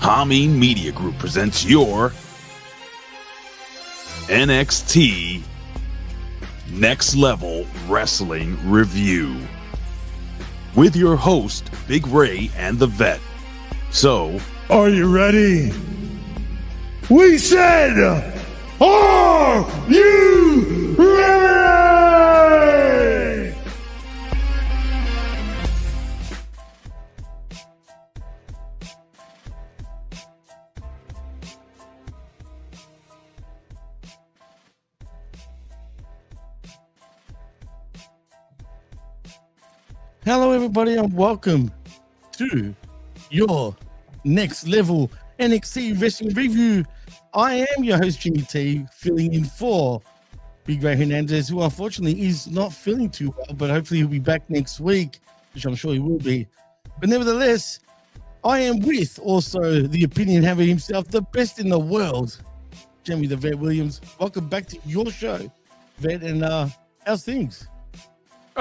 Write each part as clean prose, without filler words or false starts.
Hameen Media Group presents your NXT Next Level Wrestling Review with your host, Big Ray and the Vet. So, are you ready? We said, are you ready? Hello, everybody, and welcome to your Next Level NXT Wrestling Review. I am your host, Jimmy T, filling in for Big Ray Hernandez, who unfortunately is not feeling too well, but hopefully he'll be back next week, which I'm sure he will be. But nevertheless, I am with also the opinion haver himself, the best in the world, Jimmy the Vet Williams. Welcome back to your show, Vet, and how's things?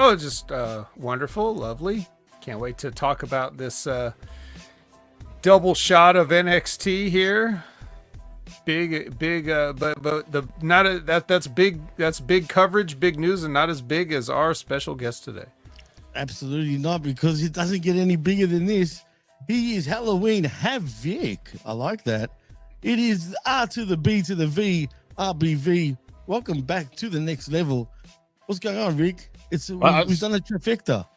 Oh, just wonderful, lovely. Can't wait to talk about this double shot of NXT here. Big, but the not that's big. That's big coverage, big news, and not as big as our special guest today. Absolutely not, because it doesn't get any bigger than this. He is Halloween Havoc. I like that. It is R to the B to the V, RBV. Welcome back to the next level. What's going on, Rick? We've done a trifecta.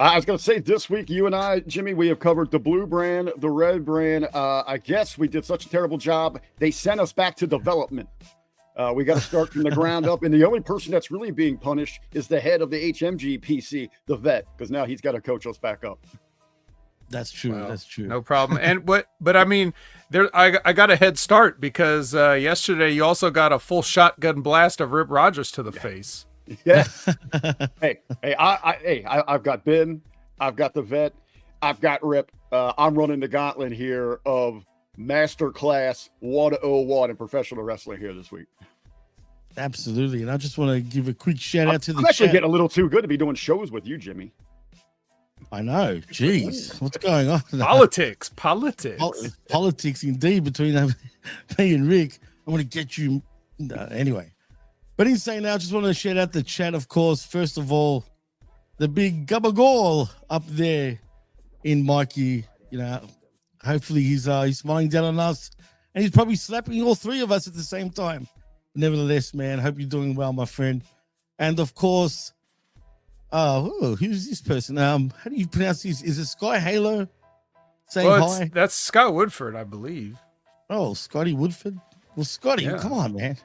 I was going to say, this week, you and I, Jimmy, we have covered the blue brand, the red brand. I guess we did such a terrible job. They sent us back to development. We got to start from the ground up. And the only person that's really being punished is the head of the HMG PC, the Vet, because now he's got to coach us back up. That's true. Well, that's true. No problem. And but I mean, I got a head start because yesterday you also got a full shotgun blast of Rip Rogers to the face. Yeah. I've got Ben, I've got the Vet, I've got Rip. I'm running the gauntlet here of masterclass 101 in professional wrestling here this week. Absolutely. And I just want to give a quick shout out to the I'm actually chat. getting a little too good to be doing shows with you, Jimmy. I know. Jeez. What's going on? Politics indeed between me and Rick. I want to get you. Anyway. But in saying that, I just want to shout out the chat, of course. First of all, the big Gabagol up there in Mikey. You know, hopefully he's smiling down on us, and he's probably slapping all three of us at the same time. Nevertheless, man, hope you're doing well, my friend. And of course, who's this person? How do you pronounce this? Is it Sky Halo saying hi? That's Scott Woodford, I believe. Oh, Scotty Woodford. Well, Scotty, yeah. Come on, man.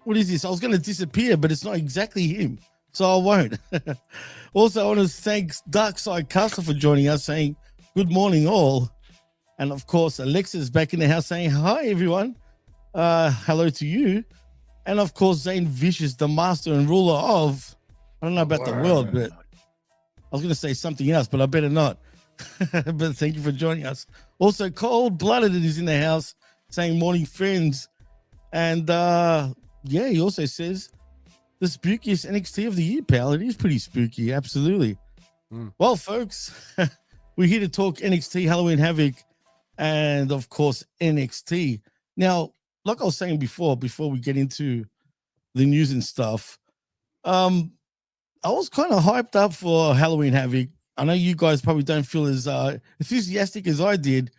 What is this? I was going to disappear, but it's not exactly him, so I won't. Also, I want to thank DarkState Castle for joining us, saying good morning, all. And of course, Alexa's back in the house saying hi, everyone. Hello to you. And of course, Zane Vicious, the master and ruler of, I don't know about the world, but I was going to say something else, but I better not. But thank you for joining us. Also, Cold Blooded is in the house saying morning, friends. And yeah, he also says the spookiest NXT of the year, pal. It is pretty spooky, absolutely. Well, folks, we're here to talk NXT, Halloween Havoc, and of course NXT. Now, like I was saying before we get into the news and stuff, I was kind of hyped up for Halloween Havoc. I know you guys probably don't feel as enthusiastic as I did,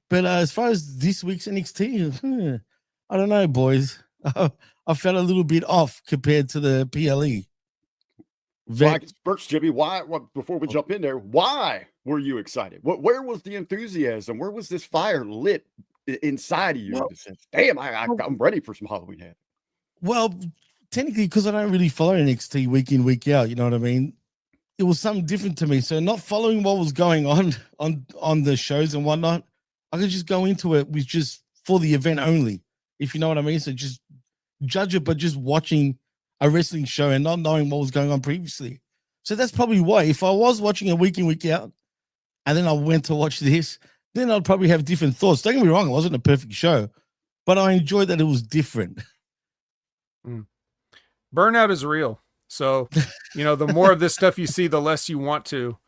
but as far as this week's NXT, I don't know, boys. I felt a little bit off compared to the PLE. First, Jimmy, why? Before we jump in there, why were you excited? Where was the enthusiasm? Where was this fire lit inside of you? Well, Damn, I'm ready for some Halloween Havoc. Well, technically, because I don't really follow NXT week in, week out, you know what I mean? It was something different to me. So not following what was going on the shows and whatnot, I could just go into it with just for the event only, if you know what I mean. So just judge it, but just watching a wrestling show and not knowing what was going on previously. So that's probably why. If I was watching a week in, week out, and then I went to watch this, then I'd probably have different thoughts. Don't get me wrong, it wasn't a perfect show, but I enjoyed that it was different. Burnout is real. So, you know, the more of this stuff you see, the less you want to.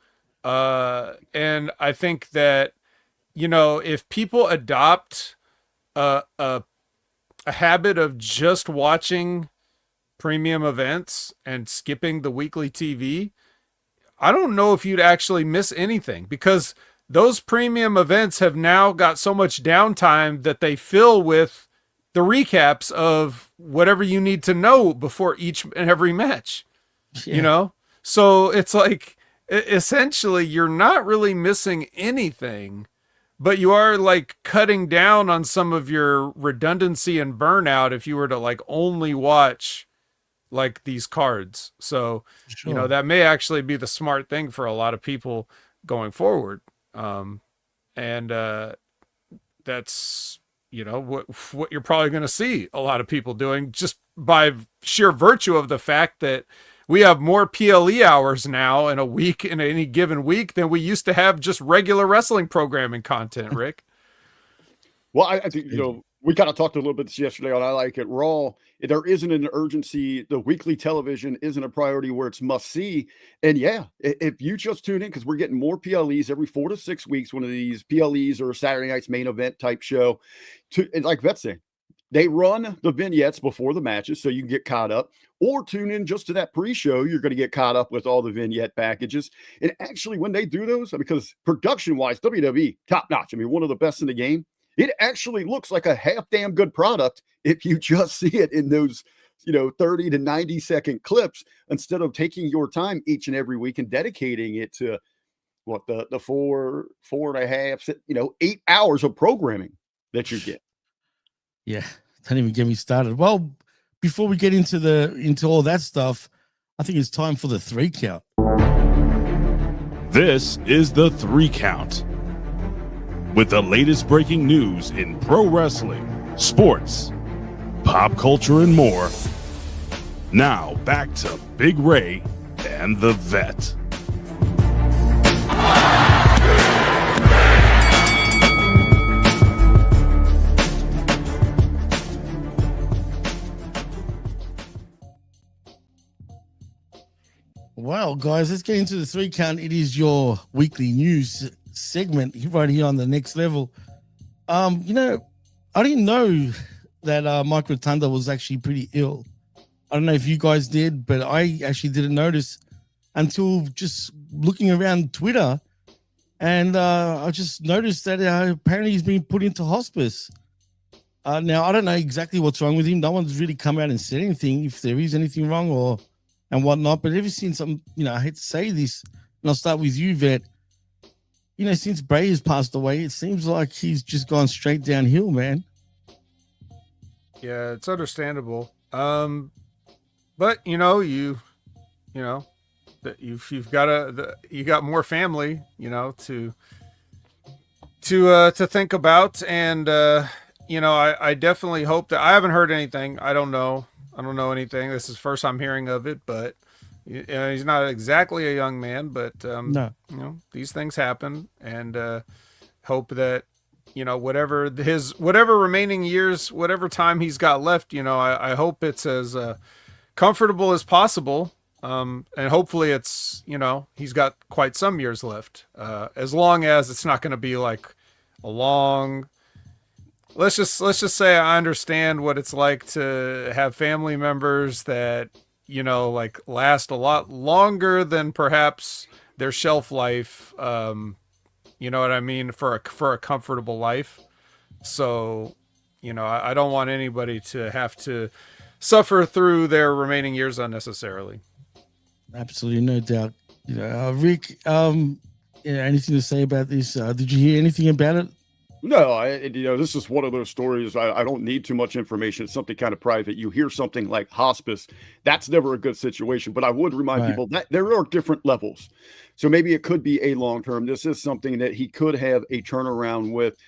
And I think that if people adopt a habit of just watching premium events and skipping the weekly TV, I don't know if you'd actually miss anything, because those premium events have now got so much downtime that they fill with the recaps of whatever you need to know before each and every match, So it's like, essentially you're not really missing anything, but you are like cutting down on some of your redundancy and burnout if you were to like only watch like these cards. So, Sure. that may actually be the smart thing for a lot of people going forward. That's, what you're probably going to see a lot of people doing, just by sheer virtue of the fact that we have more PLE hours now in a week, in any given week, than we used to have just regular wrestling programming content, Rick. Well, I think, we kind of talked a little bit yesterday on I Like It Raw. There isn't an urgency. The weekly television isn't a priority where it's must see. And yeah, if you just tune in, because we're getting more PLEs every 4 to 6 weeks, one of these PLEs or Saturday night's main event type show. And like Vet said, they run the vignettes before the matches so you can get caught up, or tune in just to that pre-show. You're going to get caught up with all the vignette packages. And actually, when they do those, because production-wise, WWE, top-notch. I mean, one of the best in the game. It actually looks like a half damn good product if you just see it in those, 30 to 90 second clips, instead of taking your time each and every week and dedicating it to the 4.5, 8 hours of programming that you get. Yeah, don't even get me started. Well, before we get into all that stuff, I think it's time for the 3 count. This is the 3 count. With the latest breaking news in pro wrestling, sports, pop culture, and more. Now back to Big Ray and the Vet. Well, guys, let's get into the 3 count. It is your weekly news segment right here on the Next Level. I didn't know that Mike Rotunda was actually pretty ill. I don't know if you guys did, but I actually didn't notice until just looking around Twitter, and I just noticed that apparently he's been put into hospice. Now, I don't know exactly what's wrong with him. No one's really come out and said anything, if there is anything wrong and whatnot, but ever since I hate to say this, and I'll start with you, Vet. Since Bray has passed away, it seems like he's just gone straight downhill, man. Yeah, it's understandable. But you got more family, to think about, and I definitely hope that. I haven't heard anything. I don't know anything. This is the first I'm hearing of it, but he's not exactly a young man, but No. These things happen, and hope that whatever remaining years, whatever time he's got left, I hope it's as comfortable as possible, and hopefully it's he's got quite some years left, as long as it's not going to be like a long. Let's just say I understand what it's like to have family members that like last a lot longer than perhaps their shelf life. You know what I mean? For a comfortable life. So, I don't want anybody to have to suffer through their remaining years unnecessarily. Absolutely, no doubt. Rick, anything to say about this? Did you hear anything about it? No, this is one of those stories. I don't need too much information. It's something kind of private. You hear something like hospice, that's never a good situation. But I would remind people that there are different levels. So maybe it could be a long-term. This is something that he could have a turnaround with.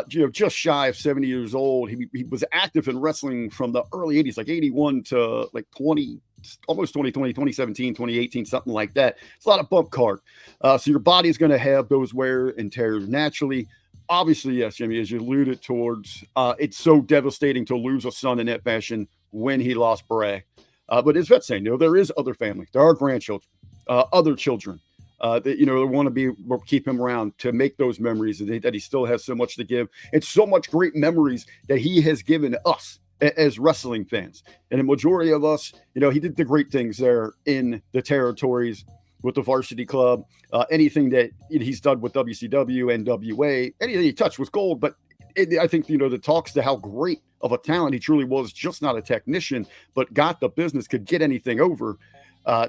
Just shy of 70 years old. He was active in wrestling from the early 80s, like 81 to like 2017, 2018, something like that. It's a lot of bump card. So your body is going to have those wear and tears naturally. Obviously, yes, Jimmy, as you alluded towards, it's so devastating to lose a son in that fashion when he lost Bray. But as Vet's saying, there is other family. There are grandchildren, other children. that they want to keep him around to make those memories, and that he still has so much to give and so much great memories that he has given us as wrestling fans. And the majority of us, he did the great things there in the territories with the varsity club. Anything that he's done with WCW and WA, anything he touched was gold. But I think that talks to how great of a talent he truly was, just not a technician, but got the business, could get anything over.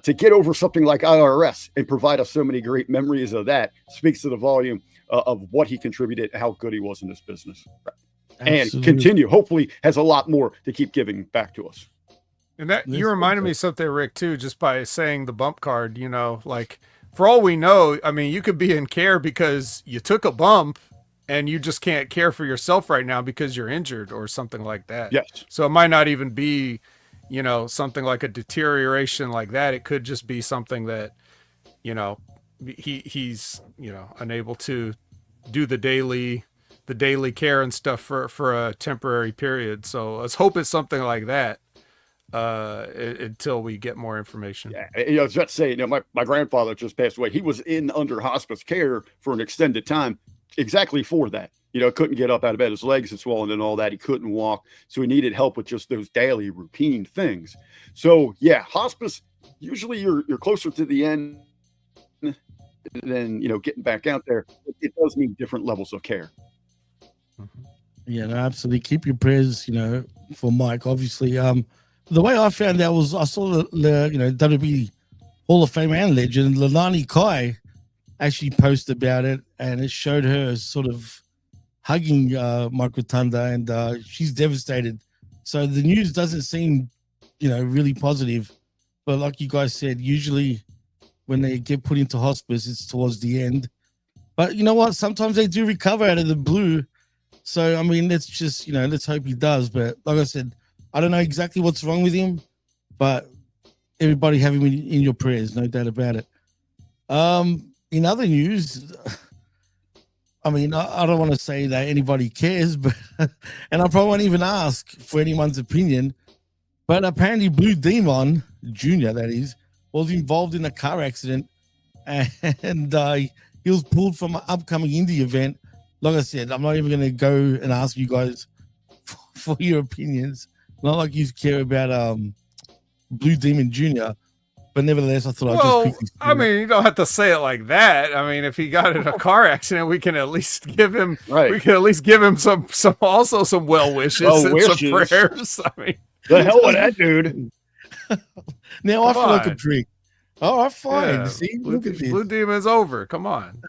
To get over something like IRS and provide us so many great memories of that speaks to the volume of what he contributed, how good he was in this business. Absolutely. And continue, hopefully has a lot more to keep giving back to us. And that you reminded me of something, Rick, too, just by saying the bump card, like for all we know, I mean, you could be in care because you took a bump and you just can't care for yourself right now because you're injured or something like that. Yes. So it might not even be, something like a deterioration like that. It could just be something that, he's, unable to do the daily care and stuff for a temporary period. So let's hope it's something like that until we get more information. Yeah, I was about to say, my grandfather just passed away. He was under hospice care for an extended time, exactly for that. Couldn't get up out of bed. His legs had swollen and all that. He couldn't walk. So he needed help with just those daily routine things. So yeah, hospice, usually you're closer to the end than, getting back out there. It does mean different levels of care. Yeah, no, absolutely. Keep your prayers, for Mike. Obviously, the way I found out was I saw the WWE Hall of Fame and legend Leilani Kai actually posted about it, and it showed her sort of hugging Mike Rotunda, and she's devastated. So the news doesn't seem, really positive. But like you guys said, usually when they get put into hospice, it's towards the end. But you know what? Sometimes they do recover out of the blue. So, I mean, let's just, let's hope he does. But like I said, I don't know exactly what's wrong with him, but everybody have him in your prayers, no doubt about it. In other news, I mean, I don't want to say that anybody cares, but and I probably won't even ask for anyone's opinion, but apparently Blue Demon Jr., that is, was involved in a car accident, and he was pulled from an upcoming indie event. Like I said, I'm not even going to go and ask you guys for your opinions. Not like you care about Blue Demon Jr., but nevertheless, I thought I'd just pick this. I mean, you don't have to say it like that. I mean, if he got in a car accident, we can at least give him some well wishes and some prayers. I mean, the hell with that dude. Now I feel like a prick. All right, fine. Yeah, See, Blue Demon's over. Come on.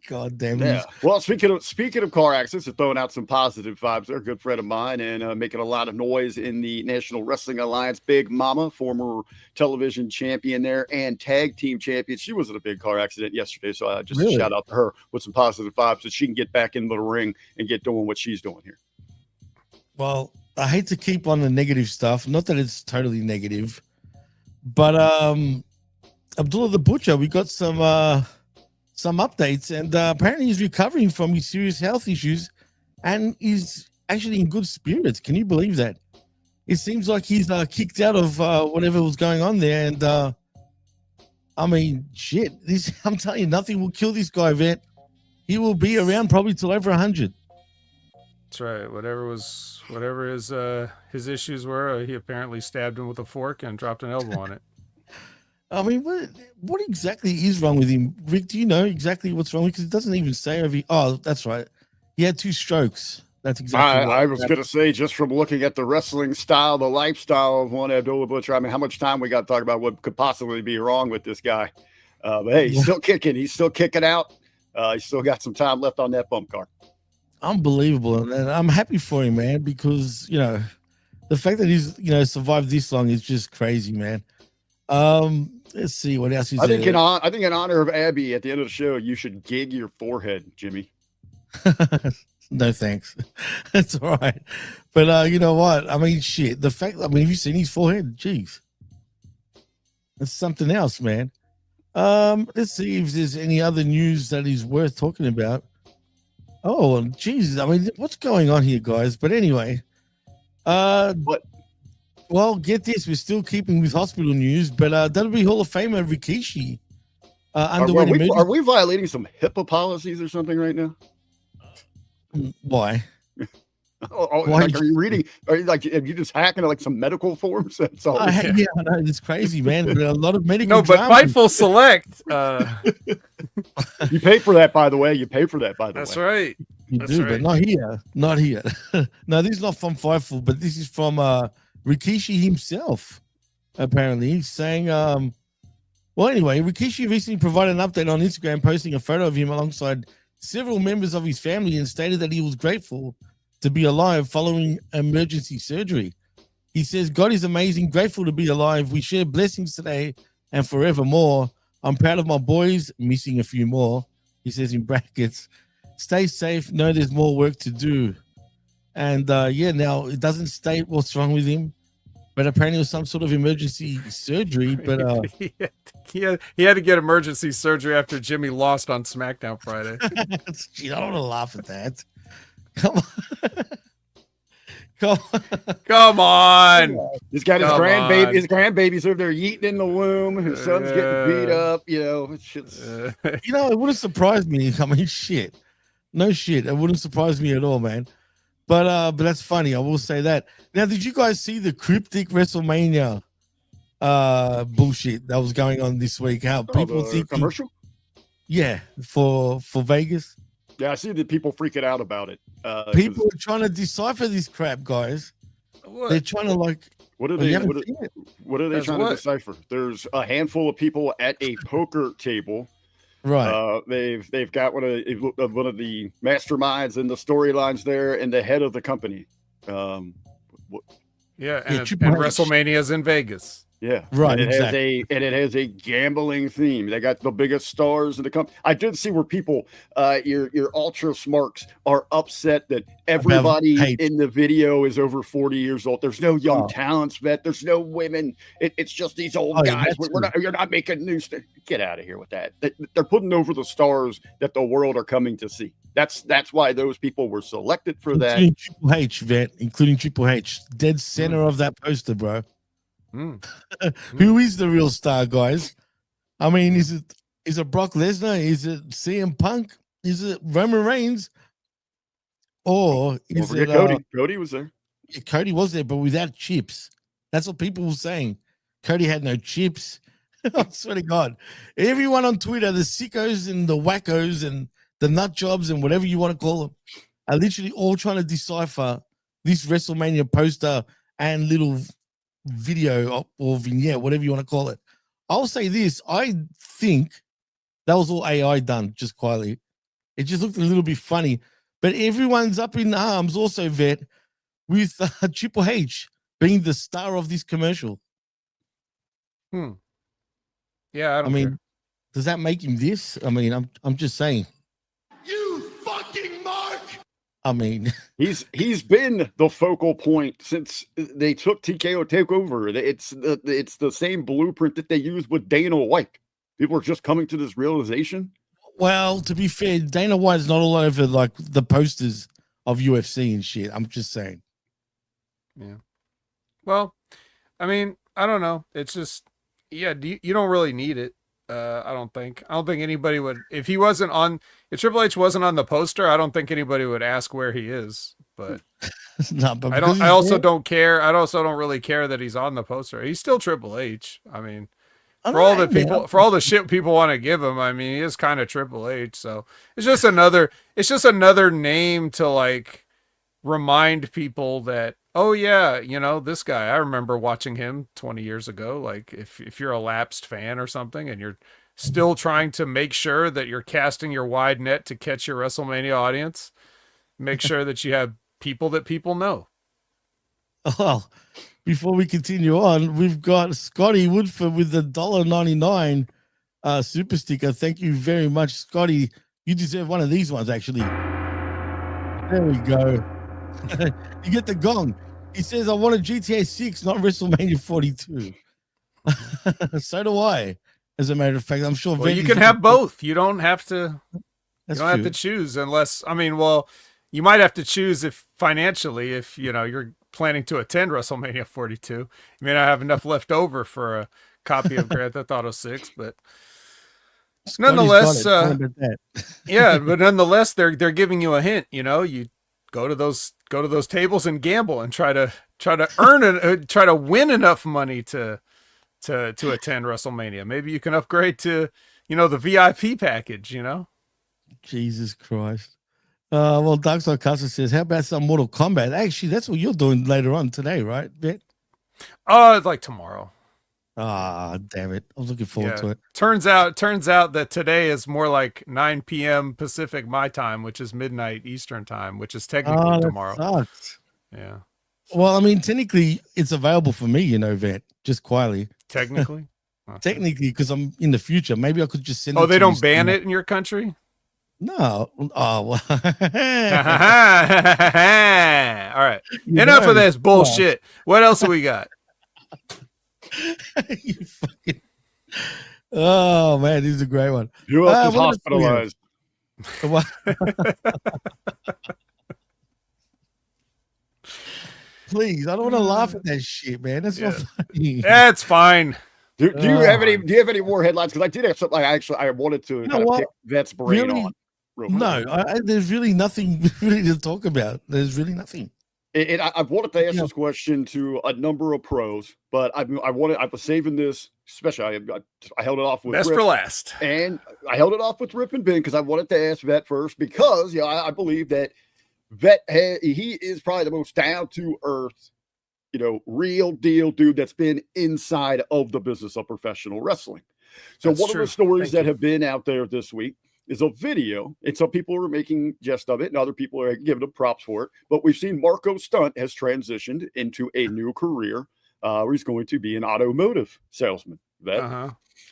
God damn it. Yeah. Well, speaking of car accidents, and throwing out some positive vibes, they're a good friend of mine and making a lot of noise in the National Wrestling Alliance. Big Mama, former television champion there and tag team champion. She was in a big car accident yesterday, so I just shout out to her with some positive vibes so she can get back into the ring and get doing what she's doing here. Well, I hate to keep on the negative stuff. Not that it's totally negative, but Abdullah the Butcher, we got some updates, and apparently he's recovering from his serious health issues and is actually in good spirits. Can you believe that? It seems like he's kicked out of whatever was going on there, and I mean, shit, I'm telling you, nothing will kill this guy, Vet. He will be around probably till over 100. That's right. Whatever his issues were, he apparently stabbed him with a fork and dropped an elbow on it. I mean, what exactly is wrong with him? Rick, do you know exactly what's wrong? Because it doesn't even say over. Oh, that's right. He had 2 strokes. That's exactly I was going to say, just from looking at the wrestling style, the lifestyle of one Abdullah Butcher, I mean, how much time we got to talk about what could possibly be wrong with this guy? But hey, he's still kicking. He's still kicking out. He's still got some time left on that bump card. Unbelievable. And I'm happy for him, man, because, the fact that he's, survived this long is just crazy, man. Let's see what else is I think in honor of Abby at the end of the show, you should gig your forehead, Jimmy. No thanks. That's all right. But you know what? I mean, shit. The fact, have you seen his forehead? Jeez. That's something else, man. Let's see if there's any other news that is worth talking about. Oh, Jesus. I mean, what's going on here, guys? But anyway. What? Well, get this. We're still keeping with hospital news, but WWE Hall of Famer Rikishi Underwent emergency. Are we violating some HIPAA policies or something right now? Why? Why like, are you reading? Are you just hacking like some medical forms? That's all. Yeah, I know, it's crazy, man. But a lot of medical. No, but Fightful Select. You pay for that, by the way. That's right. You That's do, right. but not here. Not here. No, this is not from Fightful, but this is from Rikishi himself. Apparently, he's saying, well, anyway, Rikishi recently provided an update on Instagram, posting a photo of him alongside several members of his family, and stated that he was grateful to be alive following emergency surgery. He says, God is amazing, grateful to be alive. We share blessings today and forevermore. I'm proud of my boys, missing a few more. He says in brackets, stay safe, know there's more work to do. And now it doesn't state what's wrong with him, but apparently it was some sort of emergency surgery. But he had to get emergency surgery after Jimmy lost on SmackDown Friday. I don't want to laugh at that. Come on. Come on. He's got his grandbaby. His grandbaby's over there eating in the womb. His son's getting beat up. It wouldn't surprise me. I mean, shit. No shit. It wouldn't surprise me at all, man. But that's funny. I will say that. Now, did you guys see the cryptic WrestleMania bullshit that was going on this week? How people think commercial? Yeah, for Vegas. Yeah, I see the people freaking out about it. People are trying to decipher this crap, guys. What? They're trying to What are they trying to decipher? There's a handful of people at a poker table. Right. They've got one of the masterminds and the storylines there, and the head of the company. And WrestleMania's in Vegas. Yeah, right. And it has a gambling theme. They got the biggest stars in the company. I did see where people, your ultra smarks, are upset that everybody in the video is over 40 years old. There's no young talents, vet. There's no women. It's just these old guys. You're not making news. Get out of here with that. They're putting over the stars that the world are coming to see. That's why those people were selected for that. Including Triple H, vet. Including Triple H, dead center of that poster, bro. Who is the real star, guys? I mean, is it Brock Lesnar? Is it CM Punk? Is it Roman Reigns? Or is it Cody? Cody was there. Yeah, Cody was there, but without chips. That's what people were saying. Cody had no chips. I swear to God. Everyone on Twitter, the sickos and the wackos and the nut jobs and whatever you want to call them, are literally all trying to decipher this WrestleMania poster and little video or vignette, whatever you want to call it. I'll say this. I think that was all AI done just quietly. It just looked a little bit funny. But everyone's up in arms also, vet, with Triple H being the star of this commercial. Yeah, I mean, does that make him this? I mean, I'm just saying. You fucking mark! I mean, he's been the focal point since they took TKO Takeover. It's the same blueprint that they used with Dana White. People are just coming to this realization. Well, to be fair, Dana White's not all over like the posters of UFC and shit. I'm just saying. Yeah. Well, I mean, I don't know. It's just, you don't really need it. I don't think anybody would, if Triple H wasn't on the poster, I don't think anybody would ask where he is, but I also don't really care that he's on the poster. He's still Triple H. I mean, for all the shit people want to give him, I mean, he is kind of Triple H. So it's just another name to like remind people that, oh yeah, this guy, I remember watching him 20 years ago. Like if you're a lapsed fan or something and you're still trying to make sure that you're casting your wide net to catch your WrestleMania audience, make sure that you have people that people know. Oh, before we continue on, we've got Scotty Woodford with the $1.99 super sticker. Thank you very much, Scotty. You deserve one of these ones, actually. There we go. You get the gong. He says, I want a GTA 6, not WrestleMania 42. So do I, as a matter of fact. I'm sure. Well, you can have both. You don't have to. Have to choose unless. I mean, well, you might have to choose if financially, if you're planning to attend WrestleMania 42. You may not have enough left over for a copy of Grand Theft Auto 6, but Nonetheless, Sorry about that. yeah, but nonetheless, they're giving you a hint. You know, you go to those tables and gamble and try to try to win enough money to attend WrestleMania. Maybe you can upgrade to, the VIP package. Jesus Christ. Well, DarkState Casa says, how about some Mortal Kombat? Actually, that's what you're doing later on today, right, Bet? Like tomorrow. Ah, damn it. I was looking forward to it. Turns out that today is more like 9 p.m. Pacific my time, which is midnight Eastern time, which is technically tomorrow. Sucks. Yeah. Well, I mean, technically, it's available for me, Vet, just quietly. Technically? Okay. Technically, because I'm in the future. Maybe I could just send it. Oh, they don't ban it in your country? No. Oh, well. All right. Enough of this bullshit. What else have we got? You fucking... Oh, man, this is a great one. Who else is hospitalized? Please, I don't want to laugh at that shit, man. That's not funny. That's fine. Do you have any more headlines? Because I did have something I wanted to pick Vet's brain on. There's really nothing really to talk about. There's really nothing. I've wanted to ask this question to a number of pros, but I was saving this, especially I held it off with best Rip, for last, and I held it off with Rip and Ben because I wanted to ask Vet first because I believe that Vet he is probably the most down to earth, real deal dude that's been inside of the business of professional wrestling. So one of the stories that have been out there this week is a video, and some people are making jest of it, and other people are giving him props for it. But we've seen Marco Stunt has transitioned into a new career where he's going to be an automotive salesman.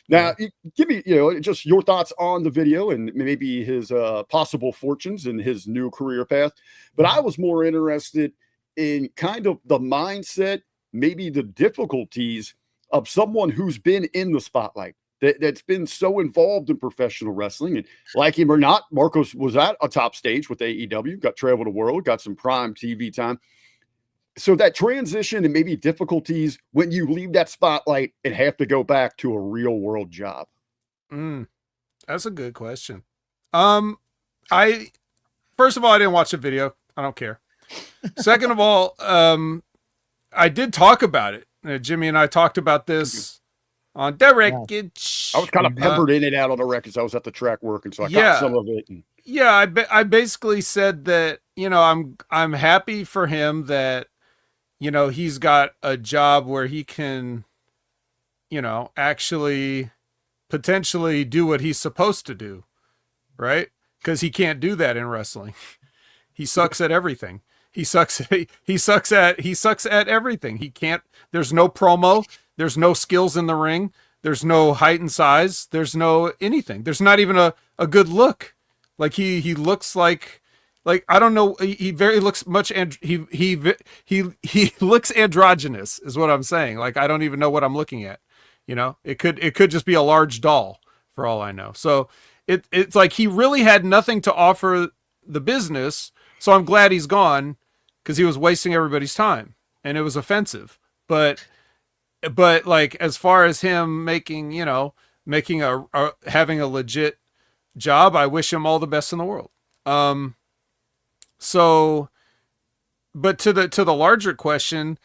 Now, give me, just your thoughts on the video and maybe his possible fortunes and his new career path. But I was more interested in kind of the mindset, maybe the difficulties of someone who's been in the spotlight. That's been so involved in professional wrestling, and like him or not, Marcos was at a top stage with AEW, got travel the world, got some prime TV time. So that transition and maybe difficulties when you leave that spotlight and have to go back to a real world job. That's a good question. First of all, I didn't watch the video. I don't care. Second of all, I did talk about it. Jimmy and I talked about this on the wreckage. I was kind of peppered in and out on the wreckage. I was at the track working, so I got some of it. I basically said that, I'm happy for him that, he's got a job where he can, actually potentially do what he's supposed to do, right? Because he can't do that in wrestling. He sucks at everything. He sucks at everything. He can't, there's no promo. There's no skills in the ring. There's no height and size. There's no anything. There's not even a good look. Like he looks like I don't know. He looks much and he looks androgynous is what I'm saying. Like I don't even know what I'm looking at. It could just be a large doll for all I know. So it's like he really had nothing to offer the business. So I'm glad he's gone because he was wasting everybody's time and it was offensive. But like as far as him making having a legit job, I wish him all the best in the world. So, but to the larger question,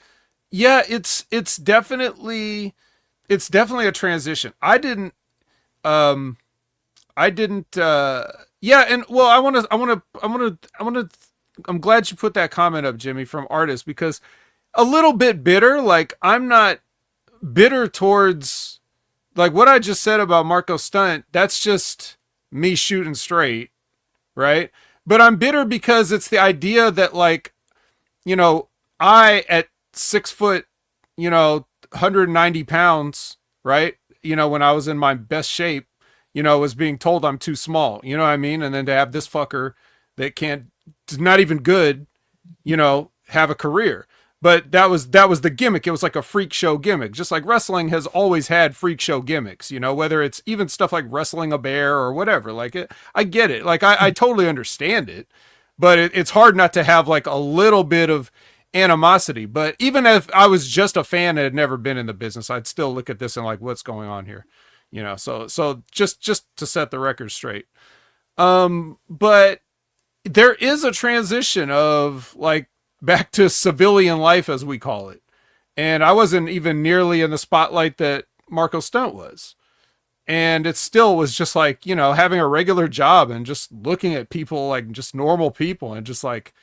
it's definitely a transition. And well, I'm glad you put that comment up, Jimmy, from Artist, because a little bit bitter, like I'm not bitter towards like what I just said about Marco Stunt. That's just me shooting straight. Right. But I'm bitter because it's the idea that like, I at 6 foot, 190 pounds, right. When I was in my best shape, was being told I'm too small, you know what I mean? And then to have this fucker that not even good, have a career. But that was the gimmick. It was like a freak show gimmick, just like wrestling has always had freak show gimmicks, whether it's even stuff like wrestling a bear or whatever. Like I get it. Like I totally understand it, but it's hard not to have like a little bit of animosity. But even if I was just a fan and had never been in the business, I'd still look at this and like, what's going on here? you know, so just to set the record straight. But there is a transition of like back to civilian life, as we call it. And I wasn't even nearly in the spotlight that Marco Stunt was. And it still was just like, you know, having a regular job and just looking at people like just normal people and just like,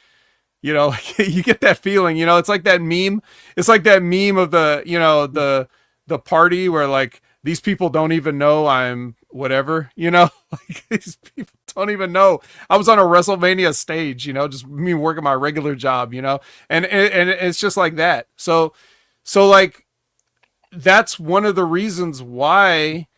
you know, you get that feeling, you know, it's like that meme. It's like that meme of the, you know, the party where like these people don't even know I'm whatever, you know, like these people don't even know I was on a WrestleMania stage, you know, just me working my regular job, you know, and it's just like that. So like, that's one of the reasons why,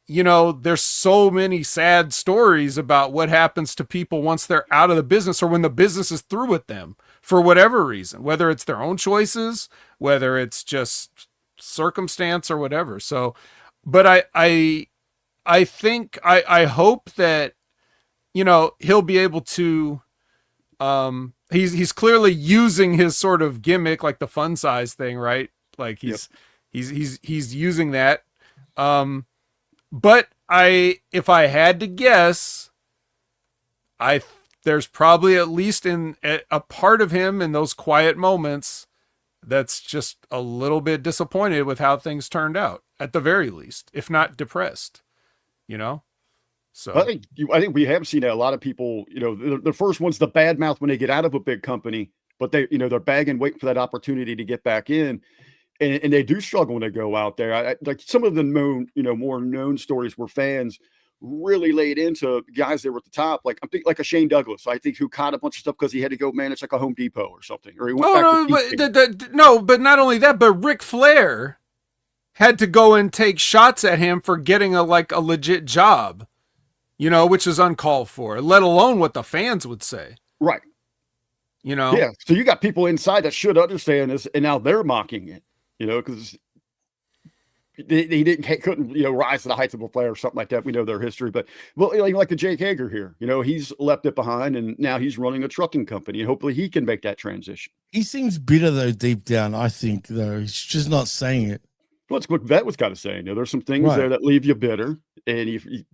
you know, there's so many sad stories about what happens to people once they're out of the business or when the business is through with them for whatever reason, whether it's their own choices, whether it's just circumstance or whatever. So, but I think, I hope that, you know, he'll be able to, he's clearly using his sort of gimmick, like the fun size thing, right? Like he's using that. But if I had to guess, there's probably at least a part of him in those quiet moments that's just a little bit disappointed with how things turned out, at the very least, if not depressed, you know? So I think we have seen that a lot of people, you know, the first one's the bad mouth when they get out of a big company, but they, you know, they're bagging, waiting for that opportunity to get back in. And they do struggle when they go out there. Like some of the known, you know, more known stories where fans really laid into guys that were at the top. Like I'm thinking like a Shane Douglas, I think, who caught a bunch of stuff because he had to go manage like a Home Depot or something. Or he went but not only that, but Ric Flair had to go and take shots at him for getting a legit job, you know, which is uncalled for, let alone what the fans would say. Right. You know? Yeah. So you got people inside that should understand this, and now they're mocking it. You know, because they couldn't, you know, rise to the heights of a Flair or something like that. We know their history, but well, like the Jake Hager here, you know, he's left it behind and now he's running a trucking company and hopefully he can make that transition. He seems bitter though, deep down. I think though he's just not saying it. Well, it's what Vet was kind of saying. You know, there's some things there that leave you bitter, and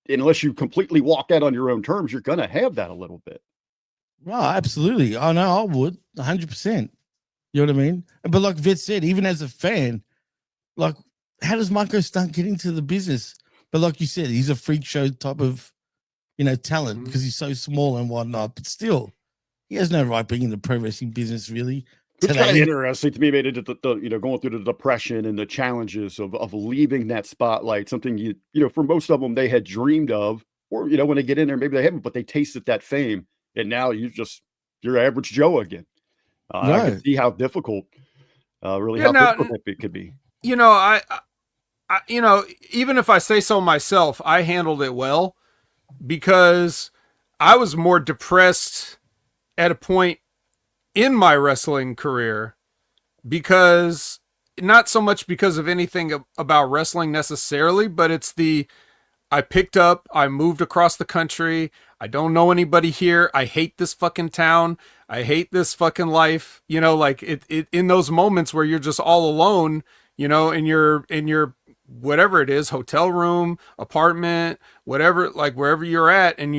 unless you completely walk out on your own terms, you're going to have that a little bit. Well, absolutely. I know I would 100%. You know what I mean? But like Vet said, even as a fan, like, how does Marco Stunt get into the business? But like you said, he's a freak show type of, you know, talent because he's so small and whatnot. But still, he has no right being in the pro wrestling business, really. It's kind of interesting to me, made it you know, going through the depression and the challenges of leaving that spotlight, something you know, for most of them they had dreamed of, or you know, when they get in there, maybe they haven't, but they tasted that fame, and now you're average Joe again. I can see how difficult, difficult it could be. You know, I, you know, even if I say so myself, I handled it well because I was more depressed at a point in my wrestling career because not so much because of anything about wrestling necessarily, but it's I moved across the country. I don't know anybody here. I hate this fucking town. I hate this fucking life. You know, like it in those moments where you're just all alone, you know, in your whatever it is, hotel room, apartment, whatever, like wherever you're at, and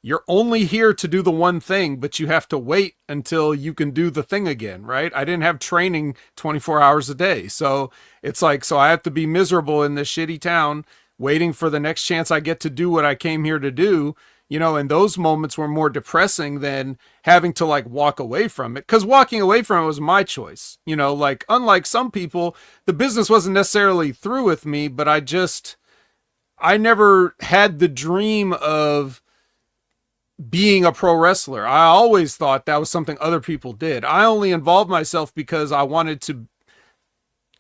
you're only here to do the one thing, but you have to wait until you can do the thing again, right? I didn't have training 24 hours a day. So it's like, so I have to be miserable in this shitty town, waiting for the next chance I get to do what I came here to do, you know, and those moments were more depressing than having to like walk away from it. Because walking away from it was my choice, you know, like unlike some people, the business wasn't necessarily through with me, but I never had the dream of being a pro wrestler. I always thought that was something other people did. I only involved myself because I wanted to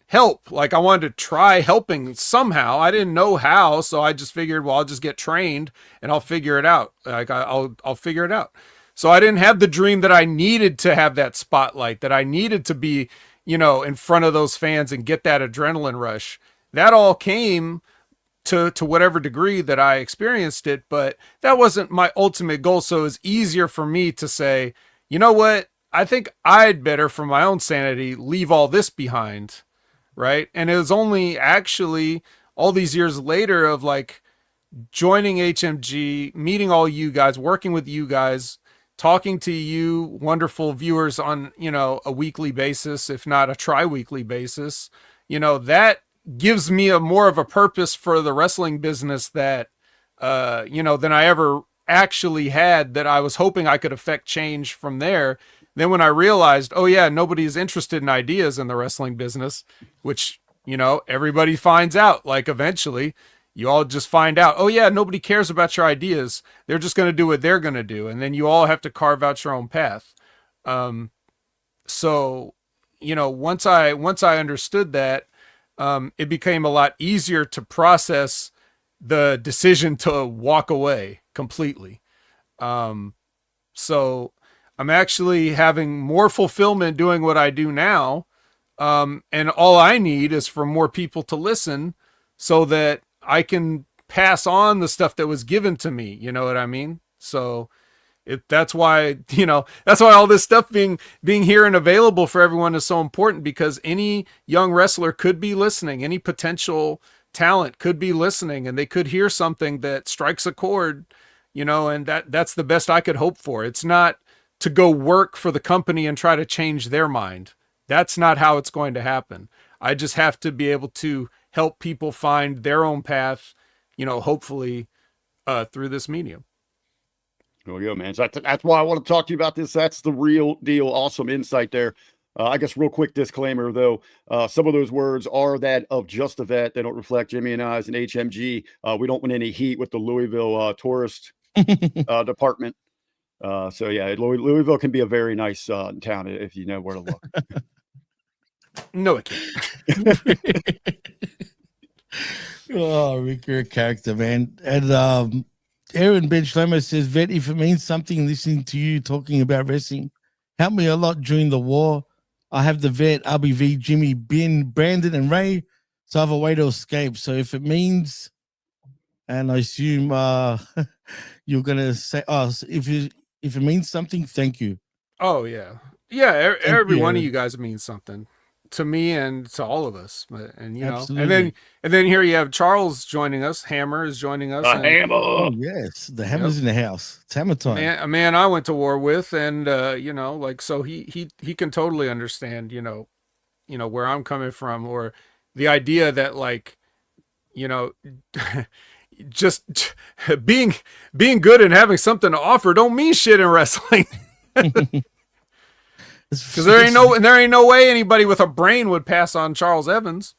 help. Like I wanted to try helping somehow. I didn't know how, so I just figured, well, I'll just get trained and I'll figure it out. Like I'll figure it out. So I didn't have the dream that I needed to have that spotlight, that I needed to be, you know, in front of those fans and get that adrenaline rush. That all came to whatever degree that I experienced it, but that wasn't my ultimate goal. So it was easier for me to say, you know what? I think I'd better, for my own sanity, leave all this behind. Right. And it was only actually all these years later of like joining HMG, meeting all you guys, working with you guys, talking to you wonderful viewers on, you know, a weekly basis, if not a tri-weekly basis, you know, that gives me a more of a purpose for the wrestling business that, you know, than I ever actually had, that I was hoping I could affect change from there. Then when I realized, oh yeah, nobody's interested in ideas in the wrestling business, which, you know, everybody finds out, like eventually you all just find out, oh yeah, nobody cares about your ideas. They're just going to do what they're going to do. And then you all have to carve out your own path. So, you know, once I understood that, it became a lot easier to process the decision to walk away completely. So I'm actually having more fulfillment doing what I do now. And all I need is for more people to listen so that I can pass on the stuff that was given to me. You know what I mean? So that's why, you know, that's why all this stuff being here and available for everyone is so important, because any young wrestler could be listening. Any potential talent could be listening, and they could hear something that strikes a chord, you know, and that's the best I could hope for. It's not to go work for the company and try to change their mind. That's not how it's going to happen. I just have to be able to help people find their own path, you know, hopefully through this medium. Oh yeah, man. So that's why I want to talk to you about this. That's the real deal. Awesome insight there. I guess real quick disclaimer though, some of those words are that of Just a Vet. They don't reflect Jimmy and I's and HMG. We don't want any heat with the Louisville tourist department. So yeah, Louisville can be a very nice town if you know where to look. No, it can't. Oh, Rick, you're a character, man. And Aaron Ben Shlomo says, Vet, if it means something listening to you talking about wrestling, helped me a lot during the war. I have the Vet, RBV, Jimmy, Ben, Brandon, and Ray, so I have a way to escape. So if it means, and I assume you're gonna say, oh, so if it means something, thank you. Oh yeah, yeah. Every one of you guys means something to me and to all of us. And you Absolutely. know, and then here you have Charles joining us. Hammer is joining us. Hammer. Oh yes, the Hammer's in the house. It's Hammer time. A man I went to war with, and you know, like, so he can totally understand, you know, where I'm coming from, or the idea that, like, you know, just being good and having something to offer don't mean shit in wrestling. Because there ain't no way anybody with a brain would pass on Charles Evans.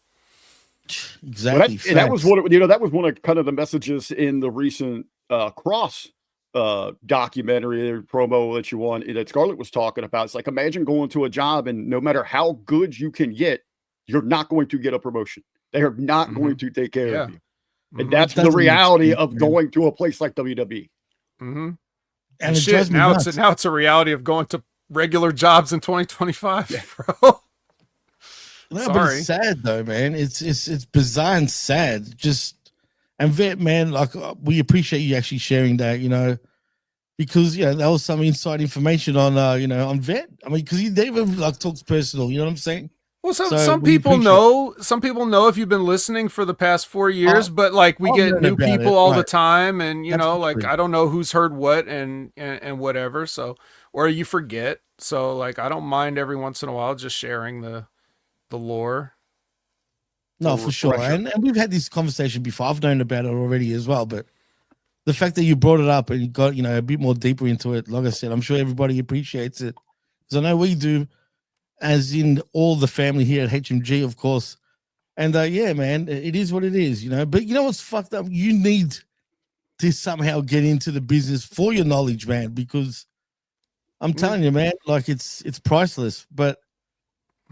Exactly. Well, that was that was one of kind of the messages in the recent Cross documentary or promo that you won that Scarlett was talking about. It's like, imagine going to a job and no matter how good you can get, you're not going to get a promotion. They are not going to take care of you. And that's the reality of going to a place like WWE. And shit, now it's a reality of going to regular jobs in 2025, bro. No, but it's sad though, man. It's bizarre and sad. And Vet, man, like, we appreciate you actually sharing that, you know, because that was some inside information on on Vet. I mean, because he never like talks personal, you know what I'm saying? Well, some people know. Some people know if you've been listening for the past 4 years, but like we get new people all the time, and you know, like, I don't know who's heard what and whatever. So, or you forget. So, like, I don't mind every once in a while just sharing the lore. No, for sure. And we've had this conversation before. I've known about it already as well, but the fact that you brought it up and you got a bit more deeper into it, like I said, I'm sure everybody appreciates it, because I know we do. As in all the family here at HMG, of course. And yeah, man, it is what it is, But you know what's fucked up? You need to somehow get into the business for your knowledge, man, because I'm telling you, man, like, it's priceless. But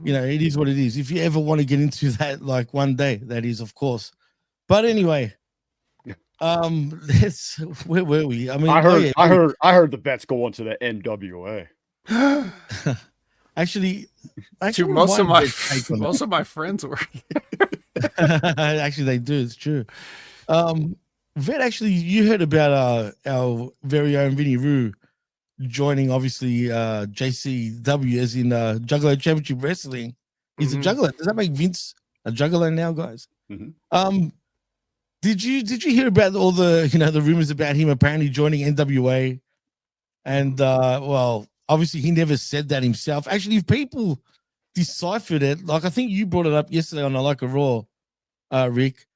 it is what it is. If you ever want to get into that, like, one day, that is, of course. But anyway, where were we? I mean, I heard the bet's going to the NWA. Actually, most of my friends were. Actually, they do. It's true. Vet, actually, you heard about our very own Vinny Roo joining, obviously, JCW, as in Juggalo Championship Wrestling. He's a juggler. Does that make Vince a juggler now, guys? Did you hear about all the the rumors about him apparently joining NWA? And well, obviously he never said that himself. Actually, if people deciphered it, like I think you brought it up yesterday on Like a Raw, Rick,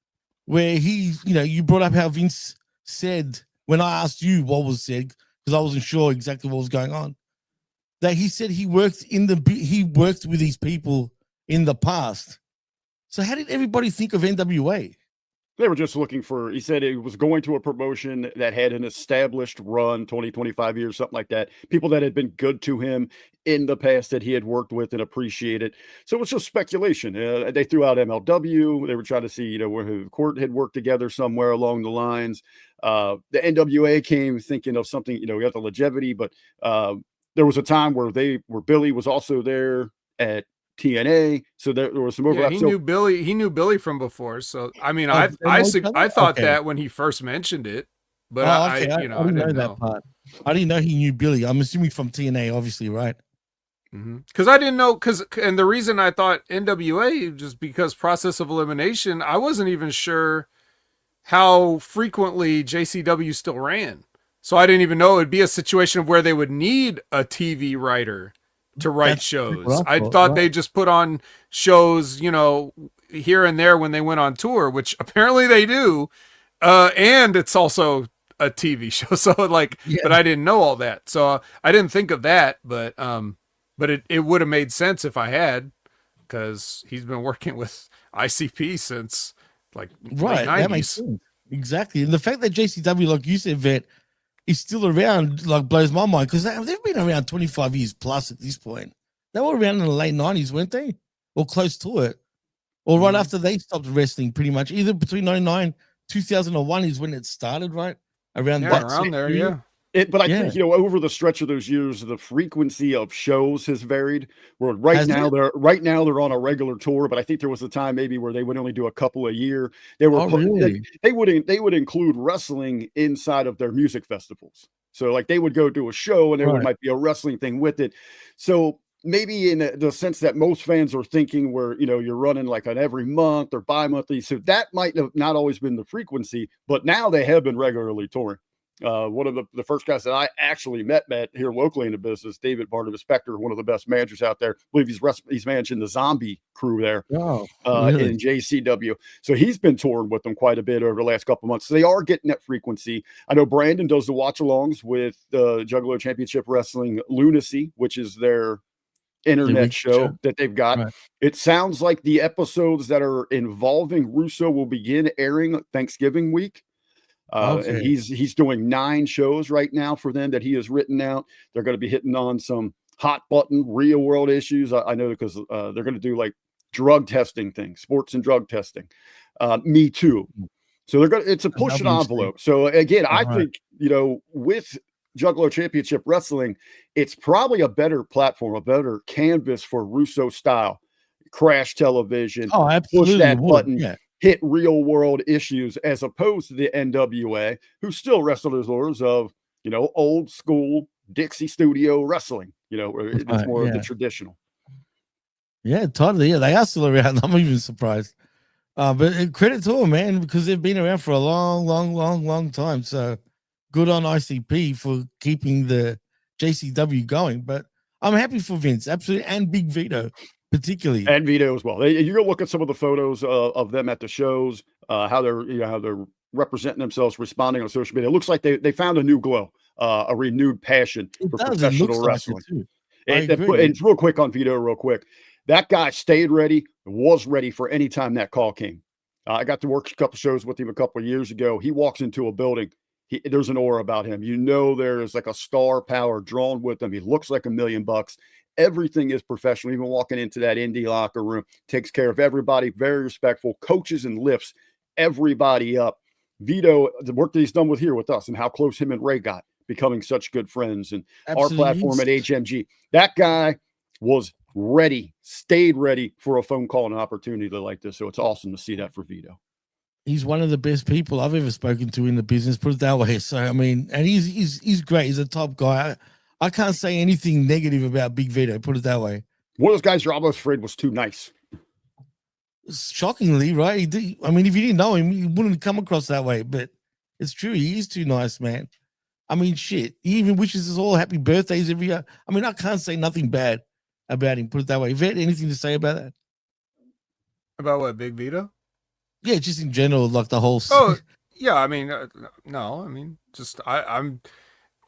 where you brought up how Vince said when I asked you what was said, because I wasn't sure exactly what was going on, that he said he worked with these people in the past. So how did everybody think of NWA? They were just looking for, he said it was going to a promotion that had an established run, 20, 25 years, something like that. People that had been good to him in the past that he had worked with and appreciated. So it was just speculation. They threw out MLW. They were trying to see, where the court had worked together somewhere along the lines. The NWA came thinking of something, we got the longevity, but there was a time where Billy was also there at TNA, so there was some overlap. Yeah, he knew Billy from before. So I mean, I thought that when he first mentioned it, but I didn't know that part. I didn't know he knew Billy. I'm assuming from TNA, obviously, right? Because I didn't know, and the reason I thought NWA just because process of elimination, I wasn't even sure how frequently JCW still ran, so I didn't even know it'd be a situation where they would need a TV writer to write shows. I thought they just put on shows, here and there when they went on tour, which apparently they do. And it's also a TV show. So but I didn't know all that. So I didn't think of that, but it would have made sense if I had, because he's been working with ICP since late 90s. That makes sense. Exactly. And the fact that JCW, like you said, Vet, is still around, blows my mind, because they've been around 25 years plus at this point. They were around in the late 90s, weren't they? Or close to it. Or right after they stopped wrestling, pretty much. Either between 99, 2001 is when it started, right? Around there, yeah. But I think, over the stretch of those years, the frequency of shows has varied. Where right now they're on a regular tour, but I think there was a time maybe where they would only do a couple a year. They were they would include wrestling inside of their music festivals. So they would go do a show and there might be a wrestling thing with it. So maybe in the sense that most fans are thinking where, you're running an every month or bi-monthly. So that might have not always been the frequency, but now they have been regularly touring. One of the first guys that I actually met here locally in the business, David Barnabas Spector, one of the best managers out there. I believe he's managing the Zombie crew there in JCW. So he's been touring with them quite a bit over the last couple of months. So they are getting that frequency. I know Brandon does the watch-alongs with the Juggalo Championship Wrestling Lunacy, which is their internet show that they've got. Right. It sounds like the episodes that are involving Russo will begin airing Thanksgiving week. And he's doing 9 shows right now for them that he has written out. They're going to be hitting on some hot button real world issues. I know because they're going to do drug testing things, sports and drug testing. Me Too. So it's a push an envelope. So again, I think, with Juggalo Championship Wrestling, it's probably a better platform, a better canvas for Russo style crash television. Oh, absolutely. Push that button. Yeah. Hit real world issues, as opposed to the NWA, who still wrestle as lures of, old school Dixie studio wrestling, where it's more of the traditional. Yeah, totally. Yeah, they are still around. I'm even surprised. But credit to them, man, because they've been around for a long time. So good on ICP for keeping the JCW going. But I'm happy for Vince, absolutely, and Big Vito. Particularly, and Vito as well. You're gonna look at some of the photos of them at the shows, how they're representing themselves, responding on social media. It looks like they found a new glow, a renewed passion for professional wrestling. And real quick on Vito, that guy stayed ready, was ready for any time that call came. I got to work a couple shows with him a couple of years ago. He walks into a building. There's an aura about him. There's a star power drawn with him. He looks like $1 million. Everything is professional. Even walking into that indie locker room, takes care of everybody, very respectful, coaches and lifts everybody up. Vito, the work that he's done with us and how close him and Ray got, becoming such good friends, and absolutely. Our platform at HMG. That guy was ready, stayed ready for a phone call and an opportunity like this. So it's awesome to see that for Vito. He's one of the best people I've ever spoken to in the business, put it that way. So, I mean, and he's great. He's a top guy. I can't say anything negative about Big Vito, put it that way. One of those guys you're almost afraid was too nice. shockingly, right? He did, I mean, if you didn't know him, you wouldn't come across that way. But it's true. He is too nice, man. I mean, shit. He even wishes us all happy birthdays every year. I mean, I can't say nothing bad about him. Put it that way. Have you had anything to say about that? About what, Big Vito? Yeah, just in general, like the whole. Oh, yeah. I mean, no. I mean, just I'm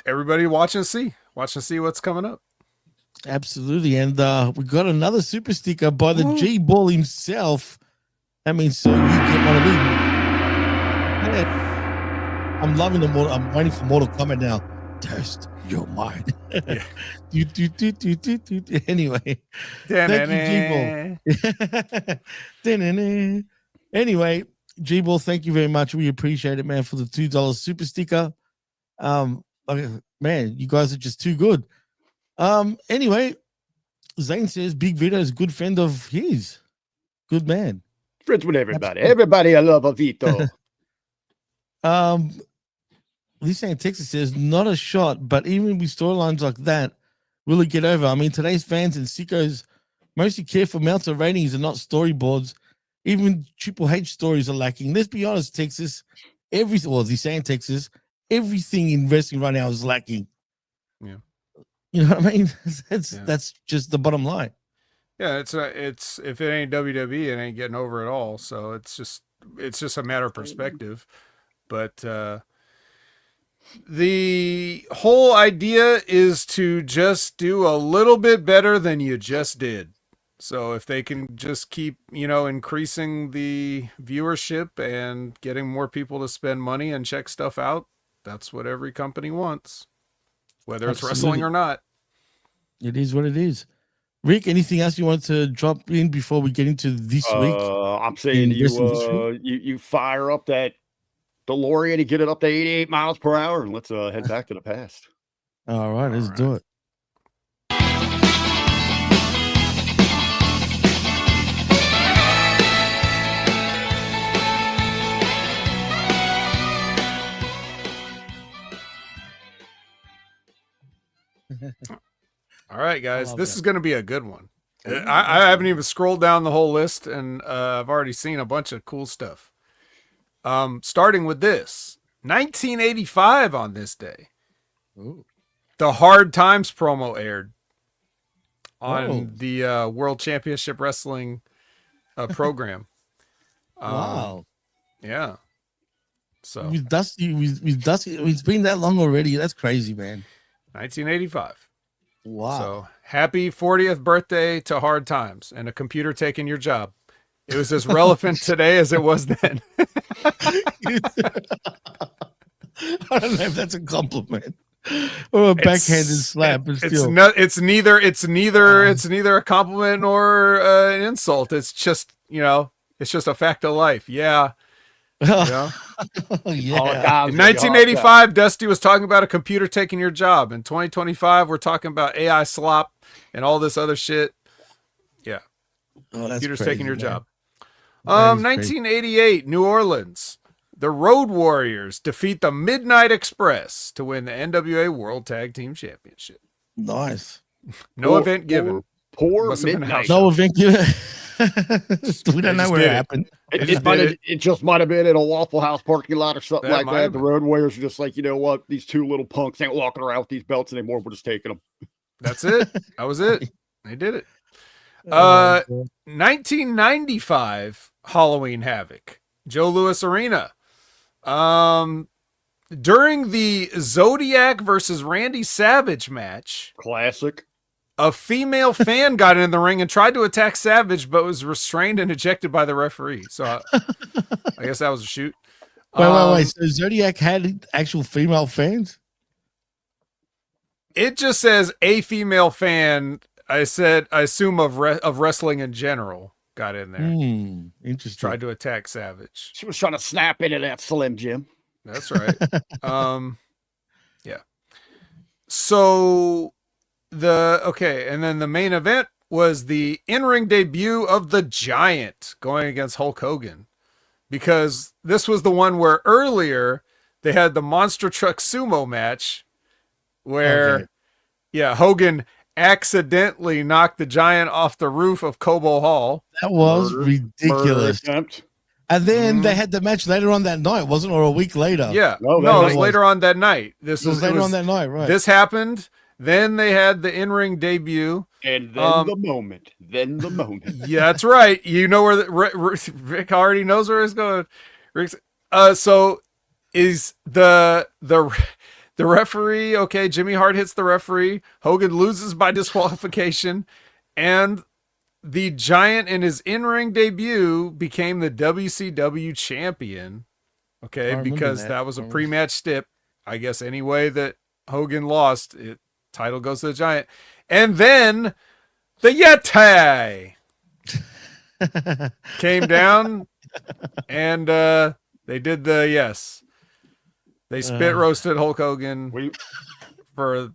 everybody watching to see what's coming up. Absolutely. And we got another super sticker by the G-Ball himself. That means so you get one of these. Yeah. I'm loving the Mortal. I'm waiting for Mortal Kombat now. Test your mind. Yeah. Anyway. Thank you, G-Ball. Anyway, G-Ball, thank you very much. We appreciate it, man, for the $2 super sticker. Man, you guys are just too good. Anyway, Zane says Big Vito is a good friend of his. Good man. Friends with everybody. Everybody I love a Vito. Lisa in Texas says not a shot, but even with storylines like that, will it get over? I mean, today's fans and sickos mostly care for Meltzer ratings and not storyboards. Even Triple H stories are lacking. Let's be honest, Texas. He's saying Texas. Everything in wrestling right now is lacking. Yeah. You know what I mean? That's just the bottom line. Yeah, it's if it ain't WWE, it ain't getting over at all. So it's just a matter of perspective. But the whole idea is to just do a little bit better than you just did. So if they can just keep, increasing the viewership and getting more people to spend money and check stuff out, that's what every company wants, whether it's wrestling or not. It is what it is. Rick, anything else you want to drop in before we get into this week? I'm saying you fire up that DeLorean and get it up to 88 miles per hour, and let's head back to the past. All right, let's do it. All right, guys, this is going to be a good one. I haven't even scrolled down the whole list, and I've already seen a bunch of cool stuff. Starting with this, 1985 on this day. Ooh. The Hard Times promo aired on the World Championship Wrestling program. Wow. Yeah. So with Dusty, it's been that long already. That's crazy, man. 1985. Wow. So happy 40th birthday to Hard Times and a computer taking your job. It was as relevant today as it was then. I don't know if that's a compliment or a backhanded slap, but still. It's neither a compliment or an insult. It's just, it's just a fact of life. Yeah. Yeah. In 1985, Dusty was talking about a computer taking your job. In 2025, we're talking about AI slop and all this other shit. Yeah. Computers taking your job. 1988, New Orleans. The Road Warriors defeat the Midnight Express to win the NWA World Tag Team Championship. Nice. No event given. Poor Midnight. No event given. We don't know where it happened. It just might have been in a Waffle House parking lot or something like that. The Road Warriors are just like, you know what? These two little punks ain't walking around with these belts anymore. We're just taking them. That's it. That was it. They did it. 1995 Halloween Havoc. Joe Louis Arena. During the Zodiac versus Randy Savage match. Classic. A female fan got in the ring and tried to attack Savage, but was restrained and ejected by the referee. So I guess that was a shoot. Wait. So Zodiac had actual female fans? It just says a female fan. I assume of wrestling in general got in there. Interesting. Tried to attack Savage. She was trying to snap into that Slim Jim. That's right. Yeah. So and then the main event was the in-ring debut of the Giant going against Hulk Hogan, because this was the one where earlier they had the Monster Truck Sumo match where Hogan accidentally knocked the Giant off the roof of Cobo Hall. That was Murder ridiculous. attempt. And then they had the match later on that night, wasn't it? Or a week later? Yeah. No, No, it was that later on that night. It was later on that night, right? This happened. Then they had the in-ring debut. And then the moment. Then the moment. Yeah, that's right. You know where Rick already knows where it's going. So is the referee okay? Jimmy Hart hits the referee. Hogan loses by disqualification, and the Giant in his in-ring debut became the WCW champion. Okay, because that was a pre-match stip. I guess any way that Hogan lost, title goes to the Giant, and then the Yeti came down, and they did they spit roasted Hulk Hogan for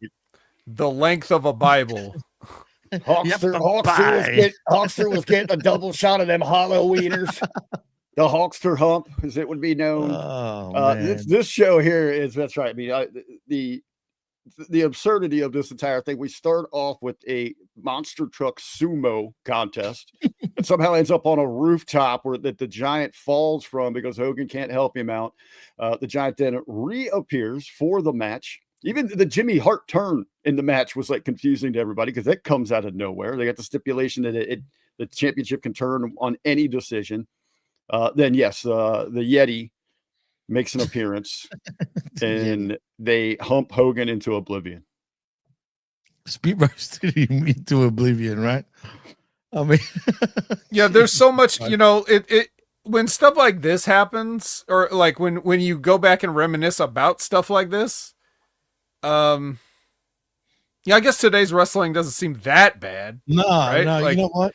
the length of a Bible. Hawkster was getting a double shot of them Halloweeners. The Hawkster hump, as it would be known. This show here is, that's right. I mean, the absurdity of this entire thing. We start off with a monster truck sumo contest and somehow ends up on a rooftop that the Giant falls from because Hogan can't help him out. The Giant then reappears for the match. Even the Jimmy Hart turn in the match was like confusing to everybody because that comes out of nowhere. They got the stipulation that the championship can turn on any decision. Then yes, the Yeti makes an appearance and they hump Hogan into oblivion. Spit roasted him into oblivion, right? I mean, yeah, there's so much, it when stuff like this happens, or like when you go back and reminisce about stuff like this, I guess today's wrestling doesn't seem that bad. No, right? no, you know what?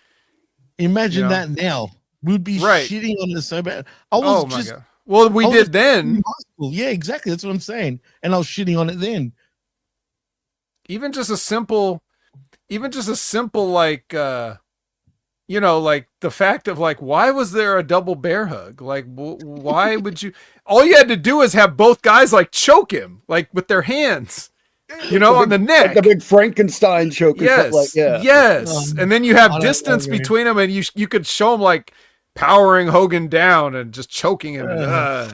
Imagine that now. We'd be shitting on this so bad. God. Well, we did then. Yeah, exactly. That's what I'm saying. And I was shitting on it then. Even just a simple like, like the fact of like, why was there a double bear hug? Like, why would you? All you had to do is have both guys like choke him, like with their hands, on the neck. Like the big Frankenstein choke. Yes, yes. And then you have distance between them, and you could show them like powering Hogan down and just choking him. But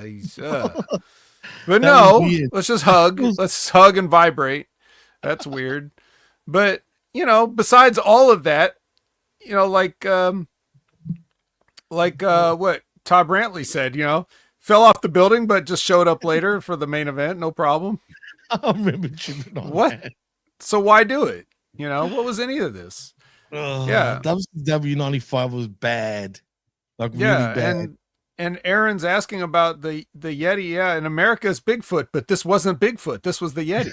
no, let's just hug. Let's hug and vibrate. That's weird. But, besides all of that, like what Todd Brantley said, fell off the building, but just showed up later for the main event. No problem. I remember chipping on what? that. So why do it? What was any of this? WCW 95 was bad. Like really bad. And Aaron's asking about the Yeti. Yeah, in America it's Bigfoot, but this wasn't Bigfoot. This was the Yeti.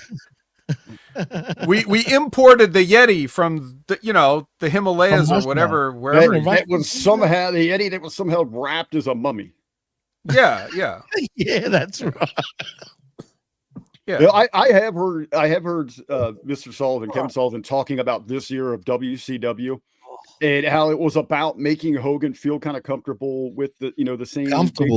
we imported the Yeti from the Himalayas or whatever, wherever. That was somehow the Yeti that was somehow wrapped as a mummy. Yeah. Yeah, that's right. Yeah, I have heard Mr. Sullivan, Kevin Sullivan, talking about this year of WCW and how it was about making Hogan feel kind of comfortable with the same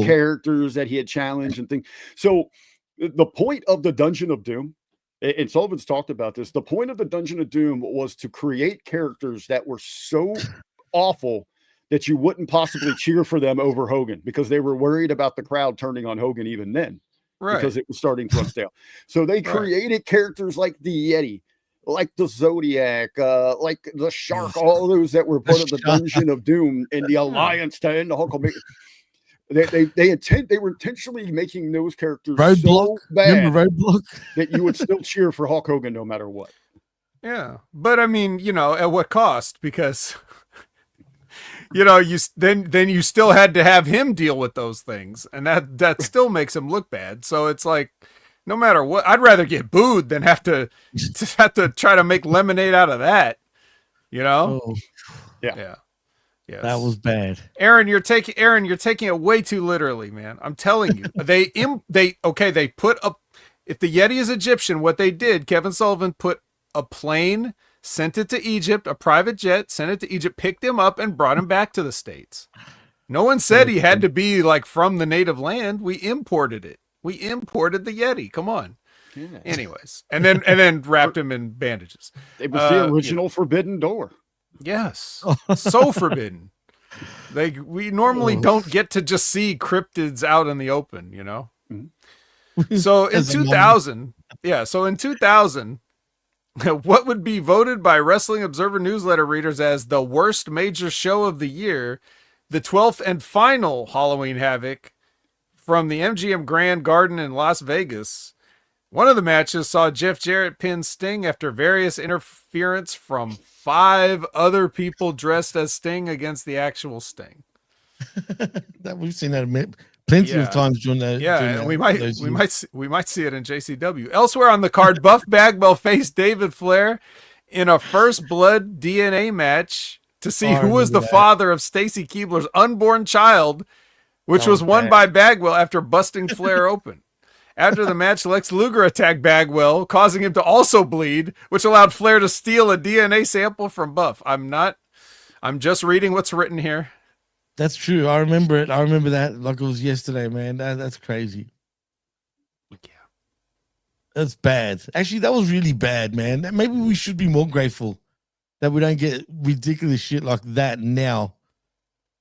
characters that he had challenged and things. So the point of the Dungeon of Doom, and Sullivan's talked about this, the point of the Dungeon of Doom was to create characters that were so awful that you wouldn't possibly cheer for them over Hogan because they were worried about the crowd turning on Hogan even then. Right. Because it was starting to unstale. So they created characters like the Yeti, like the Zodiac, like the Shark, all those that were part of the Dungeon of Doom and the Alliance to end the Hulk Hogan. They were intentionally making those characters so bad that you would still cheer for Hulk Hogan no matter what. Yeah, but I mean, at what cost? Because you still had to have him deal with those things, and that still makes him look bad. So it's like, no matter what, I'd rather get booed than have to try to make lemonade out of that. Yeah. Yes. That was bad. Aaron, you're taking it way too literally, man. I'm telling you. They put up, if the Yeti is Egyptian, what they did, Kevin Sullivan put a plane, sent it to Egypt, a private jet, sent it to Egypt, picked him up and brought him back to the States. No one said he had to be like from the native land. We imported it. We imported the Yeti. Come on. Yeah. Anyways, and then wrapped him in bandages. It was the original Forbidden Door. Yes, so forbidden. We normally don't get to just see cryptids out in the open, you know. So in 2000, so in 2000, what would be voted by Wrestling Observer newsletter readers as the worst major show of the year, the 12th and final Halloween Havoc from the MGM Grand Garden in Las Vegas. One of the matches saw Jeff Jarrett pin Sting after various interference from 5 other people dressed as Sting against the actual Sting. That we've seen that plenty of times during that. And we might see it in JCW. Elsewhere on the card, Buff Bagwell faced David Flair in a first blood DNA match to see who was the father of Stacy Keibler's unborn child, which was won by Bagwell after busting Flair open. After the match, Lex Luger attacked Bagwell, causing him to also bleed, which allowed Flair to steal a DNA sample from Buff. I'm just reading what's written here. That's true. I remember it. I remember that like it was yesterday, man. That's crazy. Yeah. That's bad. Actually, that was really bad, man. Maybe we should be more grateful that we don't get ridiculous shit like that now.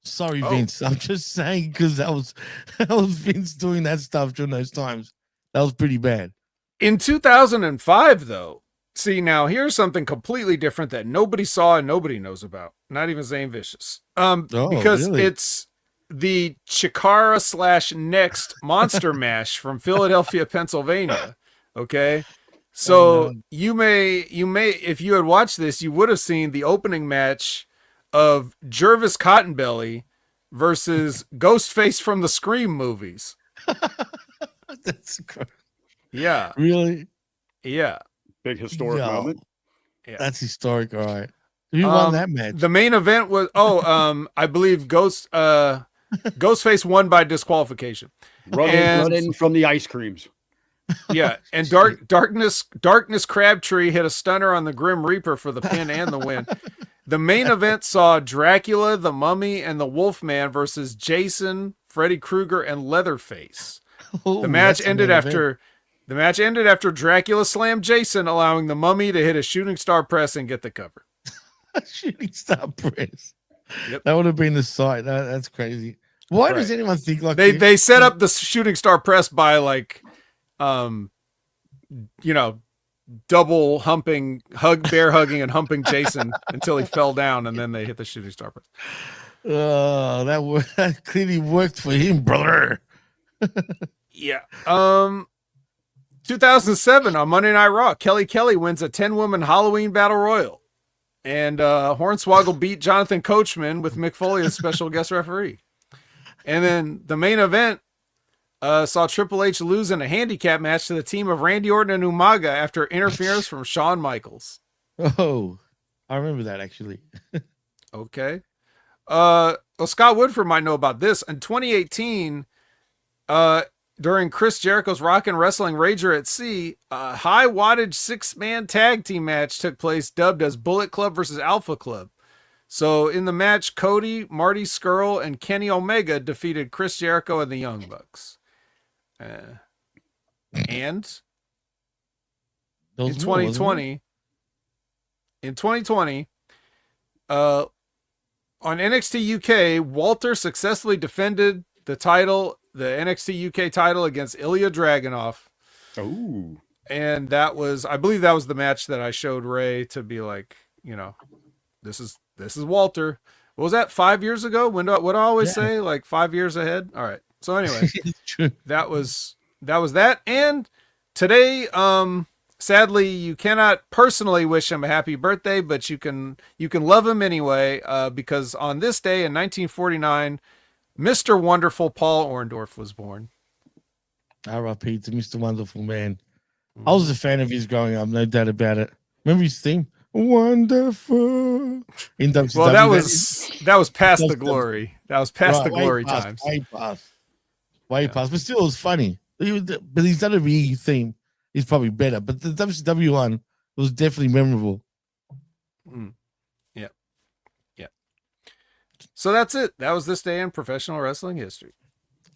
Sorry, Vince. I'm just saying because that was Vince doing that stuff during those times. That was pretty bad. In 2005, though, see, now here's something completely different that nobody saw and nobody knows about. Not even Zane Vicious. Because really? It's the Chikara / NeXt Monster Mash from Philadelphia, Pennsylvania. Okay. So you may, if you had watched this, you would have seen the opening match of Jervis Cottonbelly versus Ghostface from the Scream movies. That's crazy. Yeah. Really? Yeah. Big historic moment. Yeah. That's historic. All right. Who won that match? The main event was I believe Ghostface won by disqualification. Running from the ice creams. Yeah, and Darkness Crabtree hit a stunner on the Grim Reaper for the pin and the win. The main event saw Dracula, the Mummy, and the Wolfman versus Jason, Freddy Krueger, and Leatherface. The match ended after Dracula slammed Jason, allowing the Mummy to hit a shooting star press and get the cover. Shooting star press. Yep. That would have been the sight. That's crazy. Why does anyone think like they set up the shooting star press by like double humping, bear hugging and humping Jason until he fell down, and then they hit the shooting star press. Oh, that clearly worked for him, brother. Yeah. 2007 on Monday Night Raw, Kelly Kelly wins a 10-woman Halloween Battle Royal, and Hornswoggle beat Jonathan Coachman with Mick Foley as special guest referee. And then the main event saw Triple H lose in a handicap match to the team of Randy Orton and Umaga after interference from Shawn Michaels. Oh, I remember that actually. Okay. Well, Scott Woodford might know about this. In 2018, during Chris Jericho's Rockin' Wrestling Rager at Sea, a high wattage 6-man tag team match took place dubbed as Bullet Club versus Alpha Club. So in the match, Cody, Marty Scurll, and Kenny Omega defeated Chris Jericho and the Young Bucks. And in 2020, on NXT UK, Walter successfully defended the title, the NXT UK title, against Ilya Dragunov. Oh, and that was, I believe that was the match that I showed Ray to be like, this is Walter. What was that, 5 years ago? What do I always say? Like 5 years ahead? All right. So anyway, that was that. And today, sadly, you cannot personally wish him a happy birthday, but you can love him anyway, because on this day in 1949, Mr. Wonderful Paul Orndorff was born. R.I.P. to Mr. Wonderful, man. I was a fan of his growing up, no doubt about it. Remember his theme? Wonderful. In WCW, well, that was past the glory. That was past the glory times. Way past. But still, it was funny. But his WWE theme is probably better. But the WCW one was definitely memorable. Yeah. So that's it. That was this day in professional wrestling history.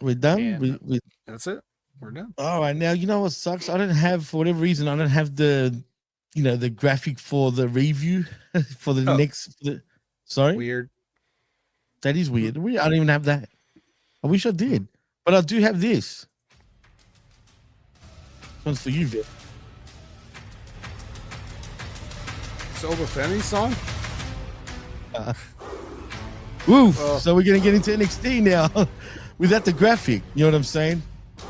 We're done. That's it. We're done. All right, now you know what sucks. I don't have, for whatever reason, I don't have the, the graphic for the review for the next. Sorry, Weird. that is weird. I don't even have that. I wish I did, but I do have this. This one's for you, Vic. Soba Femi song. Woof. So we're gonna get into NXT now without the graphic. You know what I'm saying?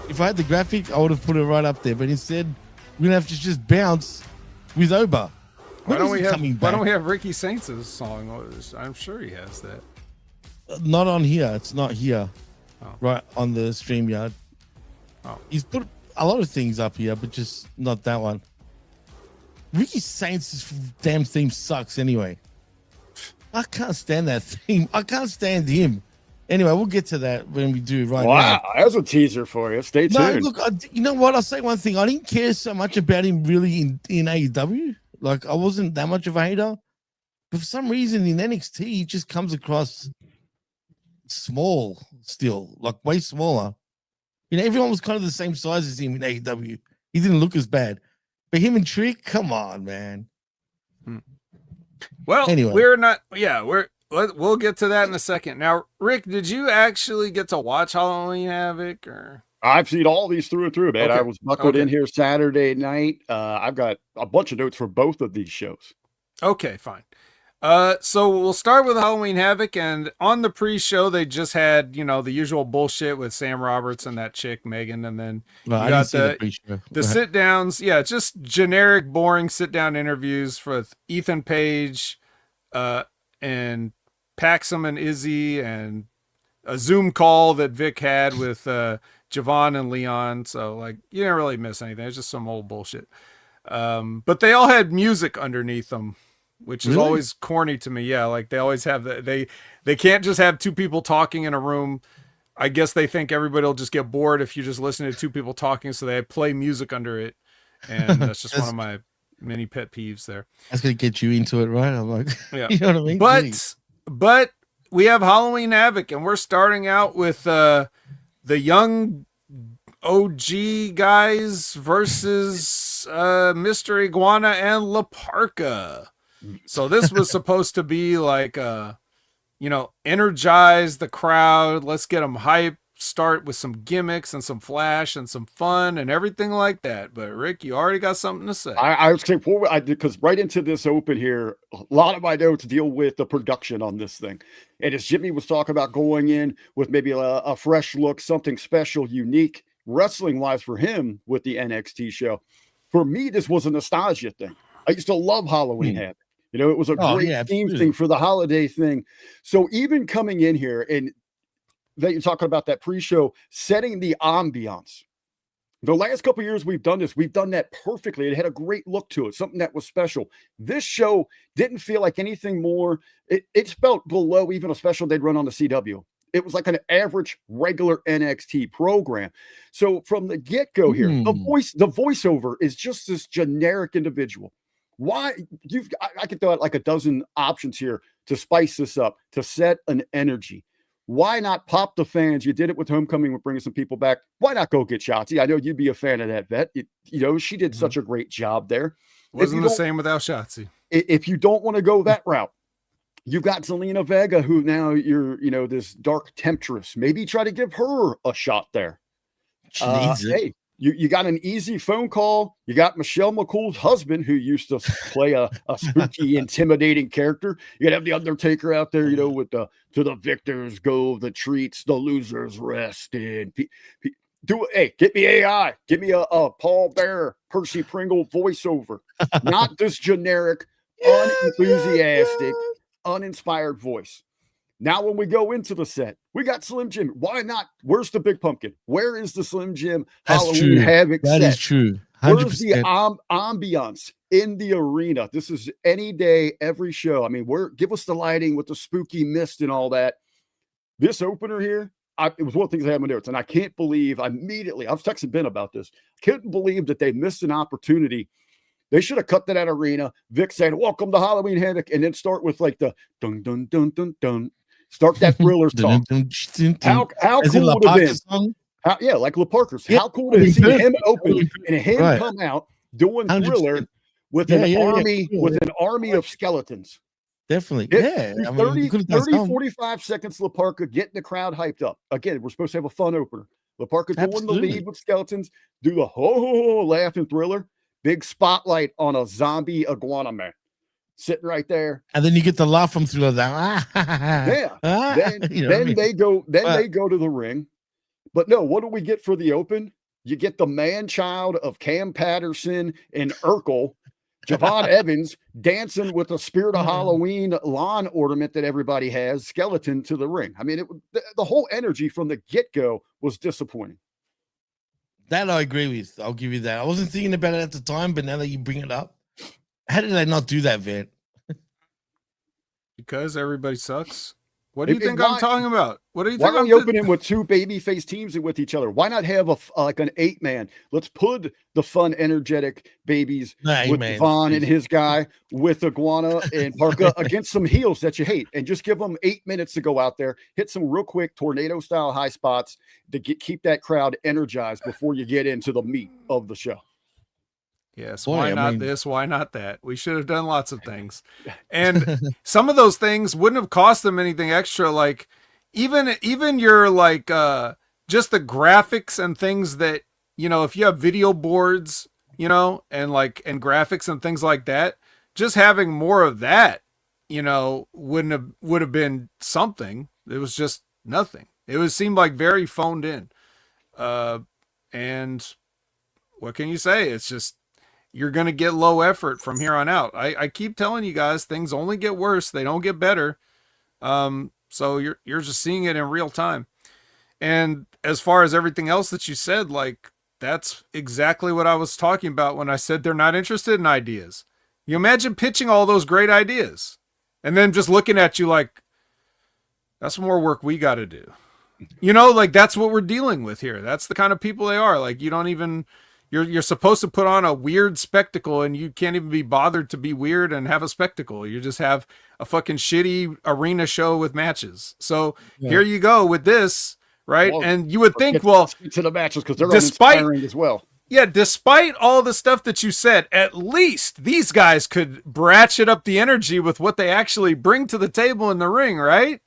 If I had the graphic, I would have put it right up there. But instead, we're gonna have to just bounce with Oba. Why don't we have Ricky Saints' song? I'm sure he has that. Not on here. It's not here. Oh. Right on the StreamYard. Oh. He's put a lot of things up here, but just not that one. Ricky Saints' damn theme sucks anyway. I can't stand that theme. I can't stand him. Anyway, we'll get to that when we do now. Wow, that's a teaser for you. Stay tuned. No, look, you know what? I'll say one thing. I didn't care so much about him really in AEW. Like, I wasn't that much of a hater. But for some reason in NXT, he just comes across small still, like way smaller. Everyone was kind of the same size as him in AEW. He didn't look as bad. But him and Trick, come on, man. Well, anyway. We'll get to that in a second. Now, Rick, did you actually get to watch Halloween Havoc? Or I've seen all these through and through, man. Okay. I was buckled in here Saturday night. I've got a bunch of notes for both of these shows. Okay, fine. So we'll start with Halloween Havoc, and on the pre-show they just had, the usual bullshit with Sam Roberts and that chick Megan, and then you got the sit downs. Yeah, just generic, boring sit down interviews with Ethan Page, and Paxum and Izzy, and a Zoom call that Vic had with Javon and Leon. So like, you didn't really miss anything. It's just some old bullshit. But they all had music underneath them, which is always corny to me. Yeah, like they always have they can't just have two people talking in a room. I guess they think everybody will just get bored if you just listen to two people talking, so they play music under it. And that's just one of my many pet peeves there. That's gonna get you into it, right? I'm like, yeah. You know what I mean? But we have Halloween Havoc, and we're starting out with the young OG guys versus Mr. Iguana and La Parka. So this was supposed to be like, energize the crowd. Let's get them hyped. Start with some gimmicks and some flash and some fun and everything like that. But Rick, you already got something to say. I was saying, because right into this open here, a lot of my notes deal with the production on this thing. And as Jimmy was talking about going in with maybe a fresh look, something special, unique, wrestling-wise for him with the NXT show. For me, this was a nostalgia thing. I used to love Halloween Havoc. It was a great theme thing for the holiday thing. So even coming in here and that you're talking about that pre-show, setting the ambiance. The last couple of years we've done this. We've done that perfectly. It had a great look to it, something that was special. This show didn't feel like anything more. It felt below even a special they'd run on the CW. It was like an average, regular NXT program. So from the get-go here, the voiceover is just this generic individual. Why I could throw out like a dozen options here to spice this up, to set an energy. Why not pop the fans? You did it with Homecoming with bringing some people back. Why not go get Shotzi? I know you'd be a fan of that vet. She did such a great job there. Wasn't the same without Shotzi. If you don't want to go that route, you've got Zelina Vega, who now you're, this dark temptress. Maybe try to give her a shot there. Hey, you got an easy phone call. You got Michelle McCool's husband, who used to play a spooky, intimidating character. You have the Undertaker out there, with the "to the victors go the treats, the losers rest in." Get me AI. Get me a Paul Bearer, Percy Pringle voiceover, not this generic, unenthusiastic, uninspired voice. Now, when we go into the set, we got Slim Jim. Why not? Where's the Big Pumpkin? Where is the Slim Jim Halloween Havoc set? That is true. 100%. Where's the ambiance in the arena? This is any day, every show. I mean, give us the lighting with the spooky mist and all that. This opener here, it was one of the things I had in my notes, and I can't believe I was texting Ben about this. Couldn't believe that they missed an opportunity. They should have cut that out arena. Vic saying, "Welcome to Halloween Havoc," and then start with like the dun dun dun dun dun. Start that Thriller song. How cool would it have been? Like LaParker's. Yeah, How cool to see good. him open and him Right. come out doing 100%. Thriller with an army of skeletons. Definitely. Yeah. I mean, you 30, could've done 30 something. 45 seconds, LaParca getting the crowd hyped up. Again, we're supposed to have a fun opener. LaParca doing the Absolutely. lead with skeletons, do the ho laugh and Thriller. Big spotlight on a zombie iguana man sitting right there. And then you get the laugh from Thriller down. Yeah. Then Then they go to the ring. But no, what do we get for the open? You get the man child of Cam Patterson and Urkel, Javon Evans, dancing with the Spirit of Halloween lawn ornament that everybody has, skeleton to the ring. I mean, the whole energy from the get-go was disappointing. That I agree with. I'll give you that. I wasn't thinking about it at the time, but now that you bring it up, how did they not do that, Van? Because everybody sucks. What do you think I'm talking about? What do you think? Why don't you open it with two babyface teams with each other? Why not have like an 8-man? Let's put the fun, energetic babies with Vaughn and his guy with Iguana and Parka against some heels that you hate, and just give them 8 minutes to go out there, hit some real quick tornado-style high spots to keep that crowd energized before you get into the meat of the show. Yes, why not this? Why not that? We should have done lots of things. And some of those things wouldn't have cost them anything extra. Like even your like just the graphics and things that, you know, if you have video boards, you know, and graphics and things like that, just having more of that, you know, would have been something. It was just nothing. It seemed like very phoned in. And what can you say? It's just, you're going to get low effort from here on out. I keep telling you guys, things only get worse. They don't get better. So you're just seeing it in real time. And as far as everything else that you said, like, that's exactly what I was talking about when I said they're not interested in ideas. You imagine pitching all those great ideas and then just looking at you like, that's more work we got to do. You know, like, that's what we're dealing with here. That's the kind of people they are. Like, you don't even... You're supposed to put on a weird spectacle, and you can't even be bothered to be weird and have a spectacle. You just have a fucking shitty arena show with matches. So here you go with this, right? Well, and you would think, well, to the matches because they're inspiring as well. Yeah, despite all the stuff that you said, at least these guys could ratchet up the energy with what they actually bring to the table in the ring, right?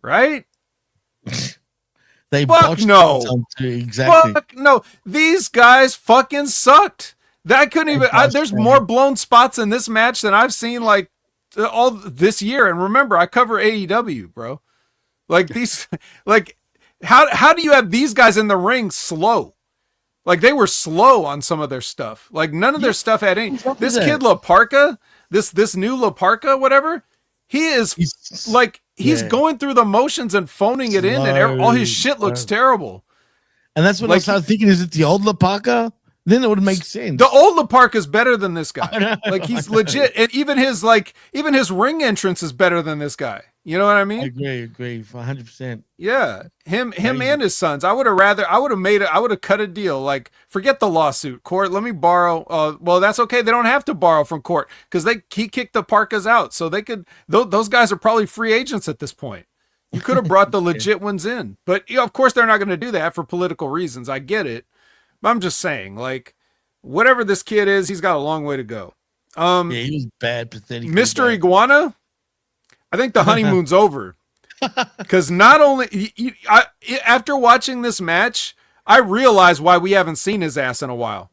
Right? They fuck no. Exactly. Fuck no. These guys fucking sucked. That couldn't even. There's more blown spots in this match than I've seen like all this year. And remember, I cover AEW, bro. Like these, like how do you have these guys in the ring slow? Like they were slow on some of their stuff. Like none of their stuff had any. This kid LaParca, this new LaParca, whatever. He's going through the motions and phoning it in, and all his shit looks terrible. And that's what I started thinking. Is it the old LaParca? Then it would make sense. The old LaParca is better than this guy. Like he's legit, and even his ring entrance is better than this guy. You know what I mean? I agree, 100%. Yeah, him and his sons. I would have cut a deal. Like, forget the lawsuit, Court. Let me borrow. Well, that's okay. They don't have to borrow from Court because he kicked the Parkas out, so they could. Those guys are probably free agents at this point. You could have brought the legit ones in, but of course they're not going to do that for political reasons. I get it, but I'm just saying, like, whatever this kid is, he's got a long way to go. He was bad, pathetic. Mr. Iguana. I think the honeymoon's over because not only after watching this match, I realized why we haven't seen his ass in a while.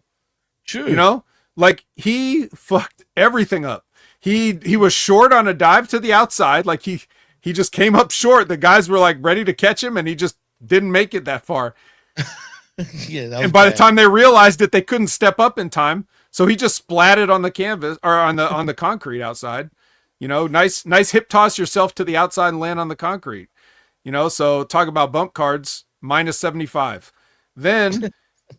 True. You know, like he fucked everything up. He was short on a dive to the outside. Like he just came up short. The guys were like ready to catch him and he just didn't make it that far. And by the time they realized it, they couldn't step up in time. So he just splatted on the canvas or on the concrete outside. You know, nice hip toss yourself to the outside and land on the concrete. You know, so talk about bump cards, minus 75. Then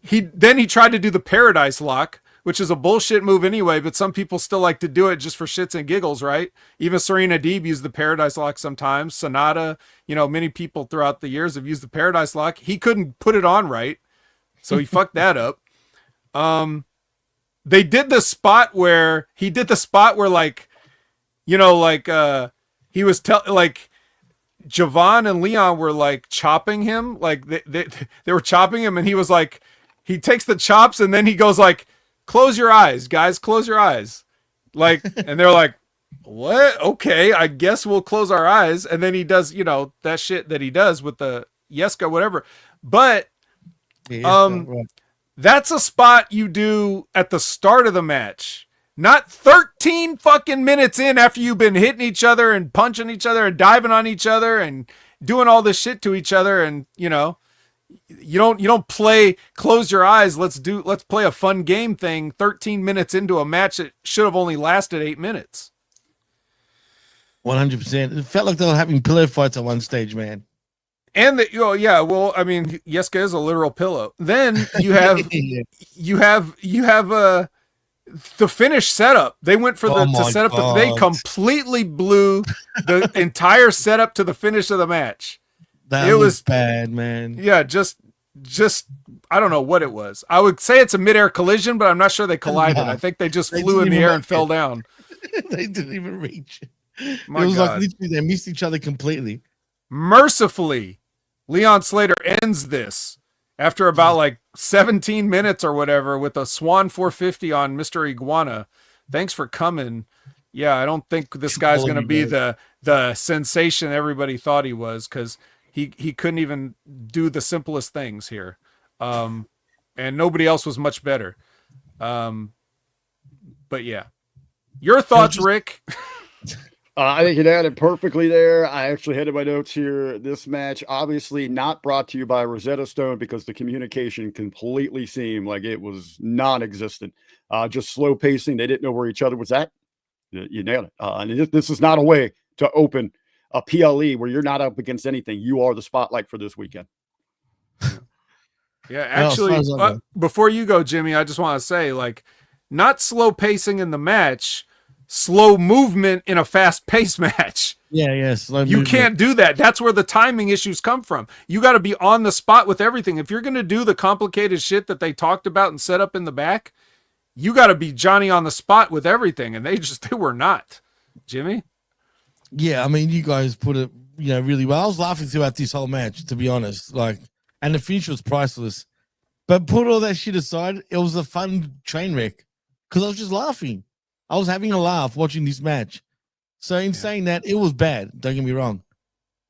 he tried to do the Paradise Lock, which is a bullshit move anyway, but some people still like to do it just for shits and giggles, right? Even Serena Deeb used the Paradise Lock sometimes. Sonata, you know, many people throughout the years have used the Paradise Lock. He couldn't put it on right, so he fucked that up. They did the spot where like, you know, like he was like Javon and Leon were like chopping him, like they were chopping him, and he was like, he takes the chops and then he goes like, close your eyes, guys, close your eyes. Like, and they're like, what? Okay, I guess we'll close our eyes. And then he does, you know, that shit that he does with the Yeska, whatever. But that's a spot you do at the start of the match, not 13 fucking minutes in after you've been hitting each other and punching each other and diving on each other and doing all this shit to each other. And, you know, you don't play close your eyes, let's play a fun game thing 13 minutes into a match that should have only lasted 8 minutes. 100%. It felt like they were having pillow fights at one stage, man. And the, oh yeah, well, I mean, Yeska is a literal pillow. Then you have you have the finish setup. They went for to set up they completely blew the entire setup to the finish of the match. It was bad, man. Yeah, just I don't know what it was. I would say it's a midair collision, but I'm not sure they collided. I think they just flew in the air and fell down. They didn't even reach. My it was God. like literally they missed each other completely. Mercifully, Leon Slater ends this after about like 17 minutes or whatever with a Swan 450 on Mr. Iguana. Thanks for coming. Yeah, I don't think this guy's going to be the sensation everybody thought he was, because he couldn't even do the simplest things here. And nobody else was much better. But yeah. Your thoughts, Rick? I think you had it perfectly there. I actually had in my notes here, this match obviously not brought to you by Rosetta Stone, because the communication completely seemed like it was non-existent. Just slow pacing. They didn't know where each other was at. You nailed it. And this is not a way to open a PLE where you're not up against anything. You are the spotlight for this weekend. Yeah, actually, before you go, Jimmy, I just want to say, like, not slow pacing in the match, slow movement in a fast-paced match. Yeah, you can't do that. That's where the timing issues come from. You got to be on the spot with everything. If you're going to do the complicated shit that they talked about and set up in the back, you got to be Johnny on the spot with everything, and they were not. Jimmy? Yeah, I mean, you guys put it, really well. I was laughing throughout this whole match, to be honest. And the finish was priceless. But put all that shit aside, it was a fun train wreck because I was just laughing. I was having a laugh watching this match. So in saying that, it was bad. Don't get me wrong.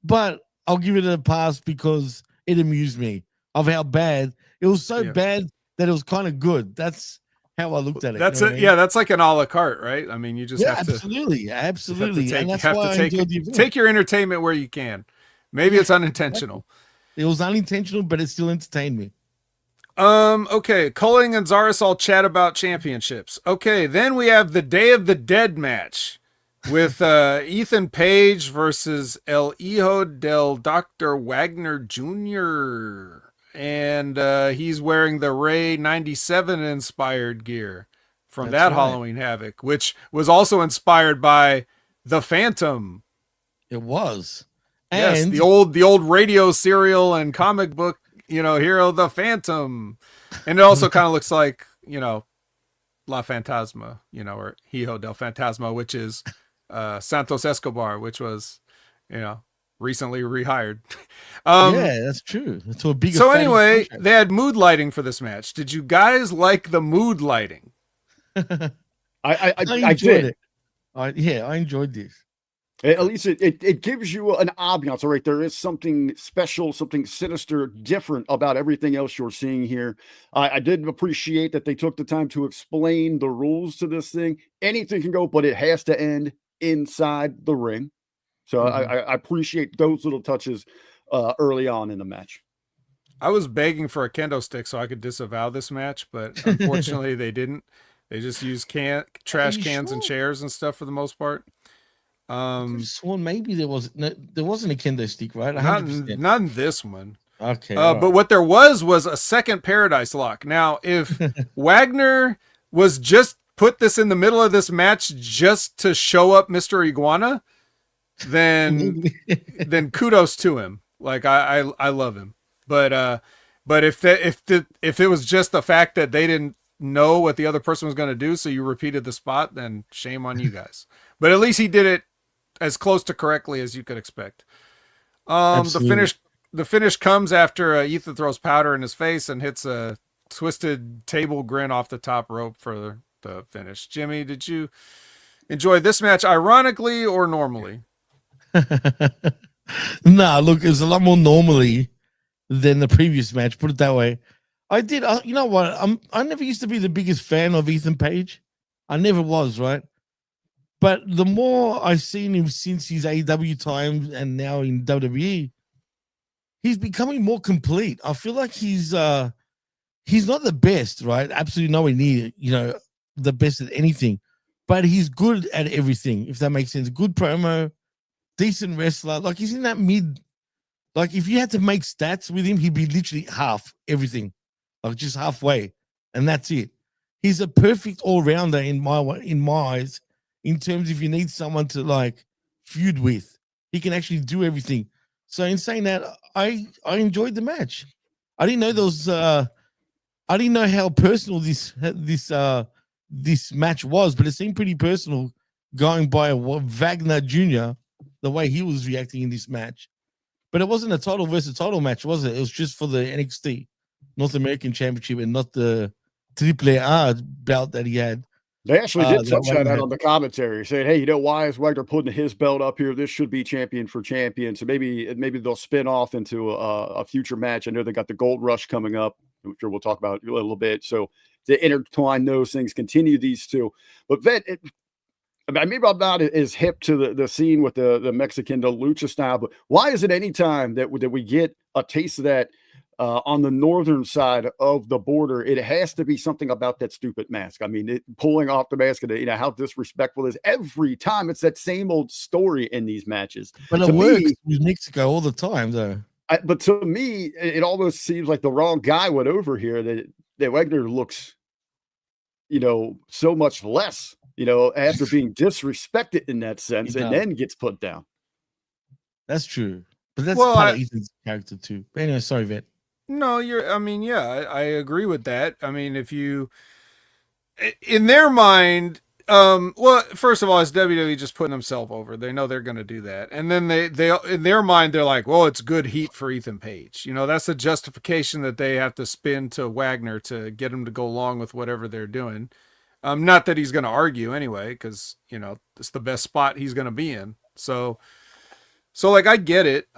But I'll give it a pass because it amused me of how bad. It was so bad that it was kind of good. That's how I looked at it. That's it. Yeah, that's like an a la carte, right? I mean, you just have to. Absolutely. And that's why I take your entertainment where you can. Maybe it's unintentional. It was unintentional, but it still entertained me. Okay, Culling and Zaris all chat about championships. Okay, then we have the Day of the Dead match with Ethan Page versus El Hijo del Dr. Wagner Jr. And he's wearing the Ray 97 inspired gear from Halloween Havoc, which was also inspired by The Phantom. It was. Yes, and the old radio serial and comic book, hero, The Phantom. And it also kind of looks like, La Fantasma, or Hijo del Fantasma, which is Santos Escobar, which was, recently rehired. Yeah, that's true. That's a big. So anyway, they had mood lighting for this match. Did you guys like the mood lighting? I enjoyed it. I enjoyed this. At least it gives you an ambiance. All right, there is something special, something sinister, different about everything else you're seeing here. I did appreciate that they took the time to explain the rules to this thing. Anything can go, but it has to end inside the ring. So I appreciate those little touches early on in the match. I was begging for a kendo stick so I could disavow this match, but unfortunately they didn't. They just used trash cans and chairs and stuff for the most part. Sworn maybe there wasn't a kendo stick, right? Not in this one. Okay. But what there was a second Paradise Lock. Now, if Wagner was just put this in the middle of this match just to show up Mr. Iguana, then kudos to him. Like I love him. But if it was just the fact that they didn't know what the other person was going to do, so you repeated the spot, then shame on you guys. But at least he did it as close to correctly as you could expect. Absolutely. The finish comes after Ethan throws powder in his face and hits a twisted table grin off the top rope for the finish. Jimmy, did you enjoy this match ironically or normally? Nah, look, it was a lot more normally than the previous match. Put it that way. I did. You know what? I never used to be the biggest fan of Ethan Page. I never was, right? But the more I've seen him since his AEW time and now in WWE, he's becoming more complete. I feel like he's not the best, right? Absolutely nowhere near, the best at anything. But he's good at everything, if that makes sense. Good promo, decent wrestler. Like he's in that mid. Like if you had to make stats with him, he'd be literally half everything, like just halfway, and that's it. He's a perfect all rounder in my eyes. In terms, if you need someone to like feud with, he can actually do everything. So in saying that, I enjoyed the match. I didn't know there was. I didn't know how personal this match was, but it seemed pretty personal, going by Wagner Jr. the way he was reacting in this match. But it wasn't a title versus title match, was it? It was just for the NXT North American Championship and not the Triple A belt that he had. They actually did touch on that Wagner on the commentary, saying, "Hey, why is Wagner putting his belt up here? This should be champion for champion." So maybe they'll spin off into a future match. I know they got the Gold Rush coming up, which we'll talk about a little bit. So to intertwine those things, continue these two. But maybe I'm not as hip to the scene with the Mexican, the lucha style. But why is it any time that we get a taste of that? On the northern side of the border, it has to be something about that stupid mask. I mean, pulling off the mask and how disrespectful it is every time. It's that same old story in these matches. But it works with Mexico all the time, though. But to me, it almost seems like the wrong guy went over here. That Wagner looks, so much less, after being disrespected in that sense, and then gets put down. That's true, but that's part of Ethan's character too. But anyway, sorry, Vet. No, I agree with that. I mean, if you, in their mind, well, first of all, it's WWE just putting themselves over. They know they're going to do that. And then they, in their mind, they're like, well, it's good heat for Ethan Page. That's the justification that they have to spin to Wagner to get him to go along with whatever they're doing. Not that he's going to argue anyway, because, it's the best spot he's going to be in. So like, I get it.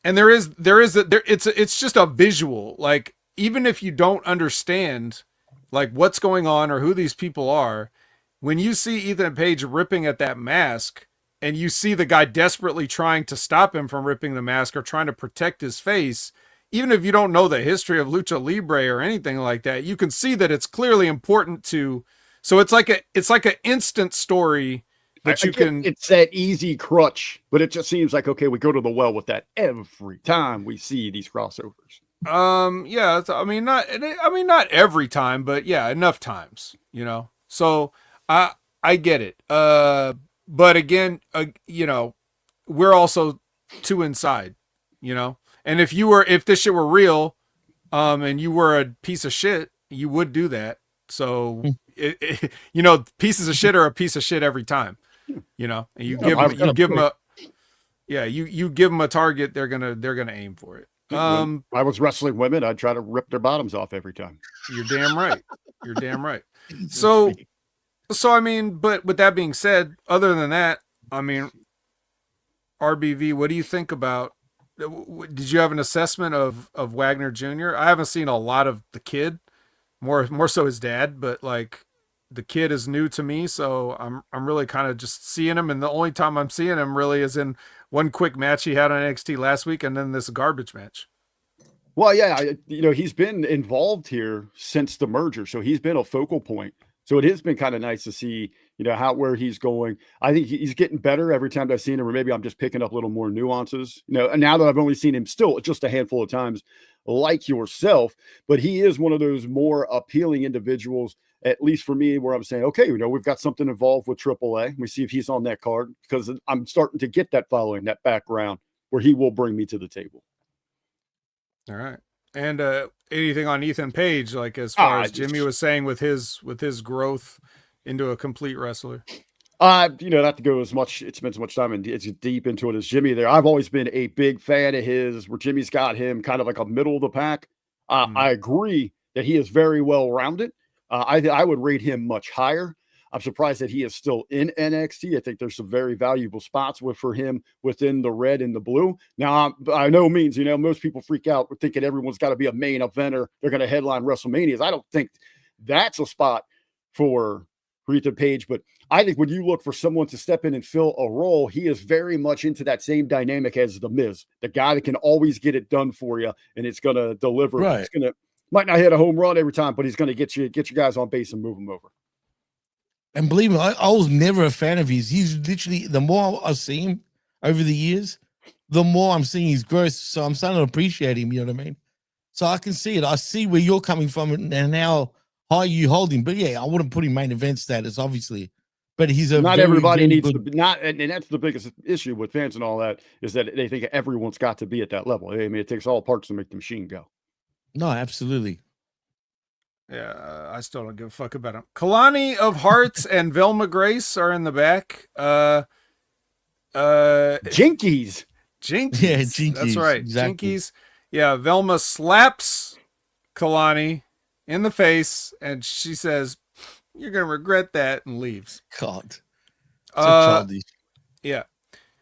And it's just a visual, like, even if you don't understand like what's going on or who these people are, when you see Ethan Page ripping at that mask and you see the guy desperately trying to stop him from ripping the mask or trying to protect his face, even if you don't know the history of Lucha Libre or anything like that, you can see that it's clearly important to, so it's like an instant story that you can. It's that easy crutch, but it just seems like, okay, we go to the well with that every time we see these crossovers. Yeah, not every time, but yeah, enough times, so I get it. But again, we're also too inside, and if this shit were real, and you were a piece of shit, you would do that. So pieces of shit are a piece of shit every time. And you give them a target, they're gonna aim for it. When I was wrestling women, I'd try to rip their bottoms off every time. You're damn right. So I mean, but with that being said, other than that, I mean, RBV, what do you think about? Did you have an assessment of Wagner Jr.? I haven't seen a lot of the kid, more so his dad, but like, the kid is new to me, so I'm really kind of just seeing him, and the only time I'm seeing him really is in one quick match he had on NXT last week, and then this garbage match. Well, yeah, he's been involved here since the merger, so he's been a focal point. So it has been kind of nice to see, where he's going. I think he's getting better every time I've seen him, or maybe I'm just picking up a little more nuances. And now that I've only seen him still just a handful of times, like yourself, but he is one of those more appealing individuals, at least for me, where I'm saying, okay, we've got something involved with AAA. We see if he's on that card, because I'm starting to get that following, that background where he will bring me to the table. All right. And anything on Ethan Page, like as far as Jimmy was saying with his growth into a complete wrestler? Not to go spend so much time and it's deep into it as Jimmy there. I've always been a big fan of his, where Jimmy's got him kind of like a middle of the pack. I agree that he is very well rounded. I would rate him much higher. I'm surprised that he is still in NXT. I think there's some very valuable spots for him within the red and the blue. Now, by no means, most people freak out thinking everyone's got to be a main eventer. They're going to headline WrestleManias. I don't think that's a spot for Ethan Page, but I think when you look for someone to step in and fill a role, he is very much into that same dynamic as The Miz, the guy that can always get it done for you, and it's going to deliver. Right. It's might not hit a home run every time, but he's going to get you guys on base and move them over. And believe me, I was never a fan of his. He's literally, the more I see him over the years, the more I'm seeing his growth. So I'm starting to appreciate him, you know what I mean? So I can see it. I see where you're coming from and how high you hold him. But yeah, I wouldn't put him main event status, obviously. But he's not everybody needs good... and that's the biggest issue with fans and all that, is that they think everyone's got to be at that level. I mean, it takes all parts to make the machine go. No, absolutely. Yeah, I still don't give a fuck about him. Kalani of Hearts and Velma Grace are in the back. Jinkies. Yeah, Jinkies. That's right. Exactly. Jinkies. Yeah, Velma slaps Kalani in the face, and she says, "You're gonna regret that," and leaves. God. So childish. Yeah.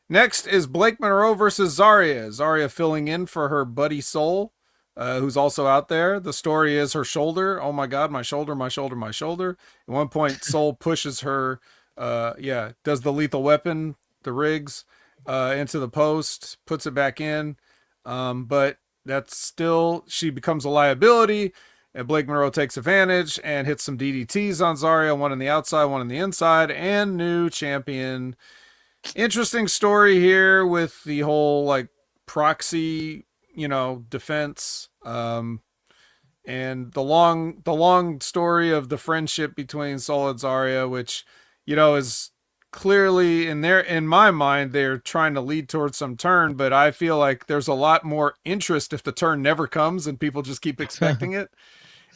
Next is Blake Monroe versus Zarya. Zarya filling in for her buddy Soul, who's also out there. The story is her shoulder. Oh my God, my shoulder, my shoulder, my shoulder. At one point, Soul pushes her, does the lethal weapon, the rigs, into the post, puts it back in. But that's still, she becomes a liability, and Blake Monroe takes advantage and hits some DDTs on Zarya, one on the outside, one on the inside, and new champion. Interesting story here with the whole proxy, defense, and the long story of the friendship between Soul and Zarya, which, is clearly in my mind, they're trying to lead towards some turn, but I feel like there's a lot more interest if the turn never comes and people just keep expecting it.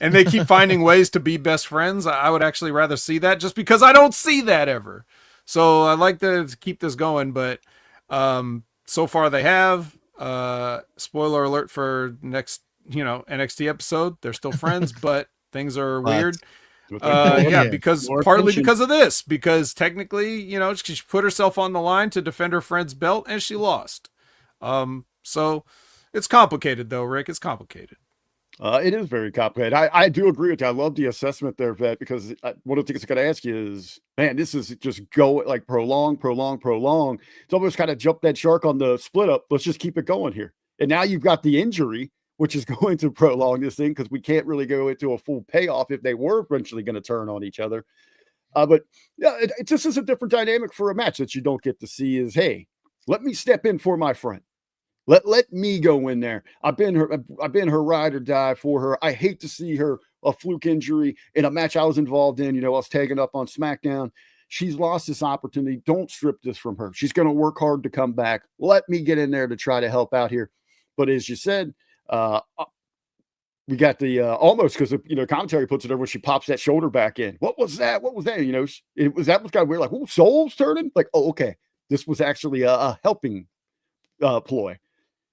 And they keep finding ways to be best friends. I would actually rather see that, just because I don't see that ever. So I'd like to keep this going, but so far they have. Spoiler alert for next, NXT episode. They're still friends, but things are weird. Because because of this. Because technically, she put herself on the line to defend her friend's belt, and she lost. So it's complicated, though, Rick. It's complicated. It is very complicated. I do agree with you. I love the assessment there, Vet, because one of the things I got to ask you is, man, this is just prolong. It's almost kind of jump that shark on the split up. Let's just keep it going here. And now you've got the injury, which is going to prolong this thing, because we can't really go into a full payoff if they were eventually going to turn on each other. But yeah, it just is a different dynamic for a match that you don't get to see. Is, hey, let me step in for my friend. Let me go in there. I've been her ride or die for her. I hate to see her a fluke injury in a match I was involved in. I was tagging up on SmackDown. She's lost this opportunity. Don't strip this from her. She's going to work hard to come back. Let me get in there to try to help out here. But as you said, we got the almost, because commentary puts it over when she pops that shoulder back in. What was that? It was kind of weird. Like, oh, Soul's turning. Like, oh, okay, this was actually a helping ploy.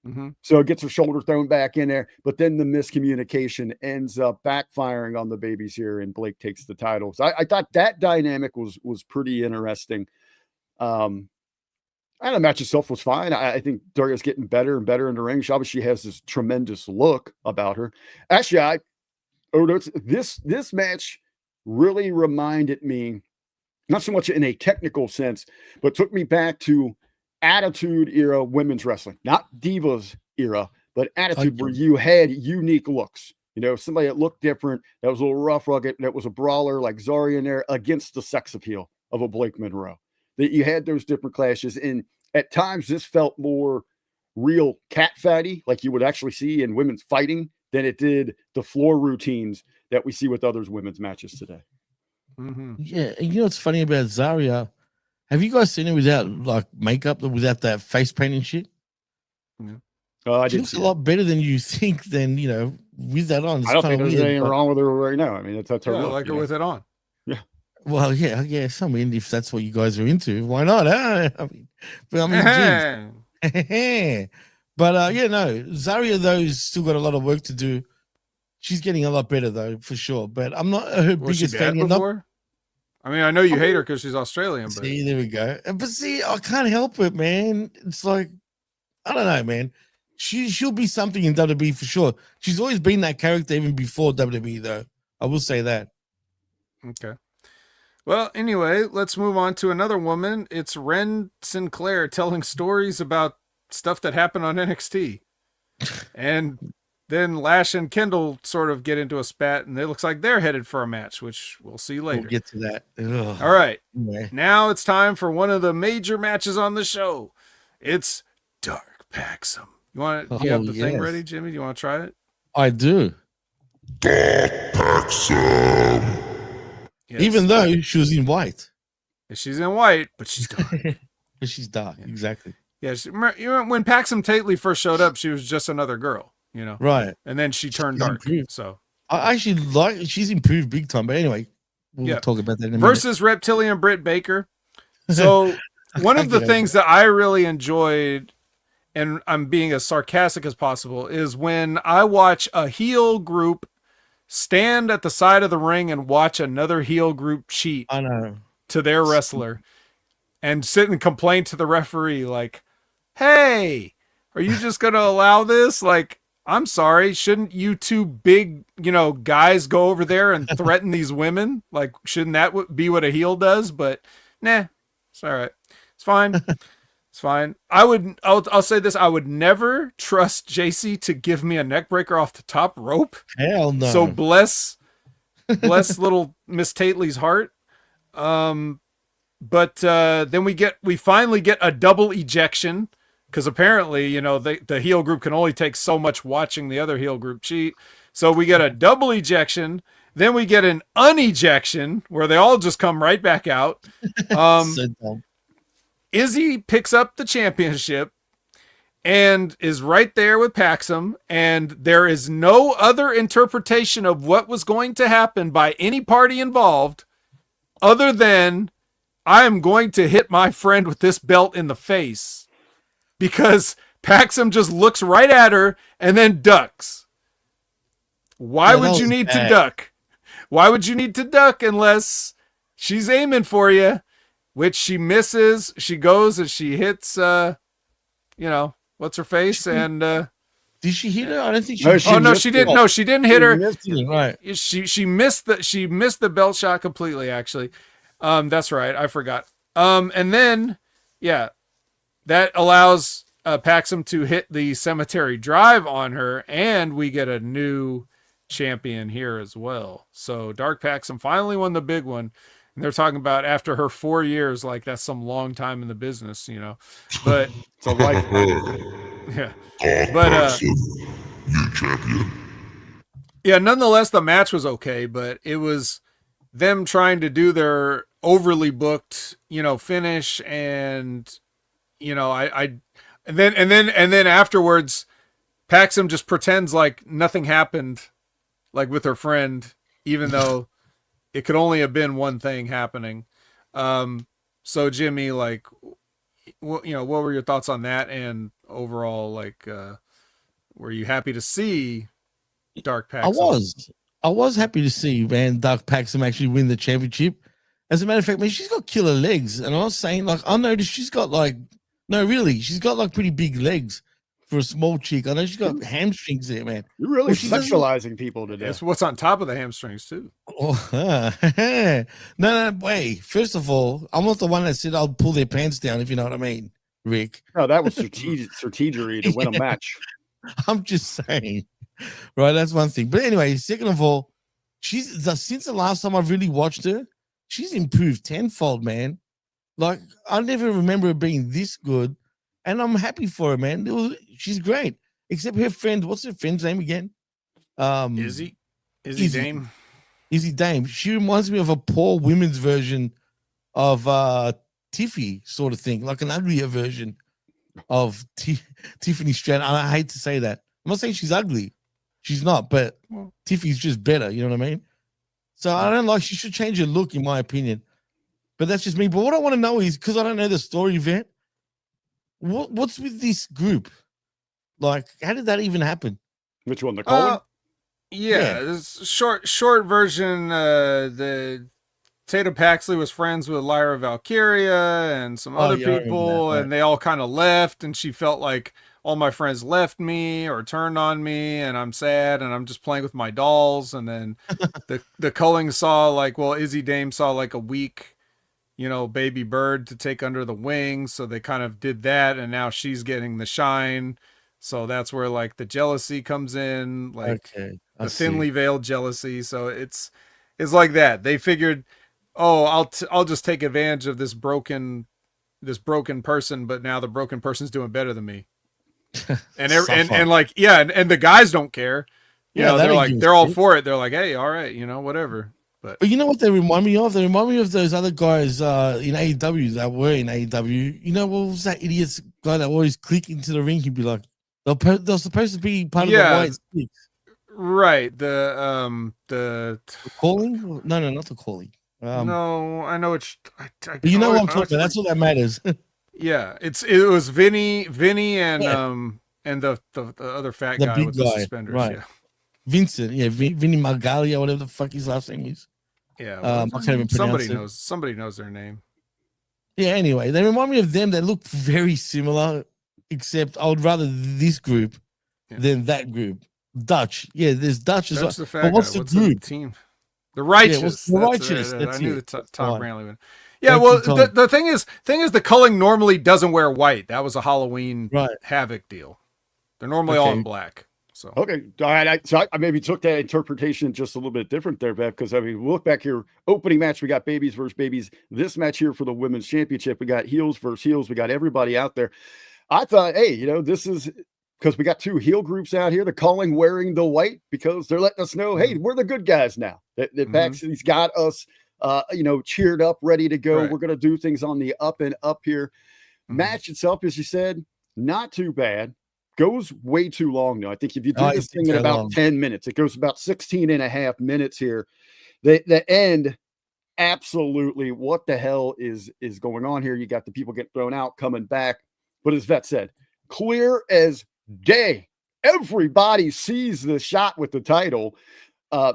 Mm-hmm. So it gets her shoulder thrown back in there, but then the miscommunication ends up backfiring on the babies here, and Blake takes the title. So I thought that dynamic was pretty interesting. And the match itself was fine. I think Zarya's getting better and better in the ring. She obviously has this tremendous look about her. Actually, this match really reminded me, not so much in a technical sense, but took me back to Attitude Era women's wrestling, not Divas era, but Attitude, where you had unique looks. Somebody that looked different, that was a little rough, rugged, that was a brawler like Zarya in there, against the sex appeal of a Blake Monroe. That you had those different clashes, and at times this felt more real catfighty, like you would actually see in women's fighting, than it did the floor routines that we see with others women's matches today. Mm-hmm. Yeah, and what's funny about Zarya? Have you guys seen her without makeup, without that face paint and shit? Yeah. She looks a lot better than you think. Than with that on. It's I don't think there's weird, anything wrong with her right now. I mean, that's her look. I like her with it on. Yeah. Well, yeah, I guess. I mean, if that's what you guys are into, why not? Huh? I mean, geez. But yeah, no, Zarya though's still got a lot of work to do. She's getting a lot better though, for sure. But I'm not her Was she biggest bad fan. before? I mean, I know you hate her because she's Australian, but See, there we go. But see, I can't help it, man. It's like I don't know, man. She'll be something in WWE for sure. She's always been that character even before WWE, though. I will say that. okay. Well, anyway, let's move on to another woman. It's Ren Sinclair telling stories about stuff that happened on NXT. And then Lash and Kendall sort of get into a spat, and it looks like they're headed for a match, which we'll see later. We'll get to that. Ugh. All right. Anyway. Now it's time for one of the major matches on the show. It's Dark Paxum. You want to? Do you have the thing ready, Jimmy? Do you want to try it? I do. Paxum. Yes. Even though she was in white. She's in white, but she's dark. But she's dark, exactly. Yeah, you know, when Paxum Tately first showed up, she was just another girl, you know. Right. And then she turned dark. So I actually like she's improved big time. But anyway, we'll talk about that in a minute. Versus Reptilian Britt Baker. So one of the things that I really enjoyed, and I'm being as sarcastic as possible, is when I watch a heel group stand at the side of the ring and watch another heel group cheat I know. to their wrestler and sit and complain to the referee like, hey, are you just going to allow this? Like, I'm sorry. Shouldn't you two big, guys go over there and threaten these women? Like, shouldn't that be what a heel does? But nah, it's all right. It's fine. It's fine. I'll say this. I would never trust Jacy to give me a neck breaker off the top rope. Hell no. So bless little Miss Tately's heart. But then we finally get a double ejection because apparently, the heel group can only take so much watching the other heel group cheat. So we get a double ejection. Then we get an unejection where they all just come right back out. So dumb. Izzy picks up the championship and is right there with Paxum, and there is no other interpretation of what was going to happen by any party involved other than I am going to hit my friend with this belt in the face, because Paxum just looks right at her and then ducks. Why would you need to duck? Why would you need to duck unless she's aiming for you? Which she misses. She goes and she hits, what's her face? And did she hit her? I don't think she. She didn't. No, she didn't hit her. Right. She missed the belt shot completely. Actually, that's right. I forgot. And then that allows Paxum to hit the cemetery drive on her, and we get a new champion here as well. So Dark Paxum finally won the big one. And they're talking about after her 4 years, like that's some long time in the business, But So like, yeah, but New champion. yeah. Nonetheless, the match was okay, but it was them trying to do their overly booked, finish, and and then afterwards, Paxum just pretends like nothing happened, like with her friend, even though. It could only have been one thing happening. So Jimmy, like, what were your thoughts on that? And overall, like, were you happy to see Dark Paxum? I was happy to see, man, Dark Paxum actually win the championship. As a matter of fact, man, she's got killer legs. And I was saying, like, I noticed she's got she's got like pretty big legs for a small chick. I know she's got hamstrings there, man. you're really sexualizing people today. That's what's on top of the hamstrings too. Oh, no, wait. First of all, I'm not the one that said I'll pull their pants down, if you know what I mean, Rick. No, that was strategery to win a match. I'm just saying. Right, that's one thing. But anyway, second of all, since the last time I've really watched her, she's improved tenfold, man. Like, I never remember her being this good. And I'm happy for her, man. She's great. Except her friend, what's her friend's name again? Izzy Dame. Izzy Dame. She reminds me of a poor women's version of Tiffy sort of thing, like an uglier version of Tiffany Stratton. I hate to say that. I'm not saying she's ugly. She's not, but Tiffy's just better. You know what I mean? So I don't like. She should change her look, in my opinion. But that's just me. But what I want to know is, because I don't know the story event, what's with this group? Like, how did that even happen? Which one? The Colin? Yeah, this short version. The Tatum Paxley was friends with Lyra Valkyria and some other people, right. and they all kind of left, and she felt like all my friends left me or turned on me, and I'm sad, and I'm just playing with my dolls. And then the Cullings saw like, well, Izzy Dame saw like a weak, baby bird to take under the wings, so they kind of did that, and now she's getting the shine. So that's where like the jealousy comes in, like the thinly veiled jealousy. So it's like that. They figured, oh, I'll just take advantage of this broken person, but now the broken person's doing better than me. And and the guys don't care. They're all for it. They're like, hey, all right, whatever. But you know what they remind me of? They remind me of those other guys in AEW that were in AEW. What was that idiot guy that always click into the ring? He'd be like, they're supposed to be part of the White Sticks. Right. The Calling? No, not the Calling. No, I know it's. You know what I'm talking about. That's all that matters. Yeah, it was Vinny, and the other fat guy with the suspenders. Right. Yeah. Vincent. Yeah, Vinny Margalia, whatever the fuck his last name is. Yeah, I can't even pronounce it. Somebody knows their name. Yeah. Anyway, they remind me of them. They look very similar, except I would rather this group than that group. Dutch. Yeah, there's Dutch as well. But what's the group? The team? The Righteous. The Righteous. I knew the Tom Brantley one. Yeah, the thing is, the Culling normally doesn't wear white. That was a Halloween Havoc deal. They're normally all in black. So okay, all right. So I maybe took that interpretation just a little bit different there, Bev, because look back here. Opening match, we got babies versus babies. This match here for the women's championship, we got heels versus heels. We got everybody out there. I thought, hey, this is because we got two heel groups out here. The Culling wearing the white because they're letting us know, hey, we're the good guys now. That Paxley's got us, cheered up, ready to go. Right. We're gonna do things on the up and up here. Match itself, as you said, not too bad. Goes way too long though. I think if you do this thing in about 10 minutes, it goes about 16 and a half minutes here. The end, absolutely, what the hell is going on here? You got the people getting thrown out, coming back. But as Vet said, clear as day. Everybody sees the shot with the title.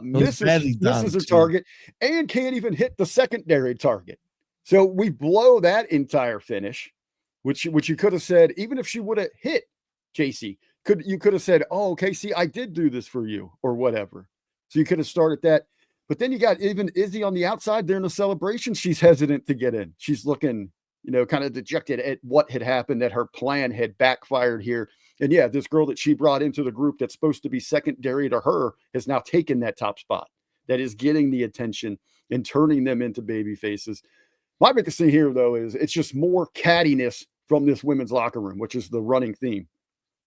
Misses a target and can't even hit the secondary target. So we blow that entire finish, which you could have said, even if she would have hit Jacy, you could have said, oh, okay, see, I did do this for you or whatever. So you could have started that. But then you got even Izzy on the outside there in the celebration. She's hesitant to get in. She's looking, kind of dejected at what had happened, that her plan had backfired here. And yeah, this girl that she brought into the group that's supposed to be secondary to her has now taken that top spot that is getting the attention and turning them into baby faces. My biggest thing here, though, is it's just more cattiness from this women's locker room, which is the running theme.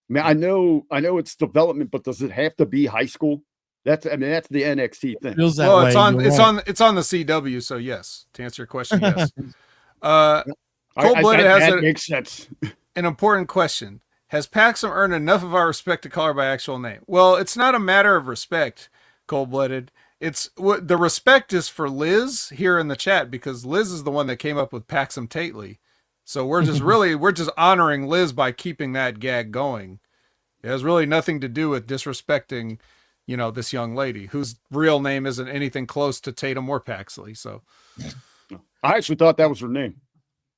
I mean, I know it's development, but does it have to be high school? That's the NXT thing. Well, it's on the CW, so yes. To answer your question, yes. Cold-blooded has makes sense. An important question. Has Paxum earned enough of our respect to call her by actual name? Well, it's not a matter of respect, Cold-blooded. It's what the respect is for Liz here in the chat, because Liz is the one that came up with Paxum Tately. So we're just honoring Liz by keeping that gag going. It has really nothing to do with disrespecting, this young lady whose real name isn't anything close to Tatum or Paxley. So I actually thought that was her name.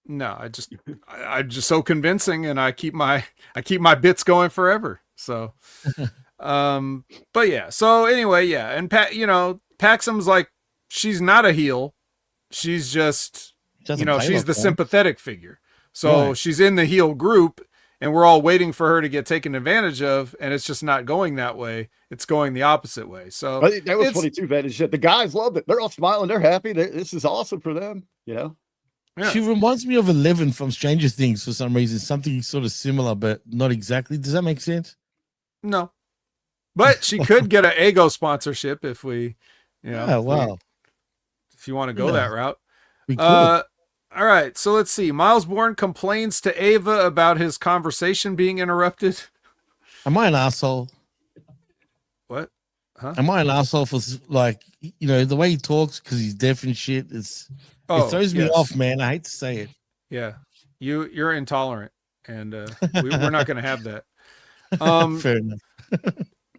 No, I'm just so convincing, and I keep my bits going forever. So, but yeah. So anyway, yeah, and Paxum's like, she's not a heel, she's just, she's the sympathetic figure. So she's in the heel group, and we're all waiting for her to get taken advantage of, and it's just not going that way. It's going the opposite way. So that was funny too, man. The guys loved it. They're all smiling. They're happy. This is awesome for them. Yeah. She reminds me of 11 from Stranger Things for some reason. Something sort of similar, but not exactly. Does that make sense? No. But she could get an Ego sponsorship if we, if you want to go that route. All right. So let's see. Miles Bourne complains to Ava about his conversation being interrupted. Am I an asshole? What? Am I an asshole for like the way he talks because he's deaf and shit? It throws me off, man. I hate to say it. Yeah, you're intolerant, and we're not going to have that. Fair enough.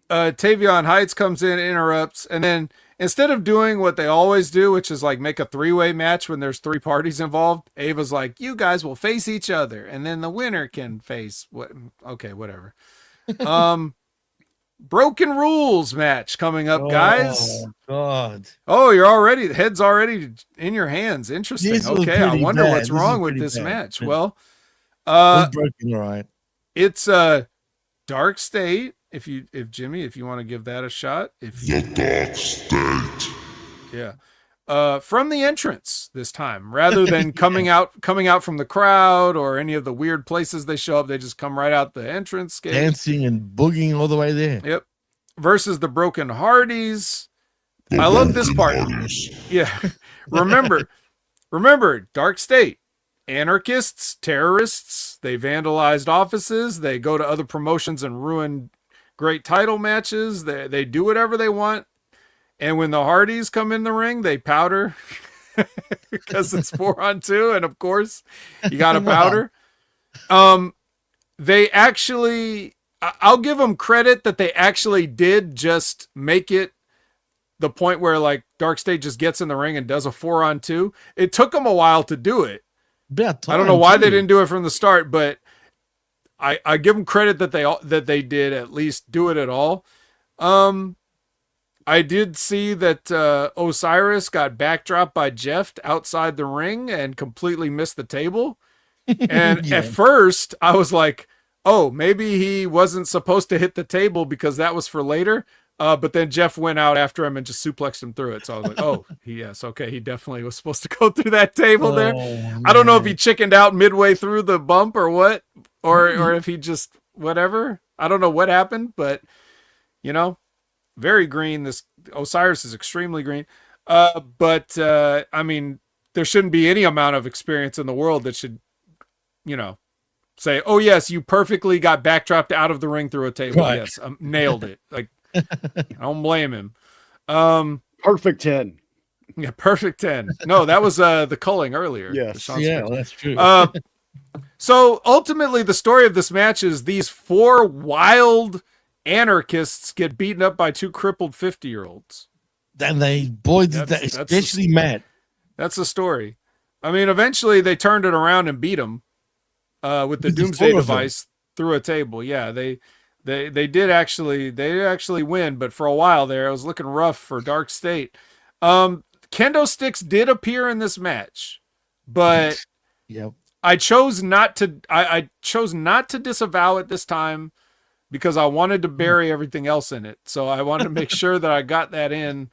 Tavion Heights comes in, interrupts, and then instead of doing what they always do, which is like make a 3-way match when there's 3 parties involved, Ava's like, you guys will face each other, and then the winner can face what? Okay, whatever. Broken Rules match coming up, guys. Oh God! Oh, the head's already in your hands. Interesting. Okay, I wonder what's wrong with this match. Well, broken, all right. It's DarkState. If Jimmy, if you want to give that a shot, The DarkState. Yeah. From the entrance this time, rather than coming out from the crowd or any of the weird places they show up, they just come right out the entrance gate. Dancing and boogieing all the way there. Yep. Versus the Broken Hardys. I love this part. Yeah. Remember, DarkState. Anarchists, terrorists, they vandalized offices, they go to other promotions and ruin great title matches. They do whatever they want. And when the Hardys come in the ring, they powder because it's 4-on-2. And of course, you got to powder. They actually, I'll give them credit that they actually did just make it the point where like DarkState just gets in the ring and does a 4-on-2. It took them a while to do it. I don't know why they didn't do it from the start, but I give them credit that they did at least do it at all. I did see that Osiris got backdropped by Jeff outside the ring and completely missed the table. And at first I was like, oh, maybe he wasn't supposed to hit the table because that was for later. But then Jeff went out after him and just suplexed him through it. So I was like, oh, yes, okay. He definitely was supposed to go through that table there. Man. I don't know if he chickened out midway through the bump or what, or if he just, whatever. I don't know what happened, but very green. This Osiris is extremely green. But I mean, there shouldn't be any amount of experience in the world that should, say, oh yes, you perfectly got backdropped out of the ring through a table. Right. Yes. Nailed it. Like, I don't blame him. Perfect 10. Yeah, perfect 10. No, that was the culling earlier. Yes. Yeah, that's true. So ultimately, the story of this match is these 4 wild anarchists get beaten up by 2 crippled 50-years. And did that, especially Matt. That's the story. I mean, eventually they turned it around and beat him with the Doomsday device through a table. Yeah, they did actually win, but for a while there, it was looking rough for DarkState. Kendo sticks did appear in this match, but yep. I chose not to disavow it this time because I wanted to bury everything else in it. So I wanted to make sure that I got that in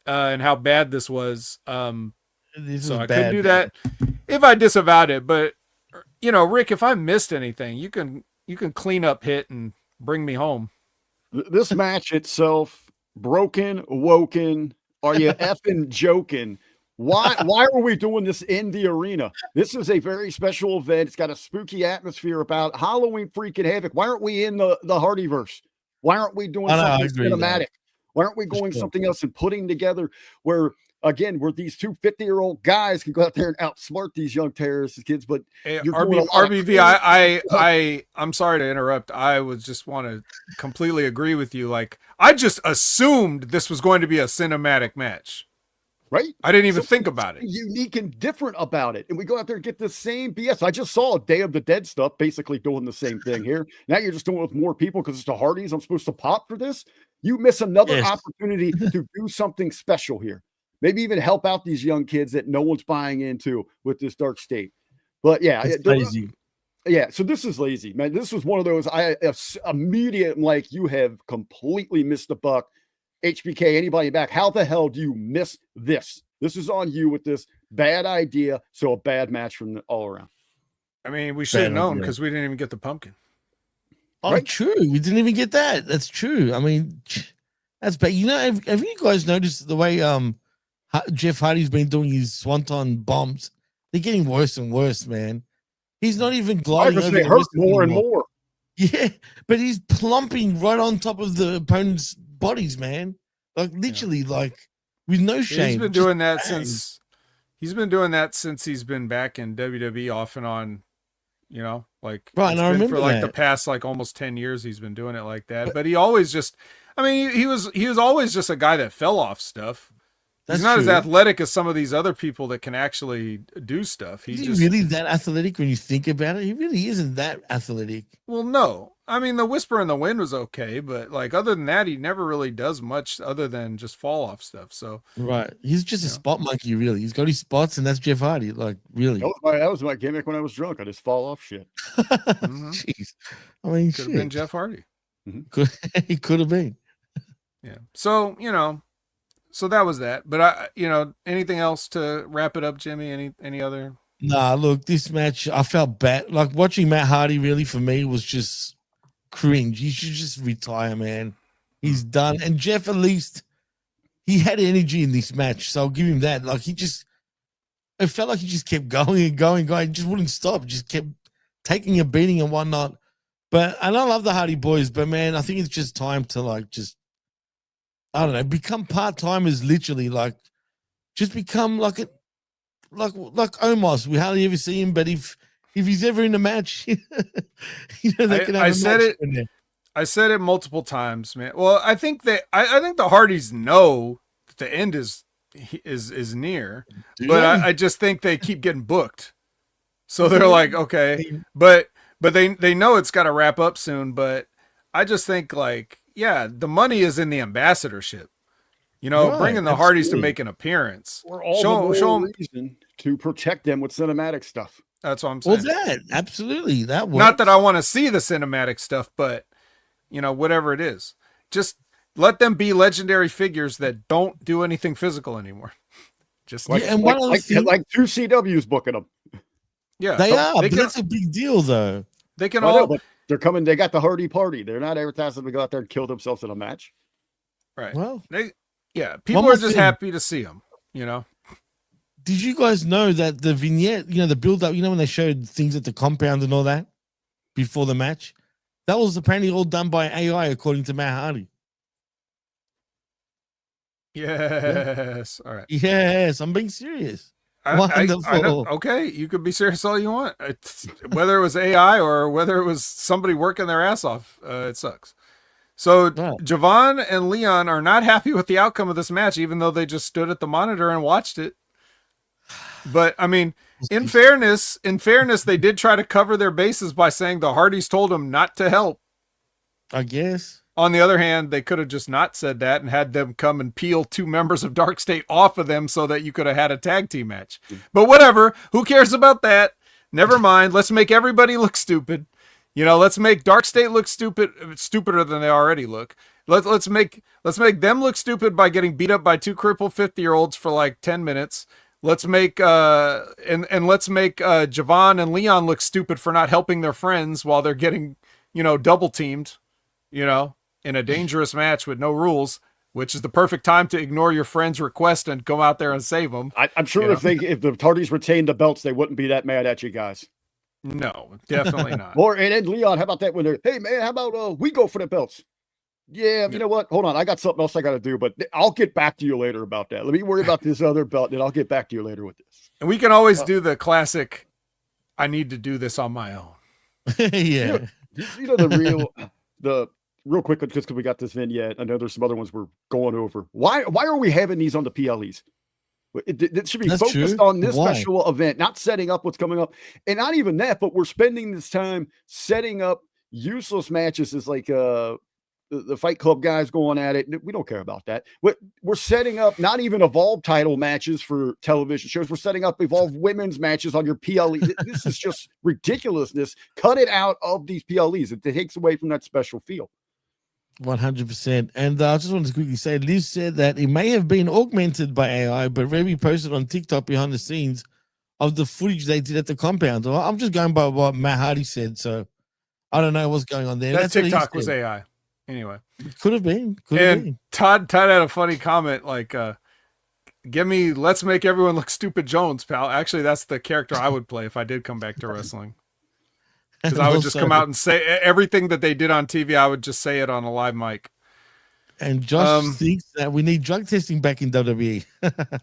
and how bad this was. So I could do that if I disavowed it. But Rick, if I missed anything, you can clean up hit and bring me home. This match itself, broken, woken. Are you effing joking? Why are we doing this in the arena? This is a very special event. It's got a spooky atmosphere about Halloween freaking Havoc. Why aren't we in the Hardyverse? Why aren't we doing something cinematic? Why aren't we going something else and putting together where these 2 50-year-old guys can go out there and outsmart these young terrorist kids? But RBV, I'm sorry to interrupt. I would just want to completely agree with you. Like, I just assumed this was going to be a cinematic match. Right? I didn't even think about it. Unique and different about it. And we go out there and get the same BS. I just saw Day of the Dead stuff basically doing the same thing here. Now you're just doing it with more people because it's the Hardys. I'm supposed to pop for this. You miss another opportunity to do something special here. Maybe even help out these young kids that no one's buying into with this DarkState. But yeah, it's lazy. Yeah, so this is lazy, man. This was one of those immediate, like, you have completely missed the buck. HBK, anybody back? How the hell do you miss this? This is on you with this bad idea. So a bad match from all around. I mean, we should have known because we didn't even get the pumpkin. Oh, right? True. We didn't even get that. That's true. I mean, that's bad. Have you guys noticed the way Jeff Hardy's been doing his swanton bombs? They're getting worse and worse, man. He's not even gliding over. They hurt more and more. Yeah, but he's plumping right on top of the opponent's bodies, man. Like literally, like with no shame. He's been doing that since. He's been doing that since he's been back in WWE off and on. You know, like right. And I remember for like that. the past like almost 10 years he's been doing it like that. But he always just. I mean, he was always just a guy that fell off stuff. He's not as athletic as some of these other people that can actually do stuff. Is he really that athletic when you think about it? He really isn't that athletic. Well, no. I mean, the Whisper in the Wind was okay, but like other than that, he never really does much other than just fall off stuff. So right, he's just a spot monkey. Really, he's got his spots, and that's Jeff Hardy. Like really, that was my gimmick when I was drunk. I just fall off shit. Jeez, I mean, could have been Jeff Hardy. He could have been. Yeah. So so that was that. But anything else to wrap it up, Jimmy? Any other? Nah, look, this match, I felt bad. Like watching Matt Hardy really for me was just cringe. He should just retire, man. He's done. And Jeff, at least he had energy in this match. So I'll give him that. Like it felt like he just kept going and going. He just wouldn't stop. Just kept taking a beating and whatnot. And I love the Hardy Boys, but man, I think it's just time to like just, I don't know, become part-timers literally. Like just become like Omos. We hardly ever see him, but if he's ever in a match, they can have I said it multiple times, man. Well, I think the Hardys know that the end is near, I just think they keep getting booked. So they're like, okay, but they know it's got to wrap up soon. But I just think like, yeah, the money is in the ambassadorship. Bringing the Hardys to make an appearance. Or all the more reason to protect them with cinematic stuff. That's what I'm saying. Well, absolutely. That works. Not that I want to see the cinematic stuff, but, whatever it is. Just let them be legendary figures that don't do anything physical anymore. Just like 2CW's booking them. Yeah. They are, but that's a big deal, though. They can but they're coming. They got the Hardy Party. They're not advertising to go out there and kill themselves in a match. Right. Well, people are just happy to see them, Did you guys know that the vignette, the build up, when they showed things at the compound and all that before the match, that was apparently all done by AI, according to Matt Hardy. Yes. All right. Yes, I'm being serious. I know. Okay, you could be serious all you want. Whether it was AI or whether it was somebody working their ass off, it sucks. So Javon and Leon are not happy with the outcome of this match, even though they just stood at the monitor and watched it. But I mean, in fairness, they did try to cover their bases by saying the Hardys told them not to help. I guess. On the other hand, they could have just not said that and had them come and peel 2 members of DarkState off of them so that you could have had a tag team match. But whatever, who cares about that? Never mind. Let's make everybody look stupid. Let's make DarkState look stupider than they already look. Let's make them look stupid by getting beat up by 2 crippled 50-year-olds for like 10 minutes. Let's make let's make Javon and Leon look stupid for not helping their friends while they're getting, double teamed, in a dangerous match with no rules, which is the perfect time to ignore your friend's request and go out there and save them. I'm sure if the Hardys retained the belts, they wouldn't be that mad at you guys. No, definitely not. And then Leon, how about that when they're, hey man, how about we go for the belts? Yeah, you know what? Hold on, I got something else I got to do, but I'll get back to you later about that. Let me worry about this other belt, and I'll get back to you later with this. And we can always do the classic, I need to do this on my own. Yeah. The real quick, just because we got this vignette, I know there's some other ones we're going over. Why are we having these on the PLEs? It should be focused on this special event, not setting up what's coming up. And not even that, but we're spending this time setting up useless matches as like the Fight Club guys going at it. We don't care about that. We're setting up not even Evolve title matches for television shows. We're setting up Evolve women's matches on your PLE. This is just ridiculousness. Cut it out of these PLEs. It takes away from that special feel. 100%. And I just wanted to quickly say, Liz said that it may have been augmented by AI, but Remy posted on TikTok behind the scenes of the footage they did at the compound. Well, I'm just going by what Matt Hardy said, so I don't know what's going on there. That TikTok was AI. Anyway. Could have been. Todd had a funny comment like, let's make everyone look stupid Jones, pal. Actually, that's the character I would play if I did come back to wrestling. Because I would just come out and say everything that they did on TV. I would just say it on a live mic. And Josh thinks that we need drug testing back in WWE. I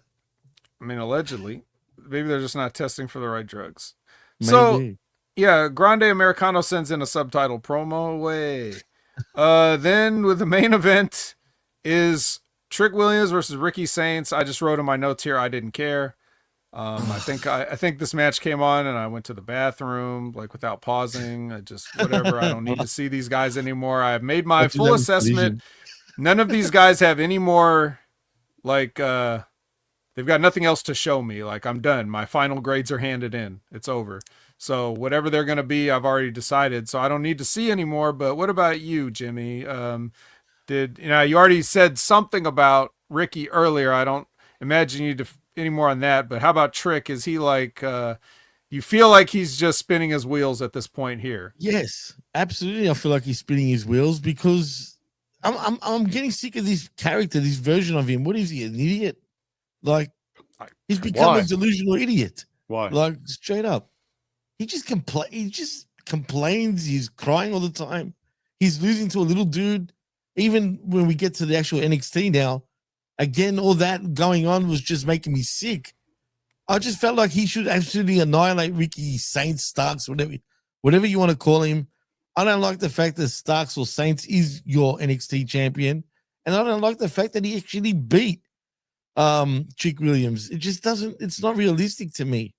mean, allegedly. Maybe they're just not testing for the right drugs. Maybe. So, yeah, Grande Americano sends in a subtitle promo away. Then with the main event is Trick Williams versus Ricky Saints. I just wrote in my notes here, I didn't care. I think this match came on and I went to the bathroom like without pausing. I just whatever. I don't need to see these guys anymore. I've made my full assessment. None of these guys have any more like they've got nothing else to show me. Like I'm done. My final grades are handed in. It's over. So whatever they're going to be, I've already decided. So I don't need to see anymore. But what about you, Jimmy? You already said something about Ricky earlier. I don't imagine you any more on that, but how about Trick? Is he like you feel like he's just spinning his wheels at this point here? Yes, absolutely. I feel like he's spinning his wheels because I'm getting sick of this character, this version of him. What is he, an idiot? Like he's become a delusional idiot. Why? Like straight up, he just complains. He's crying all the time. He's losing to a little dude. Even when we get to the actual NXT now. Again, all that going on was just making me sick. I just felt like he should absolutely annihilate Ricky Saints, Starks, whatever you want to call him. I don't like the fact that Starks or Saints is your NXT champion. And I don't like the fact that he actually beat Trick Williams. It just doesn't, it's not realistic to me.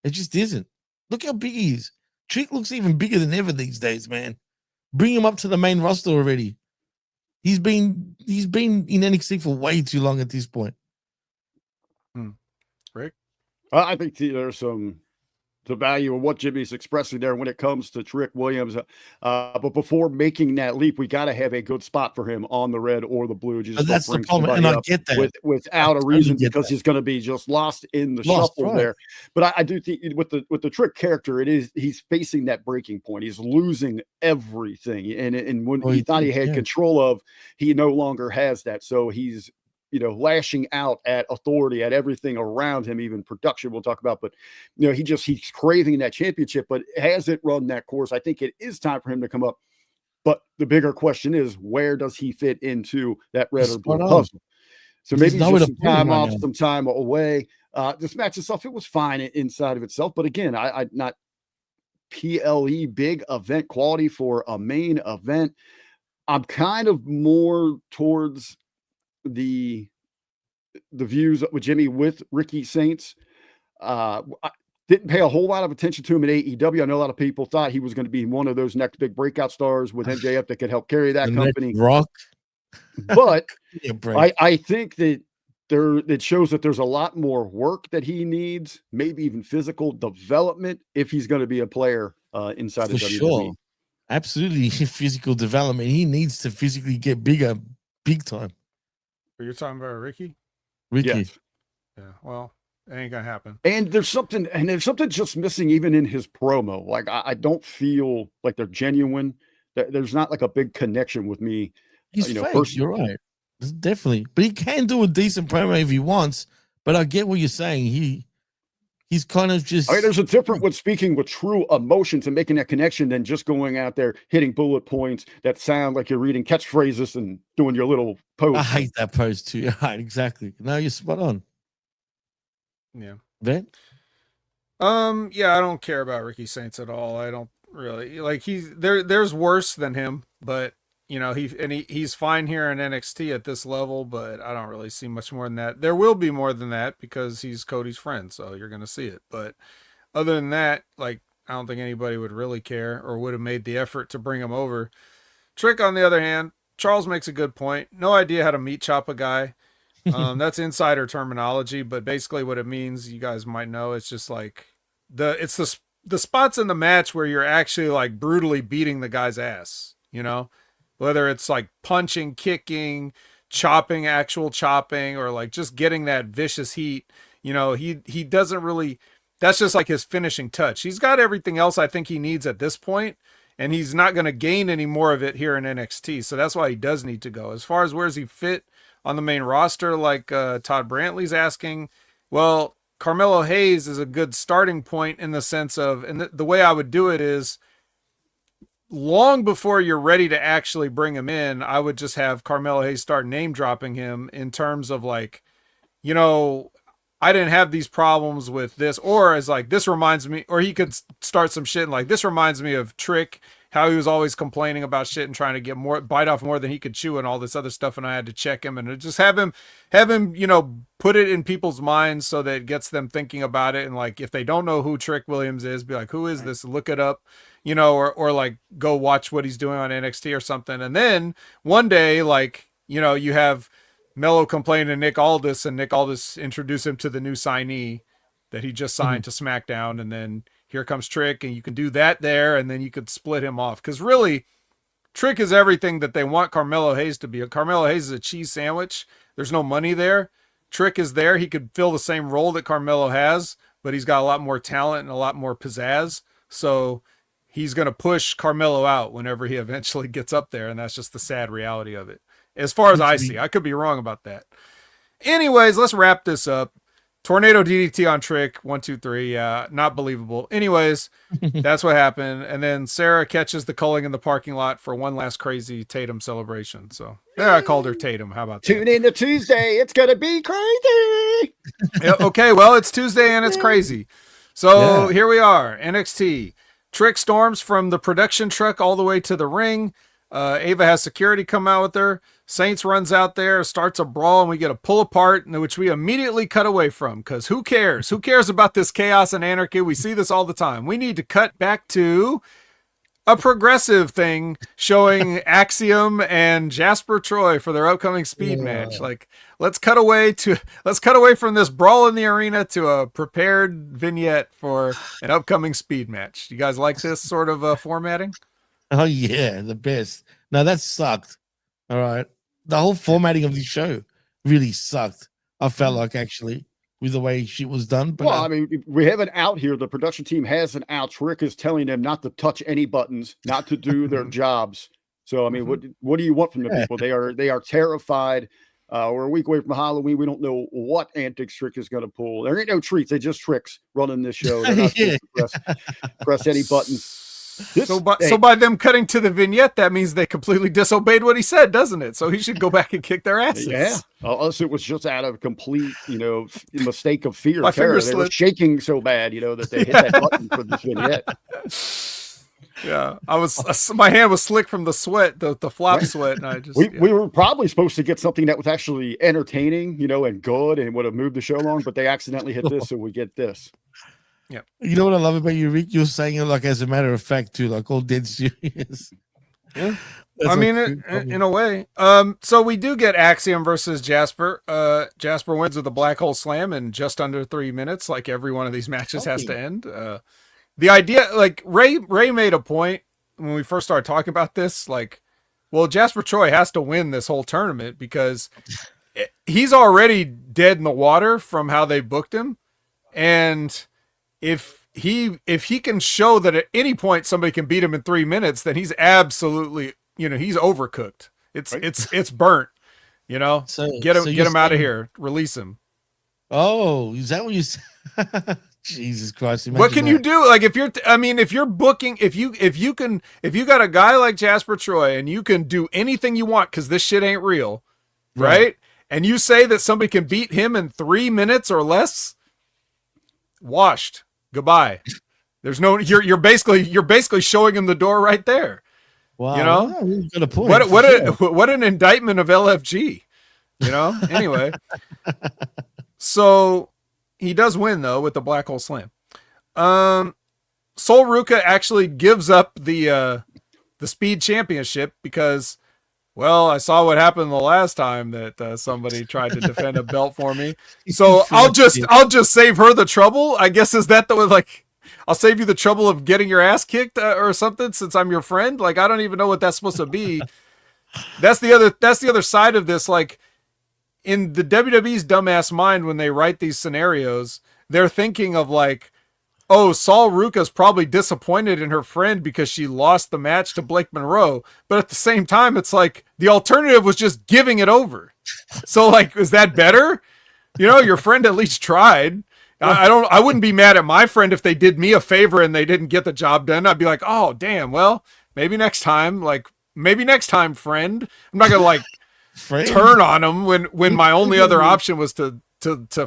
It just isn't. Look how big he is. Trick looks even bigger than ever these days, man. Bring him up to the main roster already. He's been in NXT for way too long at this point. Rick? I think there's some the value of what Jimmy's expressing there when it comes to Trick Williams. But before making that leap, we got to have a good spot for him on the red or the blue. Just that's the problem, and I get that without a reason because he's going to be just lost in the shuffle there. But I do think with the Trick character, he's facing that breaking point. He's losing everything, and when he thought he had control of, he no longer has that. So he's lashing out at authority, at everything around him, even production we'll talk about. But, he's craving that championship, but hasn't run that course. I think it is time for him to come up. But the bigger question is, where does he fit into that red or blue puzzle? So maybe just some time off, some time away. This match itself, it was fine inside of itself. But again, I not PLE big event quality for a main event. I'm kind of more towards the views with Jimmy with Ricky Saints. I didn't pay a whole lot of attention to him in AEW. I know a lot of people thought he was going to be one of those next big breakout stars with MJF that could help carry that company. Rock. But I think that it shows that there's a lot more work that he needs, maybe even physical development if he's going to be a player inside of WWE. Sure. Absolutely. Physical development. He needs to physically get bigger, big time. You're talking about Ricky? Yes. Yeah. Well, it ain't gonna happen. And there's something just missing even in his promo. Like I don't feel like they're genuine. There's not like a big connection with me. He's fake. You're right. Definitely. But he can do a decent promo if he wants. But I get what you're saying. He's kind of just. There's a difference with speaking with true emotions and making that connection than just going out there hitting bullet points that sound like you're reading catchphrases and doing your little pose. I hate that pose too. Right, exactly. No, you're spot on. Yeah. Ben? Yeah, I don't care about Ricky Saints at all. I don't really like there's worse than him, but he's fine here in NXT at this level, but I don't really see much more than that. There will be more than that because he's Cody's friend, so you're going to see it. But other than that, I don't think anybody would really care or would have made the effort to bring him over. Trick, on the other hand, Charles makes a good point. No idea how to meat chop a guy. That's insider terminology, but basically what it means, you guys might know, it's just it's the spots in the match where you're actually brutally beating the guy's ass, whether it's punching, kicking, chopping, actual chopping, or just getting that vicious heat. He doesn't really, that's just his finishing touch. He's got everything else I think he needs at this point, and he's not going to gain any more of it here in NXT. So that's why he does need to go. As far as where does he fit on the main roster, Todd Brantley's asking, well, Carmelo Hayes is a good starting point in the sense of, and the way I would do it is, long before you're ready to actually bring him in, I would just have Carmelo Hayes start name dropping him in terms of like, you know, I didn't have these problems with this, or as like, this reminds me, or he could start some shit and like, this reminds me of Trick, how he was always complaining about shit and trying to get more, bite off more than he could chew and all this other stuff. And I had to check him and just have him, you know, put it in people's minds so that it gets them thinking about it. And like, if they don't know who Trick Williams is, be like, who is this? Look it up, you know, or like go watch what he's doing on NXT or something. And then one day, like, you know, you have Melo complain to Nick Aldis and Nick Aldis introduce him to the new signee that he just signed to SmackDown. And then here comes Trick, and you can do that there. And then you could split him off. Cause really Trick is everything that they want Carmelo Hayes to be. Carmelo Hayes is a cheese sandwich. There's no money there. Trick is there. He could fill the same role that Carmelo has, but he's got a lot more talent and a lot more pizzazz. So he's going to push Carmelo out whenever he eventually gets up there. And that's just the sad reality of it. As far as I see, I could be wrong about that. Anyways, let's wrap this up. Tornado DDT on Trick. 1, 2, 3. Yeah, not believable. Anyways, that's what happened. And then Sarah catches the culling in the parking lot for one last crazy Tatum celebration. So there, I called her Tatum. How about that? Tune in to Tuesday. It's going to be crazy. Yeah, okay, well, it's Tuesday and it's crazy. So here we are. NXT. Trick storms from the production truck all the way to the ring. Ava has security come out with her. Saints runs out there, starts a brawl, and we get a pull apart, which we immediately cut away from, because who cares? Who cares about this chaos and anarchy? We see this all the time. We need to cut back to a progressive thing showing Axiom and Jasper Troy for their upcoming speed match. Like, let's cut away from this brawl in the arena to a prepared vignette for an upcoming speed match. You guys like this sort of formatting? Oh yeah, the best. No, that sucked. All right, the whole formatting of the show really sucked. I felt like actually with the way shit was done. But well, I mean, we have an out here. The production team has an out. Trick is telling them not to touch any buttons, not to do their jobs. So I mean, what do you want from the people? They are terrified. We're a week away from Halloween. We don't know what antics Trick is going to pull. There ain't no treats. They just tricks running this show. They're not supposed to press any buttons. So by them cutting to the vignette, that means they completely disobeyed what he said, doesn't it? So he should go back and kick their asses. Yeah. Unless it was just out of complete, mistake of fear. My finger they were shaking so bad, that they hit that button for this vignette. Yeah, my hand was slick from the sweat, the flop sweat, and I just we were probably supposed to get something that was actually entertaining, and good, and would have moved the show along, but they accidentally hit this, so we get this. Yeah, you know what I love about you, Rick? You're saying it like as a matter of fact too, like all dead serious. Yeah, I mean, in a way. So we do get Axiom versus Jasper. Jasper wins with a black hole slam in just under 3 minutes, like every one of these matches has to end. The idea, like Ray made a point when we first started talking about this, like, well, Jasper Troy has to win this whole tournament because he's already dead in the water from how they booked him, and if he can show that at any point somebody can beat him in 3 minutes, then he's absolutely, he's overcooked. It's burnt, So get him out of here, release him. Oh, is that what you said? Jesus Christ! What can you do? Like if you're booking, if you got a guy like Jasper Troy and you can do anything you want because this shit ain't real, right? And you say that somebody can beat him in 3 minutes or less, washed. Goodbye. There's no. You're basically showing him the door right there. Wow. Got a point, what an indictment of LFG. Anyway. So he does win though with the black hole slam. Sol Ruka actually gives up the speed championship because, well, I saw what happened the last time that somebody tried to defend a belt for me. So I'll just save her the trouble. I guess is that the way, like, I'll save you the trouble of getting your ass kicked or something since I'm your friend. Like, I don't even know what that's supposed to be. That's the other side of this. Like, in the WWE's dumbass mind, when they write these scenarios, they're thinking of like, oh, Sol Ruka's probably disappointed in her friend because she lost the match to Blake Monroe. But at the same time, it's like the alternative was just giving it over. So like, is that better? Your friend at least tried. I wouldn't be mad at my friend if they did me a favor and they didn't get the job done. I'd be like, oh, damn. Well, Maybe next time, friend. I'm not gonna like Friend? turn on him when my only other option was to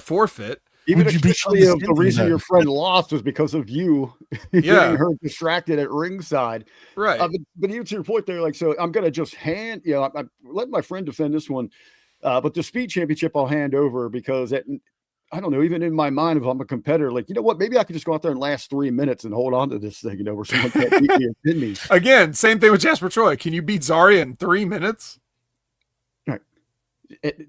forfeit. Even Would you be especially if the condescending reason though? your friend lost was because of you getting her distracted at ringside. Right. But even to your point there, like, so I'm going to just I let my friend defend this one. But the speed championship I'll hand over because I don't know, even in my mind, if I'm a competitor, like, you know what, maybe I could just go out there and last 3 minutes and hold on to this thing, where someone can't beat me or pin me. Again, same thing with Jasper Troy. Can you beat Zarya in 3 minutes? Right.